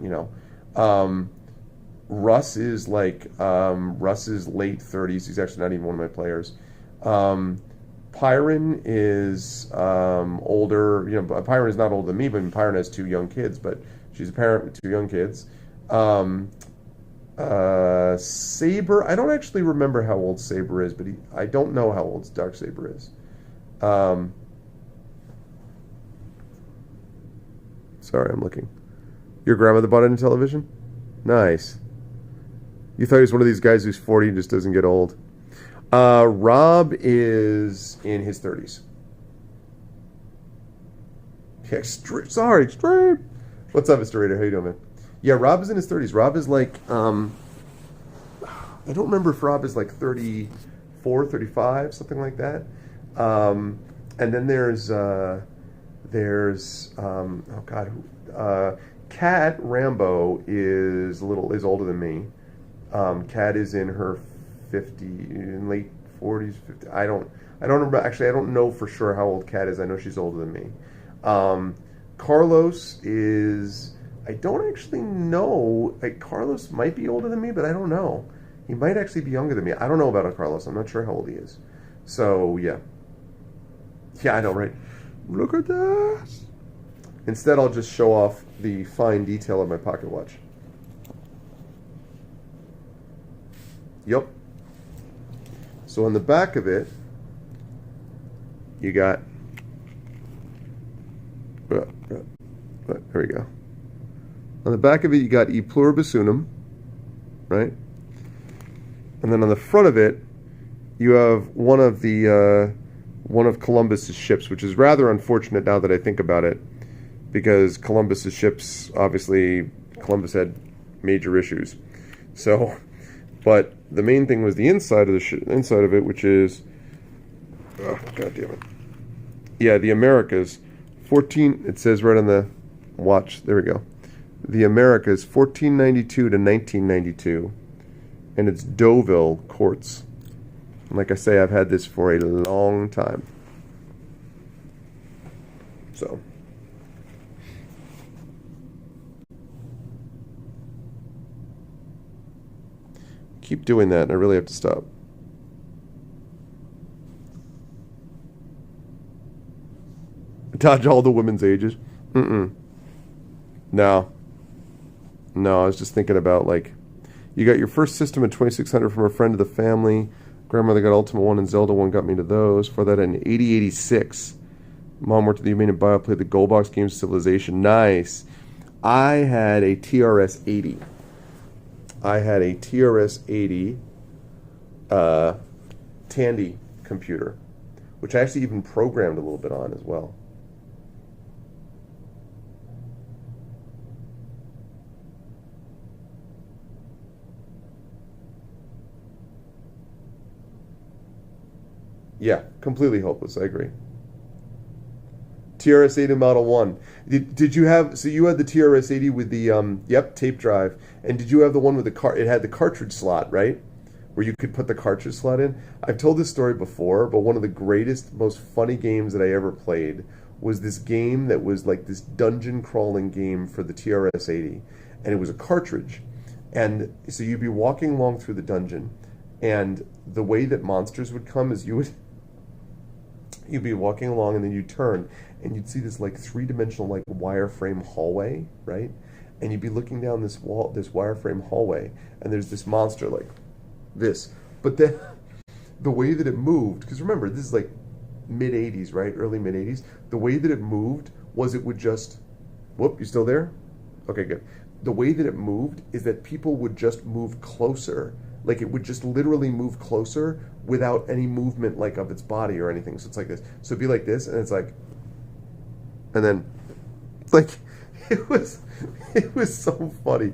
C: Russ is late 30s. He's actually not even one of my players. Pyron is older. Pyron is not older than me, but Pyron has 2 young kids. But she's a parent with 2 young kids. Saber, I don't actually remember how old Saber is, but I don't know how old Dark Saber is. Sorry, I'm looking. Your grandmother bought it in television? Nice. You thought he was one of these guys who's 40 and just doesn't get old. Rob is in his 30s. Extreme. What's up, Mr. Raider? How you doing, man? Yeah, Rob is in his 30s. Rob is I don't remember if Rob is 34, 35, something like that. And then there's Kat Rambo is older than me. Kat is in her late 40s, 50. I don't remember. Actually, I don't know for sure how old Kat is. I know she's older than me. Carlos is. I don't actually know. Like, Carlos might be older than me, but I don't know. He might actually be younger than me. I don't know about Carlos. I'm not sure how old he is. So yeah. Yeah, I know, right? Look at that. Instead, I'll just show off the fine detail of my pocket watch. Yep. So on the back of it, you got, there we go. On the back of it, you got E pluribus unum, right? And then on the front of it, you have one of Columbus's ships, which is rather unfortunate now that I think about it, because Columbus's ships, obviously, Columbus had major issues. So, but the main thing was the inside of the inside of it, which is, oh, God damn it. Yeah, the Americas, 14. It says right on the watch. There we go. The Americas, 1492 to 1992, and it's Deauville quartz. And like I say, I've had this for a long time. So. Keep doing that, and I really have to stop. Dodge all the women's ages. No, I was just thinking about, like, you got your first system in 2600 from a friend of the family. Grandmother got Ultima 1 and Zelda 1 got me to those. For that in 8086. Mom worked at the Humane Bio, played the Goldbox games, Civilization. Nice. I had a TRS-80. I had a TRS-80 Tandy computer, which I actually even programmed a little bit on as well. Yeah, completely hopeless. I agree. TRS-80 Model 1. Did you have, so you had the TRS-80 with the, tape drive. And did you have the one with it had the cartridge slot, right? Where you could put the cartridge slot in? I've told this story before, but one of the greatest, most funny games that I ever played was this game that was like this dungeon crawling game for the TRS-80. And it was a cartridge. And so you'd be walking along through the dungeon, and the way that monsters would come is you'd be walking along, and then you'd turn, and you'd see this like three-dimensional like wireframe hallway, right? And you'd be looking down this wireframe hallway, and there's this monster like this. But then the way that it moved, because remember, this is like mid-'80s, right? Early mid-'80s. The way that it moved was it would just, whoop, you still there? Okay, good. The way that it moved is that people would just move closer. Like, it would just literally move closer without any movement like of its body or anything. So it's like this. So it'd be like this, and it's like, and then, like, it was so funny.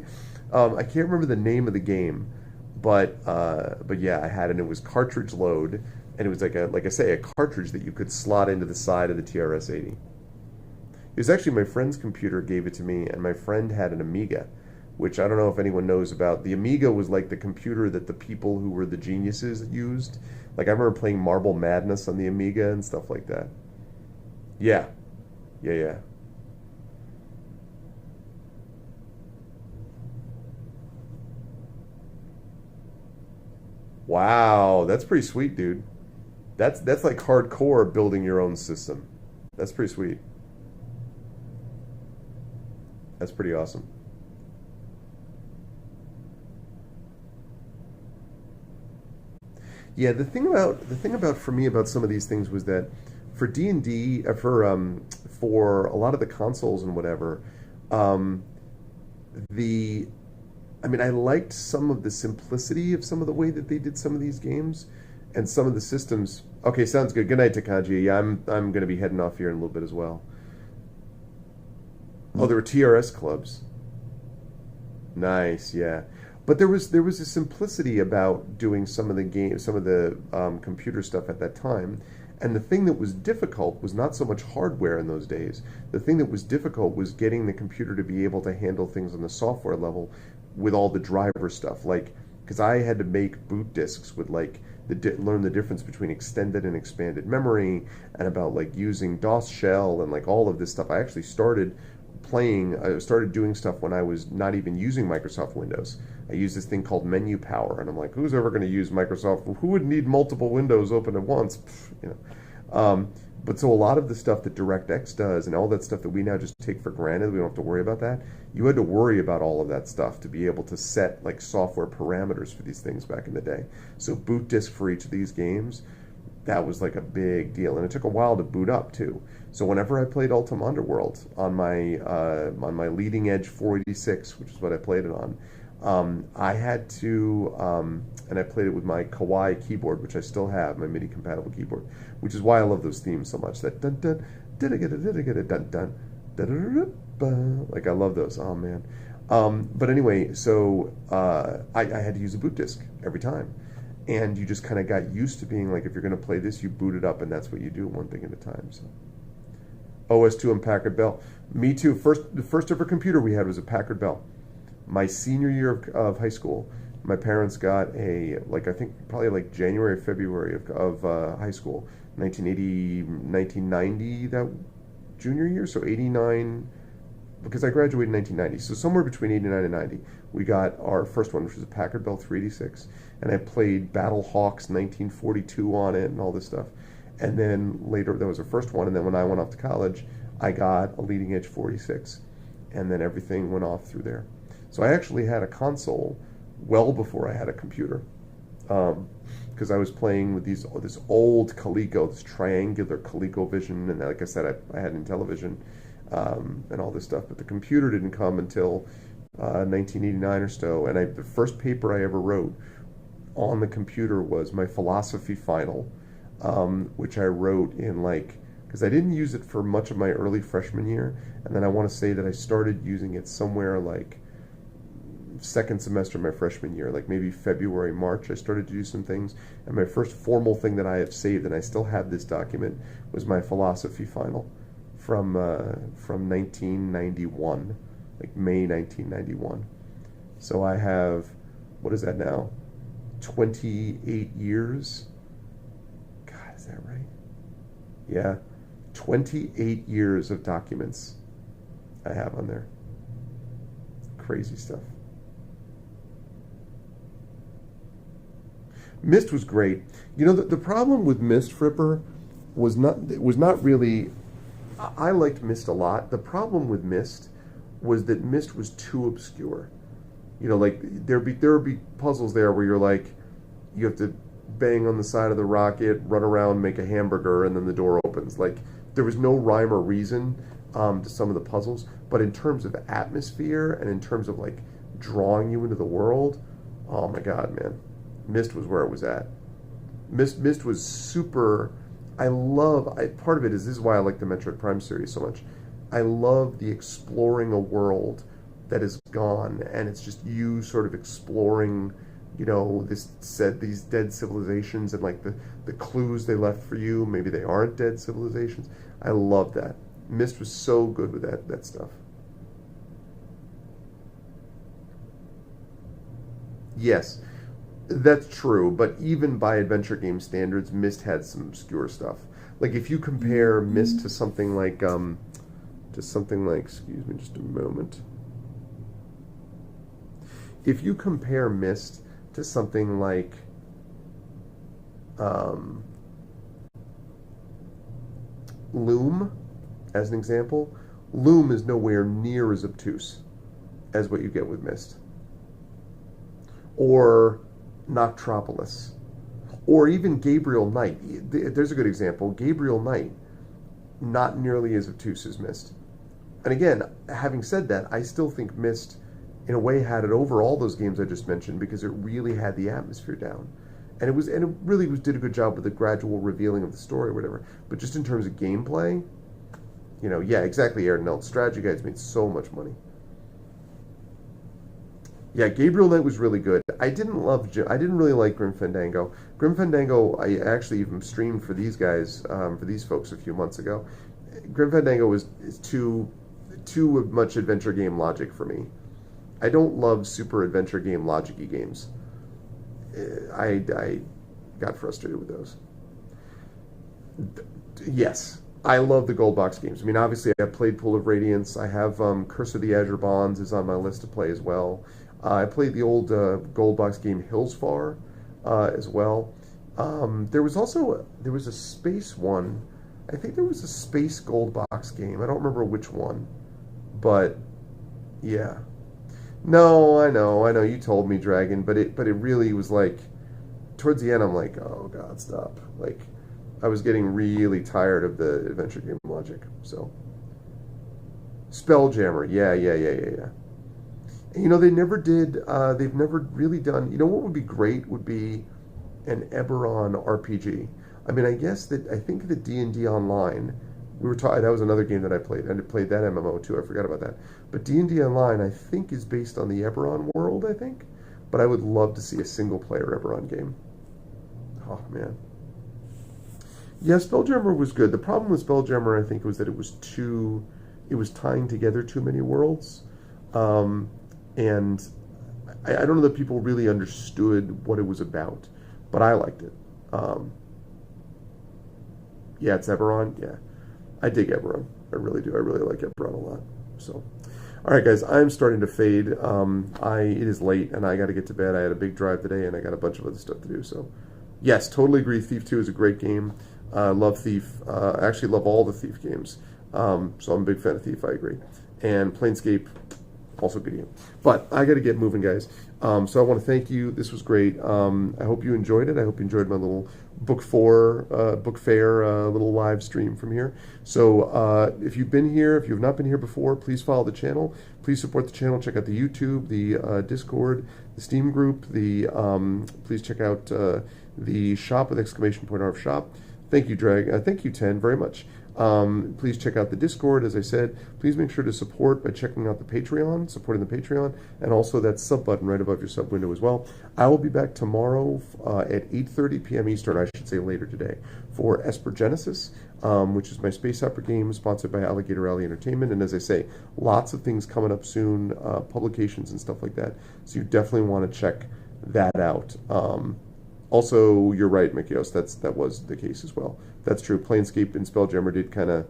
C: I can't remember the name of the game, but yeah, I had it. And it was cartridge load, and it was like a cartridge that you could slot into the side of the TRS-80. It was actually my friend's computer gave it to me, and my friend had an Amiga, which I don't know if anyone knows about. The Amiga was like the computer that the people who were the geniuses used. Like, I remember playing Marble Madness on the Amiga and stuff like that. Yeah. Wow, that's pretty sweet, dude. That's like hardcore building your own system. That's pretty sweet. That's pretty awesome. Yeah, the thing about for me about some of these things was that for D&D, for a lot of the consoles and whatever, I liked some of the simplicity of some of the way that they did some of these games and some of the systems. Okay, sounds good. Good night, Takaji. Yeah, I'm going to be heading off here in a little bit as well. Oh, there were TRS clubs. Nice, yeah. But there was a simplicity about doing some of the computer stuff at that time. And the thing that was difficult was not so much hardware in those days. The thing that was difficult was getting the computer to be able to handle things on the software level with all the driver stuff. Like, because I had to make boot disks with like learn the difference between extended and expanded memory, and about like using DOS shell and like all of this stuff. I actually started doing stuff when I was not even using Microsoft Windows. I used this thing called Menu Power, and I'm like, who's ever going to use Microsoft? Who would need multiple windows open at once? But so a lot of the stuff that DirectX does and all that stuff that we now just take for granted, we don't have to worry about that. You had to worry about all of that stuff to be able to set like software parameters for these things back in the day. So boot disk for each of these games, that was like a big deal, and it took a while to boot up too. So whenever I played Ultima Underworld on my leading edge 486, which is what I played it on, I had to, and I played it with my Kawaii keyboard, which I still have, my MIDI compatible keyboard, which is why I love those themes so much. That dun dun dun dun dun dun dun, like I love those. Oh man. But anyway, so I had to use a boot disk every time. And you just kind of got used to being like, if you're going to play this, you boot it up, and that's what you do, one thing at a time. So, OS2 and Packard Bell. Me too. The first ever computer we had was a Packard Bell. My senior year of high school, my parents got I think probably like January or February of high school, 1990, that junior year, so 89, because I graduated in 1990. So somewhere between 89 and 90, we got our first one, which was a Packard Bell 386, and I played Battle Hawks 1942 on it and all this stuff. And then later, that was our first one, and then when I went off to college, I got a leading edge 46, and then everything went off through there. So I actually had a console well before I had a computer, because I was playing with this old Coleco, this triangular ColecoVision, and like I said, I had Intellivision and all this stuff, but the computer didn't come until 1989 or so, and the first paper I ever wrote on the computer was my philosophy final, which I wrote in because I didn't use it for much of my early freshman year, and then I want to say that I started using it somewhere like second semester of my freshman year, like maybe February, March, I started to do some things, and my first formal thing that I have saved, and I still have this document, was my philosophy final from 1991, like May 1991. So I have, what is that now? 28 years? God, is that right? Yeah, 28 years of documents I have on there. Crazy stuff. Myst was great. You know, the problem with Myst, Fripper, was not really. I liked Myst a lot. The problem with Myst was that Myst was too obscure. You know, like there would be puzzles there where you're like, you have to bang on the side of the rocket, run around, make a hamburger, and then the door opens. Like there was no rhyme or reason to some of the puzzles. But in terms of atmosphere and in terms of like drawing you into the world, oh my God, man. Myst was where it was at. Myst was super. Part of it is, this is why I like the Metroid Prime series so much. I love the exploring a world that is gone, and it's just you sort of exploring, you know, these dead civilizations and like the clues they left for you. Maybe they aren't dead civilizations. I love that. Myst was so good with that stuff. Yes. That's true, but even by adventure game standards, Myst had some obscure stuff. Like if you compare Myst to something like, excuse me just a moment. If you compare Myst to something like, Loom, as an example, Loom is nowhere near as obtuse as what you get with Myst. Or Noctropolis, or even Gabriel Knight. There's a good example. Gabriel Knight, not nearly as obtuse as Myst. And again, having said that, I still think Myst, in a way, had it over all those games I just mentioned because it really had the atmosphere down, and it really did a good job with the gradual revealing of the story or whatever. But just in terms of gameplay, you know, yeah, exactly, Aaron. Strategy Guides made so much money. Yeah, Gabriel Knight was really good. I didn't really like Grim Fandango. Grim Fandango, I actually even streamed for these guys, for these folks a few months ago. Grim Fandango is too much adventure game logic for me. I don't love super adventure game logic-y games. got frustrated with those. Yes, I love the gold box games. I mean, obviously, I played Pool of Radiance. I have Curse of the Azure Bonds is on my list to play as well. I played the old gold box game Hillsfar as well. There was a space one. I think there was a space gold box game. I don't remember which one, but yeah. No, I know. You told me, Dragon, but it really was like towards the end. I'm like, oh God, stop! Like, I was getting really tired of the adventure game logic. So, Spelljammer, yeah. And, you know, they never did. They've never really done. You know what would be great would be an Eberron RPG. I mean, I think the D&D Online. We were talking. That was another game that I played. I played that MMO too. I forgot about that. But D&D Online, I think, is based on the Eberron world. I think, but I would love to see a single-player Eberron game. Oh man. Yeah, Spelljammer was good. The problem with Spelljammer, I think, was that it was tying together too many worlds, and I don't know that people really understood what it was about, but I liked it. Yeah, it's Eberron. Yeah, I dig Eberron. I really do. I really like Eberron a lot. So, all right, guys, I'm starting to fade. It is late, and I got to get to bed. I had a big drive today, and I got a bunch of other stuff to do. So, yes, totally agree. Thief 2 is a great game. Love Thief. I actually love all the Thief games. So I'm a big fan of Thief. I agree. And Planescape, also good game. But I got to get moving, guys. So I want to thank you. This was great. I hope you enjoyed it. I hope you enjoyed my little book fair little live stream from here. So if you've been here, if you've not been here before, please follow the channel. Please support the channel. Check out the YouTube, the Discord, the Steam group. Please check out the shop with exclamation point of shop. Thank you, thank you, Ten, very much. Please check out the Discord, as I said. Please make sure to support by checking out the Patreon, supporting the Patreon, and also that sub button right above your sub window as well. I will be back tomorrow at 8:30 p.m. Eastern, I should say later today, for Esper Genesis, which is my space opera game sponsored by Alligator Alley Entertainment. And as I say, lots of things coming up soon, publications and stuff like that. So you definitely want to check that out. Also, you're right, Mikios, that was the case as well. That's true. Planescape and Spelljammer did kind of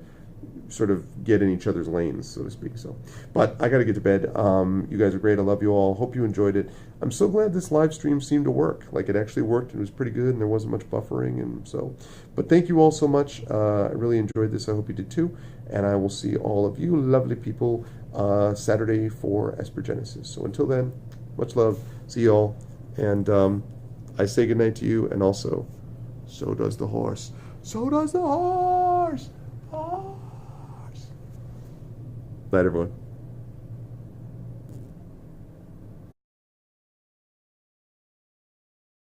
C: sort of get in each other's lanes, so to speak. So, but I got to get to bed. You guys are great. I love you all. Hope you enjoyed it. I'm so glad this live stream seemed to work. Like, it actually worked, and it was pretty good, and there wasn't much buffering, and so. But thank you all so much. I really enjoyed this. I hope you did too. And I will see all of you lovely people Saturday for Esper Genesis. So until then, much love. See you all. And I say goodnight to you, and also, so does the horse. So does the horse. Horse. Night, everyone.